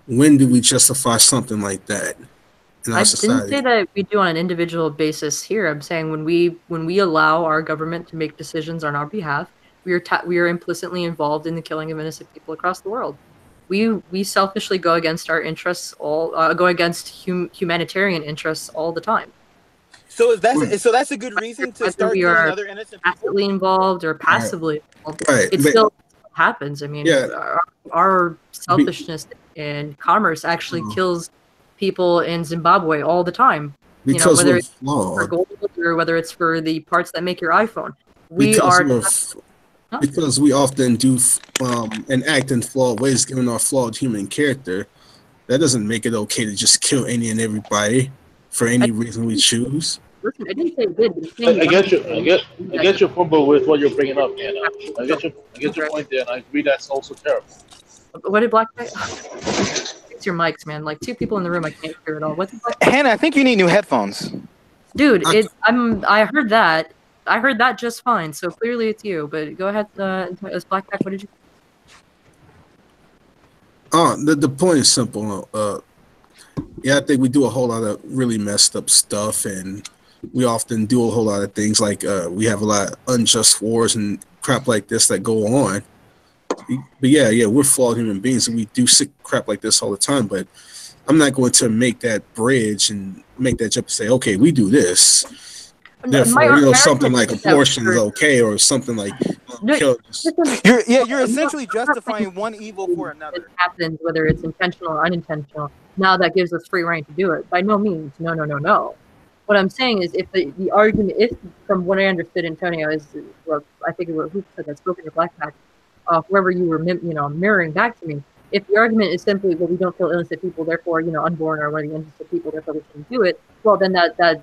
When do we justify something like that in our society? Didn't say that we do on an individual basis here. I'm saying when we allow our government to make decisions on our behalf, we are implicitly involved in the killing of innocent people across the world. We selfishly go against our interests, go against humanitarian interests all the time. So that's a good reason to start killing other innocent people. Passively involved or passively involved. It still happens. I mean, our selfishness in commerce actually kills people in Zimbabwe all the time. Because whether it's for gold or whether it's for the parts that make your iPhone. Because we often do and act in flawed ways, given our flawed human character. That doesn't make it okay to just kill any and everybody for any reason we choose. Listen, I didn't say it did. I get your point with what you're bringing up, Hannah. I get your point there, and I agree that's also terrible. What did Black say? It's your mics, man. Like two people in the room, I can't hear it all. What's Hannah, I think you need new headphones. Dude, I heard that. I heard that just fine. So clearly it's you. But go ahead, as Blackback, what did you? The point is simple. I think we do a whole lot of really messed up stuff, and we often do a whole lot of things like we have a lot of unjust wars and crap like this that go on. But yeah, we're flawed human beings, and we do sick crap like this all the time. But I'm not going to make that bridge and make that jump and say, okay, we do this. Therefore, something like abortion is okay, or something like No, kill. You're essentially justifying one evil for It another. happens, whether it's intentional or unintentional. Now that gives us free reign to do it. By no means. No. What I'm saying is, if the argument, if from what I understood, Antonio is, well, I think it was who said that, spoken to Black Pack, whoever you were, mirroring back to me. If the argument is simply, well, we don't kill innocent people, therefore, unborn are one of the innocent people, therefore we shouldn't do it. Well, then that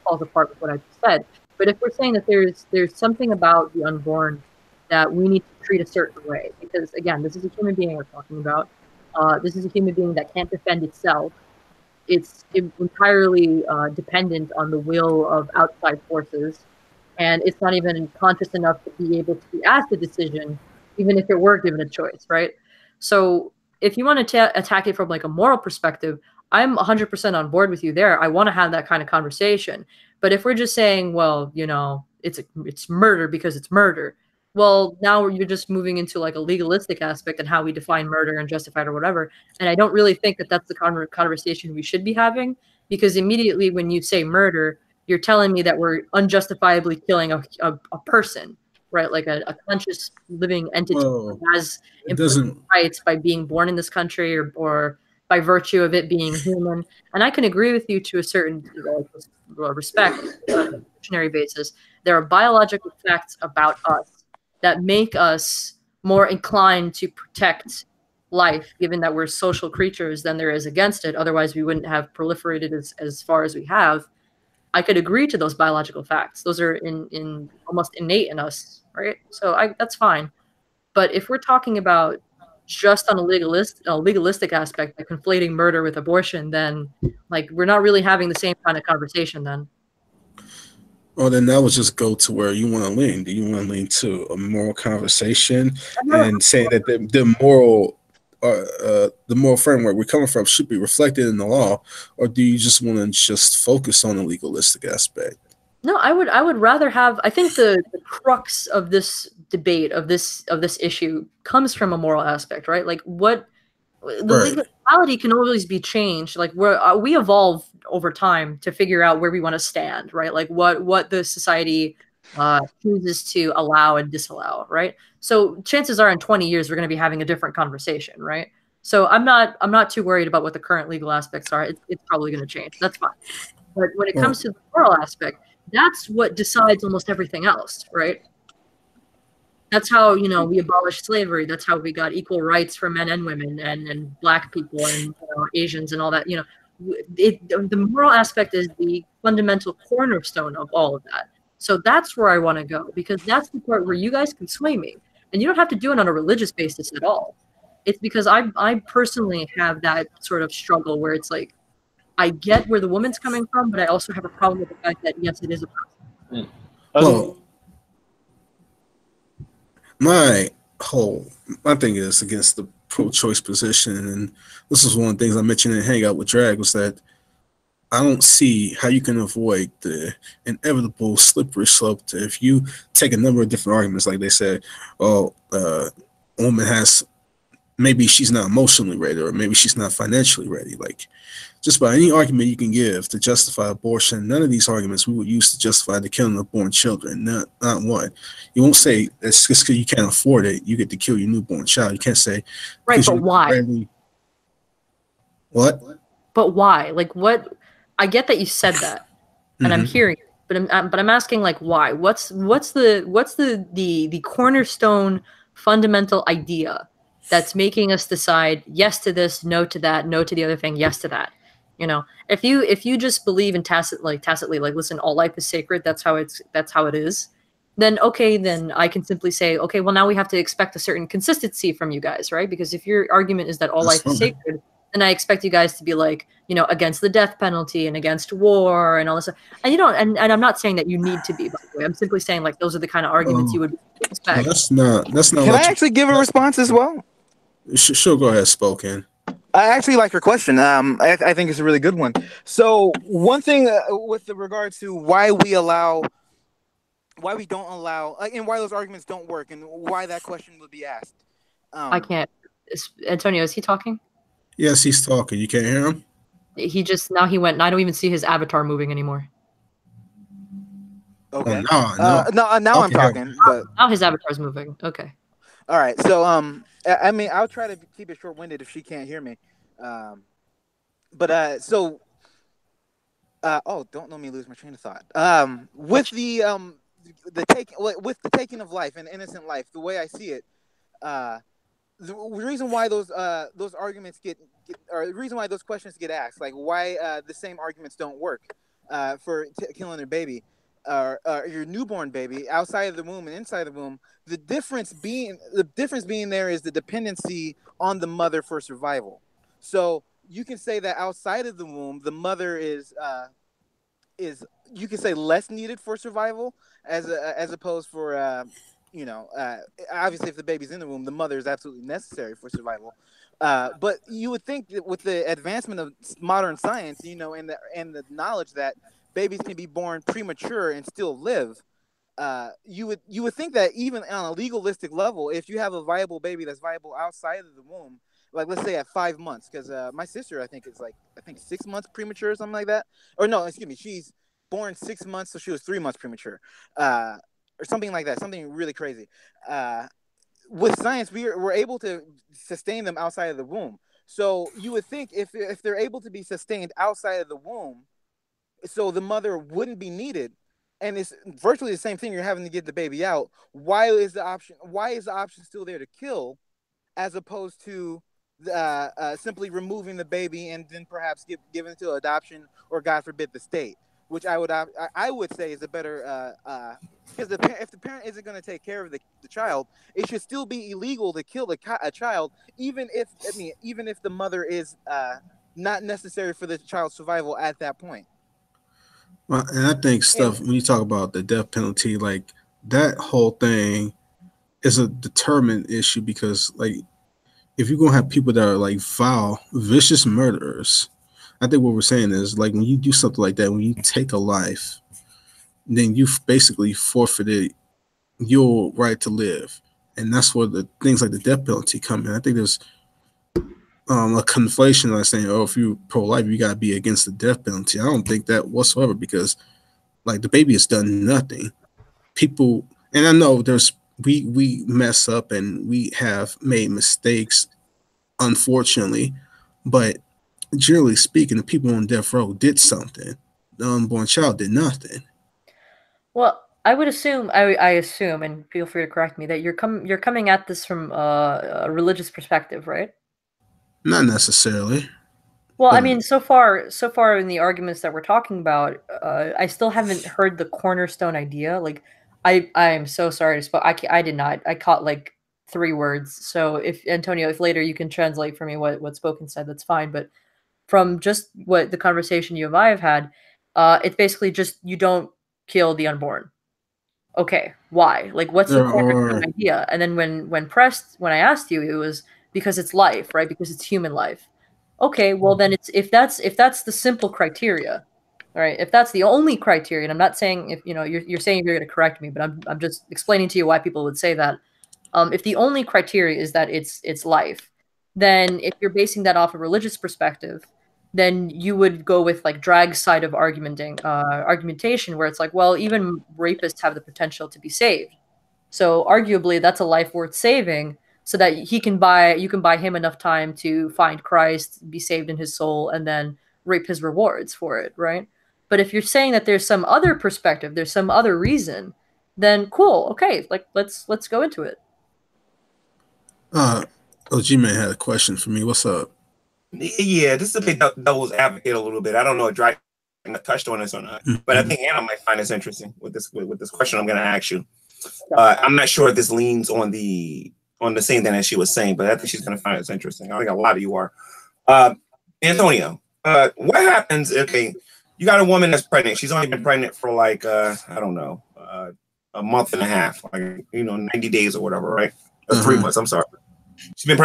falls apart with what I just said. But if we're saying that there's something about the unborn that we need to treat a certain way, because again, this is a human being we're talking about. This is a human being that can't defend itself. It's entirely dependent on the will of outside forces, and it's not even conscious enough to be able to be asked a decision, even if it were given a choice, right? So if you want to attack it from like a moral perspective, I'm 100% on board with you there. I want to have that kind of conversation. But if we're just saying, well, it's murder because it's murder, well, now you're just moving into like a legalistic aspect and how we define murder and justified or whatever. And I don't really think that that's the conversation we should be having, because immediately when you say murder, you're telling me that we're unjustifiably killing a person, right? Like a conscious living entity that has important rights by being born in this country or by virtue of it being human. And I can agree with you to a certain respect on a evolutionary basis. There are biological facts about us that make us more inclined to protect life, given that we're social creatures, than there is against it. Otherwise, we wouldn't have proliferated as far as we have. I could agree to those biological facts. Those are in almost innate in us, right? So that's fine. But if we're talking about just on a legalistic aspect, like conflating murder with abortion, then like we're not really having the same kind of conversation then. Well, then that would just go to where you want to lean. Do you want to lean to a moral conversation and saying that the moral framework we're coming from should be reflected in the law, or do you just want to just focus on the legalistic aspect? No, I would rather have. I think the crux of this debate of this issue comes from a moral aspect, right? Like the legality can always be changed. Like we evolve over time to figure out where we want to stand, right? Like what the society chooses to allow and disallow, right? So chances are in 20 years we're going to be having a different conversation, right? So I'm not too worried about what the current legal aspects are. It's probably going to change. That's fine. But when it comes to the moral aspect, that's what decides almost everything else, right? That's how, we abolished slavery. That's how we got equal rights for men and women and Black people and Asians and all that. The moral aspect is the fundamental cornerstone of all of that. So that's where I want to go, because that's the part where you guys can sway me. And you don't have to do it on a religious basis at all. It's because I personally have that sort of struggle where it's like, I get where the woman's coming from, but I also have a problem with the fact that, yes, it is a person. Well, my thing is against the pro-choice position, and this is one of the things I mentioned in Hangout with Drag, was that I don't see how you can avoid the inevitable slippery slope to, if you take a number of different arguments, like they said, a woman has, maybe she's not emotionally ready, or maybe she's not financially ready. Like, just by any argument you can give to justify abortion, none of these arguments we would use to justify the killing of unborn children. Not one. You won't say it's just because you can't afford it, you get to kill your newborn child. You can't say, right? But why? What? But why? Like, what? I get that you said that, and I'm hearing it, but I'm asking, like, why? What's the cornerstone fundamental idea that's making us decide yes to this, no to that, no to the other thing, yes to that? If you just believe in tacitly, like, listen, all life is sacred, that's how it is, then okay, then I can simply say, okay, well, now we have to expect a certain consistency from you guys, right? Because if your argument is that all life is sacred, then I expect you guys to be like, against the death penalty and against war and all this stuff. And and I'm not saying that you need to be, by the way. I'm simply saying, like, those are the kind of arguments you would expect. That's not. Can I actually give a response as well? Sure, go ahead, Spoken. I actually like your question. I think it's a really good one. So one thing with regards to why we don't allow, and why those arguments don't work, and why that question would be asked. I can't. Antonio, is he talking? Yes, he's talking. You can't hear him? He went, and I don't even see his avatar moving anymore. Okay. No. Now I'm Okay. talking, but Now his avatar's moving. Okay. all right. So I mean, I'll try to keep it short-winded if she can't hear me. But so oh, don't let me lose my train of thought. With the taking of life and innocent life, the way I see it, the reason why those arguments or the reason why those questions get asked, like why the same arguments don't work for killing a baby or your newborn baby outside of the womb and inside the womb. The difference being there is the dependency on the mother for survival. So you can say that outside of the womb, the mother is you can say less needed for survival as opposed for obviously if the baby's in the womb, the mother is absolutely necessary for survival. But you would think that with the advancement of modern science, and the knowledge that babies can be born premature and still live, you would think that even on a legalistic level, if you have a viable baby that's viable outside of the womb, like let's say at 5 months, because my sister I think 6 months premature or something like that, or no, excuse me, she's born 6 months, so she was 3 months premature, or something like that, something really crazy. With science, we're able to sustain them outside of the womb. So you would think if they're able to be sustained outside of the womb, so the mother wouldn't be needed, and it's virtually the same thing. You're having to get the baby out. Why is the option still there to kill, as opposed to simply removing the baby and then perhaps giving it to adoption or, God forbid, the state? Which I would say is a better, because if the parent isn't going to take care of the child, it should still be illegal to kill a child, even if the mother is not necessary for the child's survival at that point. Well, and I think when you talk about the death penalty, like that whole thing is a determined issue, because like if you're gonna have people that are like vile, vicious murderers, I think what we're saying is, like, when you do something like that, when you take a life, then you've basically forfeited your right to live. And that's where the things like the death penalty come in. I think there's a conflation of saying, oh, if you're pro-life, you got to be against the death penalty. I don't think that whatsoever, because, like, the baby has done nothing. People, and I know we mess up and we have made mistakes, unfortunately, but generally speaking, the people on death row did something. The unborn child did nothing. Well, I would assume, I assume, and feel free to correct me, that you're coming at this from a religious perspective, right? Not necessarily. Well, I mean, so far in the arguments that we're talking about, I still haven't heard the cornerstone idea. Like, I am so sorry to spoke. I did not. I caught like 3 words. So if Antonio, if later you can translate for me what Spoken said, that's fine. But from just what the conversation you and I have had, it's basically just you don't kill the unborn. Okay, why? Like, what's the cornerstone idea? And then when I asked you, it was because it's life, right? Because it's human life. Okay, well then if that's the simple criteria, all right? If that's the only criteria, and I'm not saying if you're saying you're going to correct me, but I'm just explaining to you why people would say that. If the only criteria is that it's life, then if you're basing that off a religious perspective, then you would go with like Drag's side of argumentation, where it's like, well, even rapists have the potential to be saved. So arguably, that's a life worth saving, so that you can buy him enough time to find Christ, be saved in his soul, and then reap his rewards for it, right? But if you're saying that there's some other perspective, there's some other reason, then cool, okay, like let's go into it. G-Man had a question for me. What's up? Yeah, this is a bit devil's advocate a little bit. I don't know if Drake touched on this or not, but I think Anna might find this interesting with this question I'm going to ask you. I'm not sure if this leans on the same thing as she was saying, but I think she's going to find this interesting. I think a lot of you are. Antonio, what happens if you got a woman that's pregnant? She's only been pregnant for like I don't know, a month and a half, like 90 days or whatever, right? Or 3 months. I'm sorry. She's been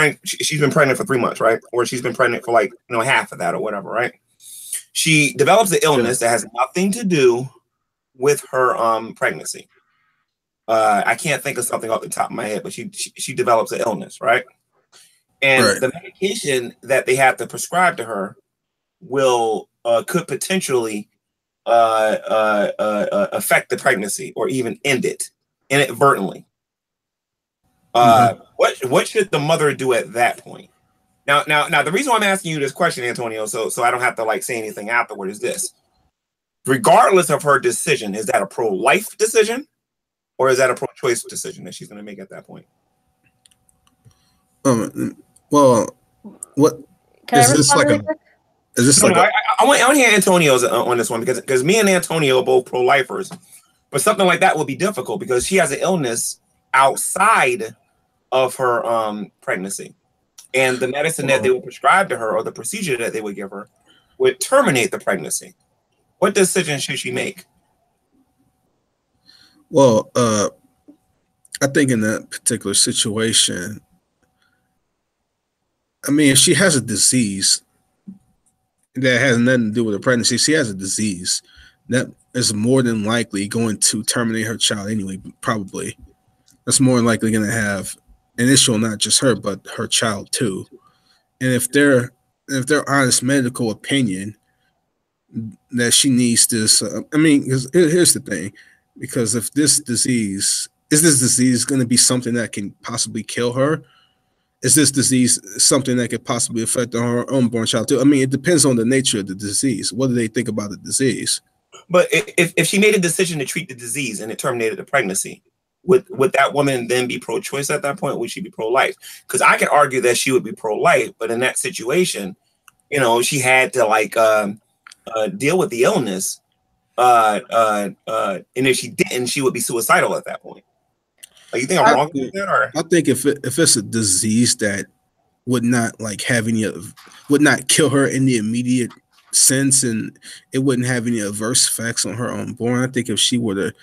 pregnant for 3 months, right? Or she's been pregnant for like half of that or whatever, right? She develops an illness that has nothing to do with her pregnancy. I can't think of something off the top of my head, but she develops an illness, right? And the medication that they have to prescribe to her could potentially affect the pregnancy or even end it inadvertently. What should the mother do at that point? Now, the reason why I'm asking you this question, Antonio, so I don't have to like say anything afterward, is this: regardless of her decision, is that a pro-life decision, or is that a pro-choice decision that she's going to make at that point? Well, what Can I is this respond like? really quick? Is this No, like? no, I want to hear Antonio's on this one because me and Antonio are both pro-lifers, but something like that will be difficult because she has an illness outside of her pregnancy, and the medicine that they would prescribe to her or the procedure that they would give her would terminate the pregnancy. What decision should she make? Well, I think in that particular situation, I mean, if she has a disease that has nothing to do with her pregnancy, she has a disease that is more than likely going to terminate her child anyway. Probably, that's more than likely going to have an issue, not just her but her child too. And if their honest medical opinion that she needs this, I mean, here's the thing: because if this disease going to be something that can possibly kill her? Is this disease something that could possibly affect her unborn child too? I mean, it depends on the nature of the disease. What do they think about the disease? But if she made a decision to treat the disease and it terminated the pregnancy, would that woman then be pro-choice at that point? Would she be pro-life? Because I could argue that she would be pro-life, but in that situation, you know, she had to like deal with the illness, and if she didn't, she would be suicidal at that point. Like, you think I'm wrong with that, or? I think if it's a disease that would not like have any would not kill her in the immediate sense, and it wouldn't have any adverse effects on her unborn, I think if she were to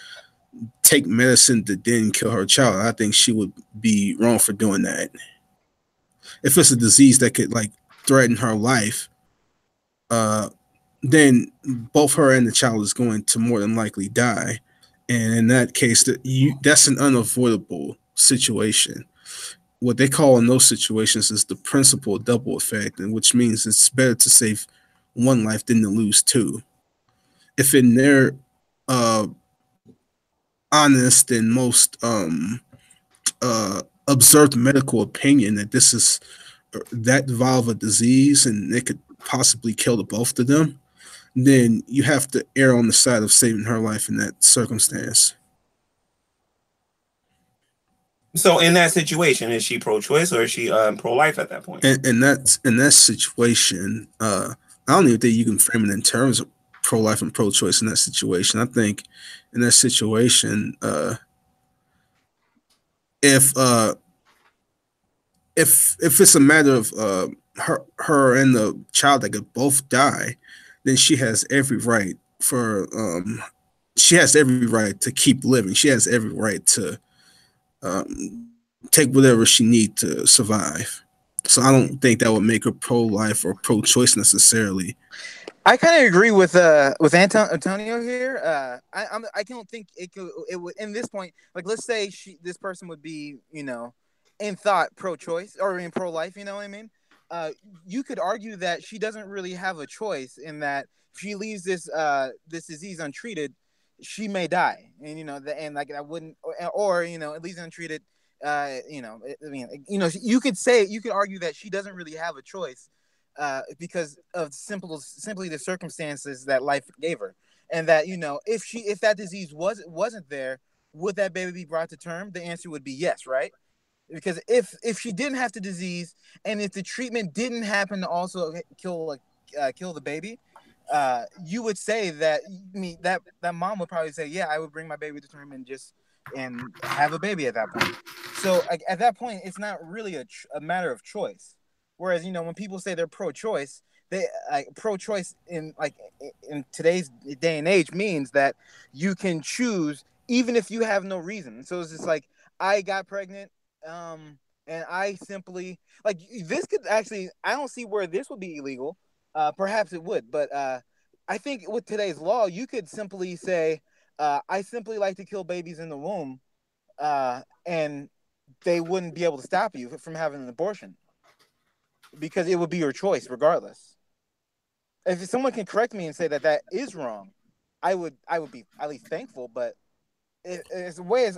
take medicine that didn't kill her child, I think she would be wrong for doing that. If it's a disease that could like threaten her life, then both her and the child is going to more than likely die. And in that case, that's an unavoidable situation. What they call in those situations is the principal double effect, and which means it's better to save one life than to lose two. If in their honest and most observed medical opinion that this is that involve a disease and it could possibly kill the both of them, then you have to err on the side of saving her life in that circumstance. So in that situation, is she pro-choice or is she pro-life at that point? And that's in that situation, I don't even think you can frame it in terms of pro-life and pro-choice in that situation. I think in that situation, if it's a matter of her and the child that could both die, then she has every right to keep living. She has every right to take whatever she needs to survive. So I don't think that would make her pro-life or pro-choice necessarily. I kind of agree with Antonio here. I don't think it would in this point. Like, let's say this person would be, you know, in thought pro-choice or in pro-life. You know what I mean? You could argue that she doesn't really have a choice in that if she leaves this disease untreated, she may die, and you know, and like that wouldn't, or you know, at least untreated. You know, I mean, you know, you could argue that she doesn't really have a choice, because of simply the circumstances that life gave her, and that, you know, if that disease wasn't there, would that baby be brought to term? The answer would be yes, right? Because if she didn't have the disease, and if the treatment didn't happen to also kill the baby, you would say that, that mom would probably say, yeah, I would bring my baby to term and have a baby at that point. So at that point, it's not really a matter of choice. Whereas, you know, when people say they're pro-choice, they pro-choice in today's day and age means that you can choose even if you have no reason. So it's just like, I got pregnant, and I simply, like, this could actually, I don't see where this would be illegal. Perhaps it would, but I think with today's law, you could simply say, I simply like to kill babies in the womb, and they wouldn't be able to stop you from having an abortion because it would be your choice regardless. If someone can correct me and say that is wrong, I would be at least thankful. But it's the way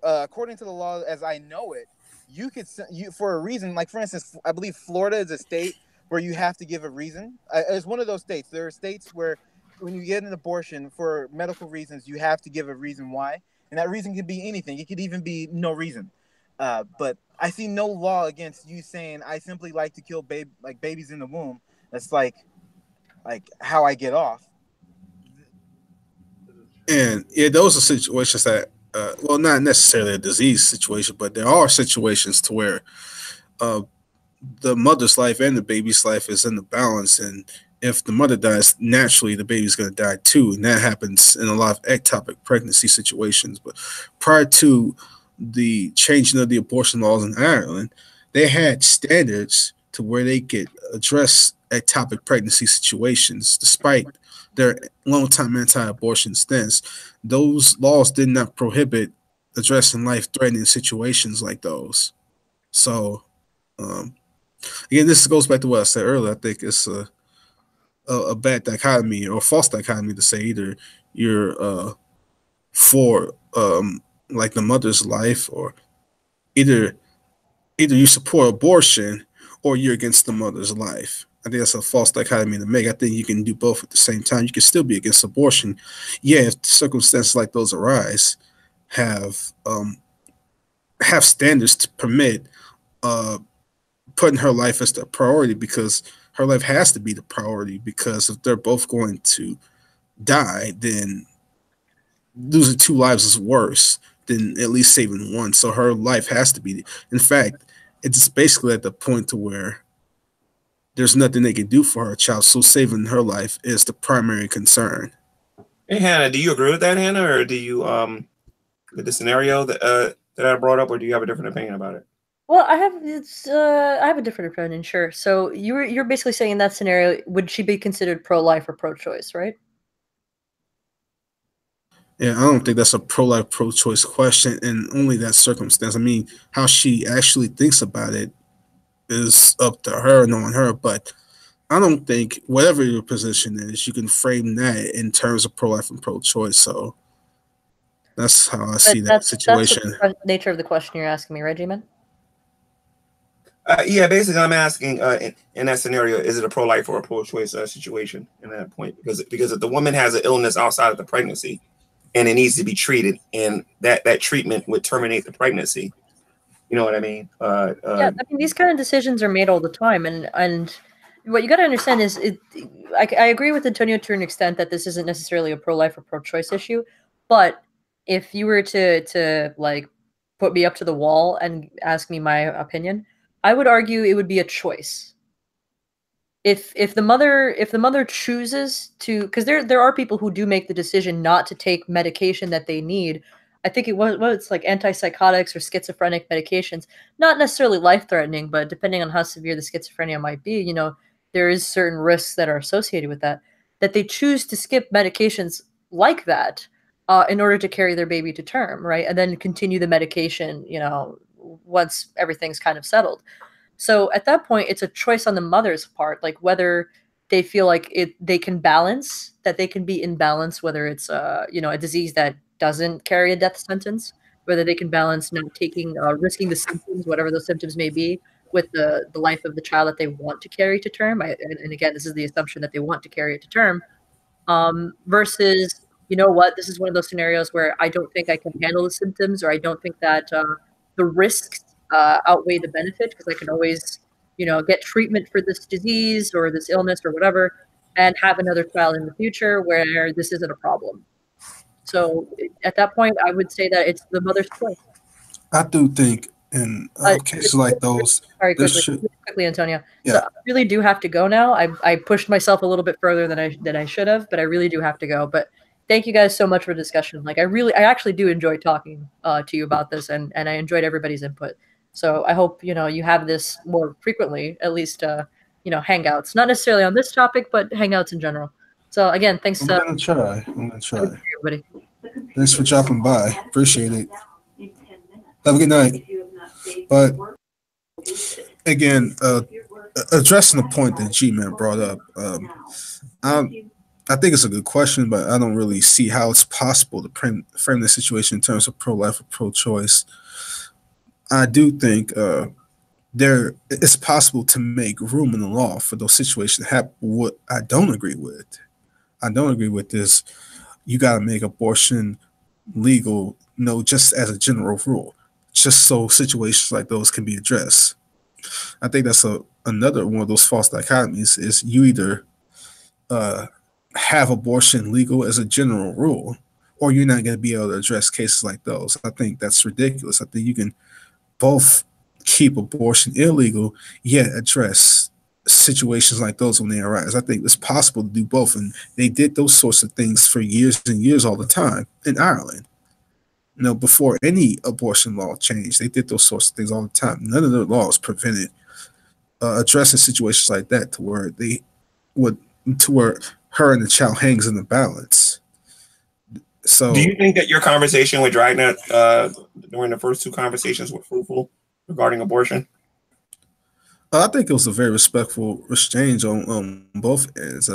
according to the law as I know it, you could for a reason. Like for instance, I believe Florida is a state where you have to give a reason. It's one of those states. There are states where when you get an abortion for medical reasons, you have to give a reason why, and that reason can be anything. It could even be no reason. But I see no law against you saying I simply like to kill babies in the womb. That's like how I get off. And yeah, those are situations that, well, not necessarily a disease situation, but there are situations to where the mother's life and the baby's life is in the balance. And if the mother dies, naturally the baby's going to die too. And that happens in a lot of ectopic pregnancy situations. But prior to the changing of the abortion laws in Ireland, they had standards to where they could address ectopic pregnancy situations. Despite their long-time anti-abortion stance, those laws did not prohibit addressing life-threatening situations like those. So, again, this goes back to what I said earlier. I think it's a bad dichotomy or false dichotomy to say either you're for like the mother's life, or either you support abortion or you're against the mother's life. I think that's a false dichotomy to make. I think you can do both at the same time. You can still be against abortion. Yeah, if circumstances like those arise, have standards to permit putting her life as the priority, because her life has to be the priority, because if they're both going to die, then losing two lives is worse than at least saving one. So her life has to be. In fact, it's basically at the point to where there's nothing they can do for her child. So saving her life is the primary concern. Hey, Hannah, do you agree with that, Hannah, or do you with the scenario that I brought up, or do you have a different opinion about it? Well, I have a different opinion, sure. So you're basically saying in that scenario, would she be considered pro-life or pro-choice, right? Yeah, I don't think that's a pro-life, pro-choice question in only that circumstance. I mean, how she actually thinks about it is up to her, knowing her. But I don't think, whatever your position is, you can frame that in terms of pro-life and pro-choice. So that's how I see that situation. That's the nature of the question you're asking me, right, G-Man? Yeah, basically, I'm asking in that scenario, is it a pro-life or a pro-choice situation in that point? Because if the woman has an illness outside of the pregnancy and it needs to be treated, and that treatment would terminate the pregnancy, you know what I mean? Yeah, I mean, these kind of decisions are made all the time, and what you got to understand is, I agree with Antonio to an extent that this isn't necessarily a pro-life or pro-choice issue, but if you were to like put me up to the wall and ask me my opinion, I would argue it would be a choice. If the mother chooses to, because there are people who do make the decision not to take medication that they need. I think it's like antipsychotics or schizophrenic medications, not necessarily life-threatening, but depending on how severe the schizophrenia might be, you know, there is certain risks that are associated with that they choose to skip medications like that in order to carry their baby to term, right? And then continue the medication, you know, once everything's kind of settled. So at that point, it's a choice on the mother's part, like whether they feel like they can balance, that they can be in balance, whether it's you know, a disease that doesn't carry a death sentence, whether they can balance not taking risking the symptoms, whatever those symptoms may be, with the life of the child that they want to carry to term. And again, this is the assumption that they want to carry it to term, versus, you know what, this is one of those scenarios where I don't think I can handle the symptoms, or I don't think that the risks outweigh the benefit, because I can always, you know, get treatment for this disease or this illness or whatever, and have another child in the future where this isn't a problem. So at that point, I would say that it's the mother's choice. I do think in cases like those. Sorry, quickly, Antonio. Yeah. So I really do have to go now. I pushed myself a little bit further than I should have, but I really do have to go. But thank you guys so much for the discussion. Like, I actually do enjoy talking to you about this, and I enjoyed everybody's input. So I hope, you know, you have this more frequently, at least, you know, hangouts, not necessarily on this topic, but hangouts in general. So again, thanks. I'm gonna try. Everybody. Thanks for dropping by. Appreciate it. Have a good night. But again, addressing the point that G-Man brought up, I I think it's a good question, but I don't really see how it's possible to frame the situation in terms of pro-life or pro-choice. I do think it's possible to make room in the law for those situations to happen. What I don't agree with is you got to make abortion legal, just as a general rule, just so situations like those can be addressed. I think that's another one of those false dichotomies is you either have abortion legal as a general rule, or you're not going to be able to address cases like those. I think that's ridiculous. I think you can both keep abortion illegal, yet address situations like those when they arise. I think it's possible to do both, and they did those sorts of things for years and years all the time in Ireland. Before any abortion law changed, they did those sorts of things all the time. None of their laws prevented addressing situations like that to where her and the child hangs in the balance. So, do you think that your conversation with Dragnet during the first two conversations were fruitful regarding abortion? I think it was a very respectful exchange on both ends.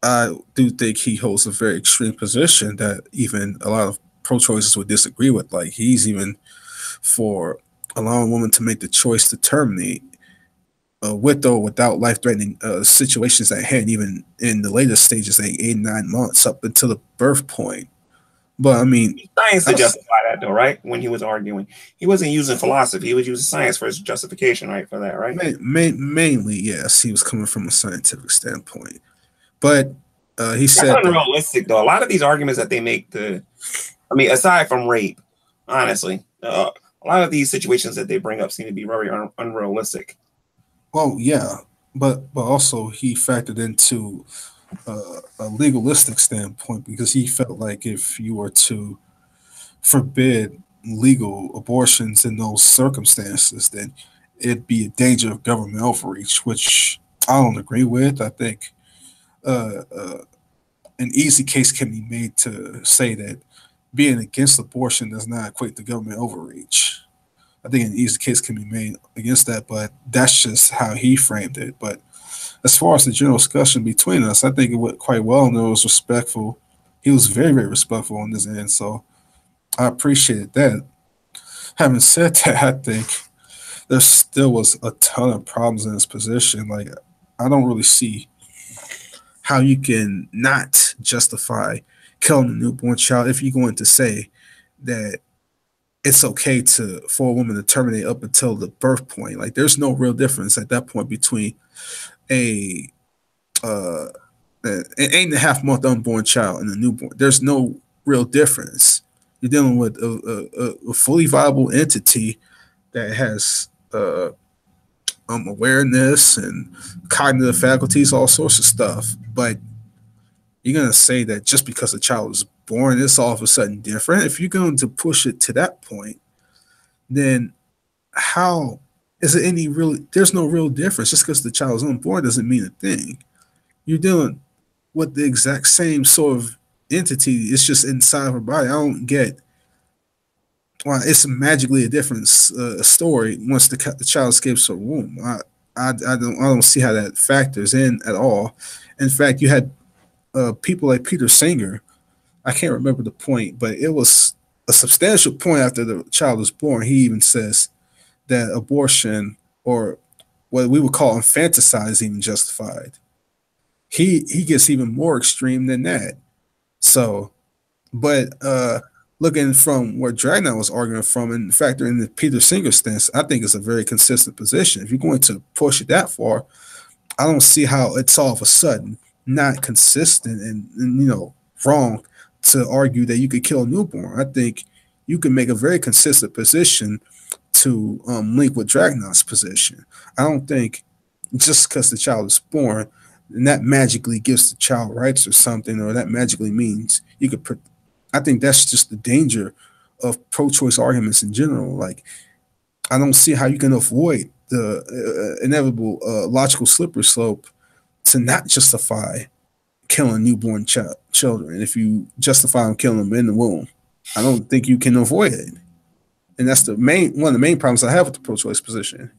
I do think he holds a very extreme position that even a lot of pro-choicers would disagree with. Like, he's even for allowing women to make the choice to terminate with or without life-threatening situations at hand, even in the later stages, 8, 9 months up until the birth point. But I mean, science to justify that, though, right? When he was arguing, he wasn't using philosophy; he was using science for his justification, right? For that, right? Mainly, yes, he was coming from a scientific standpoint. But he said that's unrealistic, though. A lot of these arguments that they make, aside from rape, honestly, a lot of these situations that they bring up seem to be very unrealistic. Well, yeah, but also he factored into a legalistic standpoint, because he felt like if you were to forbid legal abortions in those circumstances, then it'd be a danger of government overreach, which I don't agree with. I think an easy case can be made to say that being against abortion does not equate to government overreach. I think an easy case can be made against that, but that's just how he framed it. But as far as the general discussion between us, I think it went quite well, and it was respectful. He was very, very respectful on this end, so I appreciated that. Having said that, I think there still was a ton of problems in his position. Like, I don't really see how you can not justify killing a newborn child if you're going to say that it's okay for a woman to terminate up until the birth point. Like, there's no real difference at that point between an 8.5-month unborn child and a newborn. There's no real difference. You're dealing with a fully viable entity that has awareness and cognitive faculties, all sorts of stuff. But you're going to say that just because a child is born, it's all of a sudden different. If you're going to push it to that point, then how is it any really? There's no real difference. Just because the child is unborn doesn't mean a thing. You're dealing with the exact same sort of entity. It's just inside of her body. I don't get why it's magically a different story once the child escapes her womb. I don't see how that factors in at all. In fact, you had people like Peter Singer. I can't remember the point, but it was a substantial point after the child was born. He even says that abortion, or what we would call infanticide, is even justified. He gets even more extreme than that. So, but looking from where Dragnet was arguing from and factoring the Peter Singer stance, I think it's a very consistent position. If you're going to push it that far, I don't see how it's all of a sudden not consistent and wrong to argue that you could kill a newborn. I think you can make a very consistent position to link with Dragnet's position. I don't think just because the child is born, and that magically gives the child rights or something, or that magically means you could. I think that's just the danger of pro-choice arguments in general. Like, I don't see how you can avoid the inevitable logical slippery slope to not justify killing newborn children. If you justify them killing them in the womb, I don't think you can avoid it. And that's one of the main problems I have with the pro-choice position.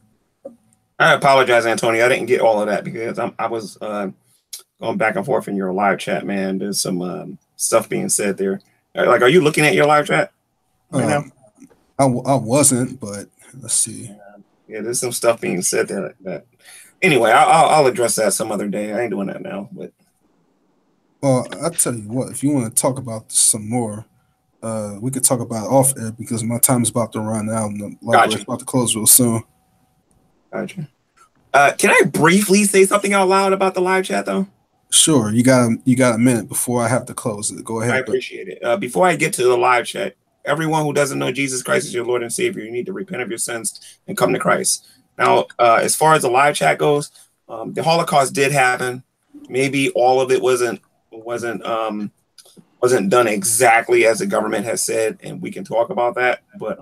I apologize, Antonio. I didn't get all of that because I was going back and forth in your live chat, man. There's some stuff being said there. Like, are you looking at your live chat right now? I wasn't, but let's see. Yeah, there's some stuff being said there. That anyway, I'll address that some other day. I ain't doing that now, but. Well, I'll tell you what, if you want to talk about this some more, we could talk about it off air because my time is about to run out and the library's about to close real soon. Gotcha. Can I briefly say something out loud about the live chat though? Sure, you got a minute before I have to close it. Go ahead. I appreciate it. Before I get to the live chat, everyone who doesn't know Jesus Christ as your Lord and Savior, you need to repent of your sins and come to Christ. Now, as far as the live chat goes, the Holocaust did happen. Maybe all of it wasn't done exactly as the government has said, and we can talk about that. But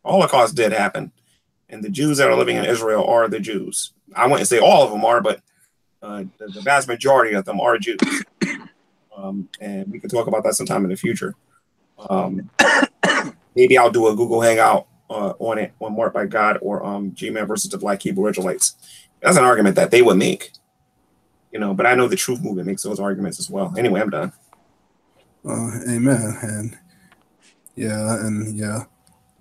Holocaust did happen, and the Jews that are living in Israel are the Jews. I wouldn't say all of them are, but the vast majority of them are Jews. And we can talk about that sometime in the future. Maybe I'll do a Google Hangout on it, on Marked by God or G-Man versus the Black Hebrew Israelites. That's an argument that they would make, but I know the Truth Movement makes those arguments as well. Anyway, I'm done. Amen. And yeah,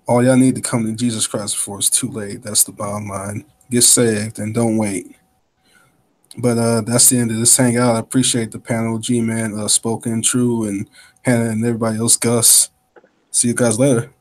all y'all need to come to Jesus Christ before it's too late. That's the bottom line. Get saved and don't wait. But that's the end of this hangout. I appreciate the panel, G-Man, Spoken True, and Hannah, and everybody else, Gus. See you guys later.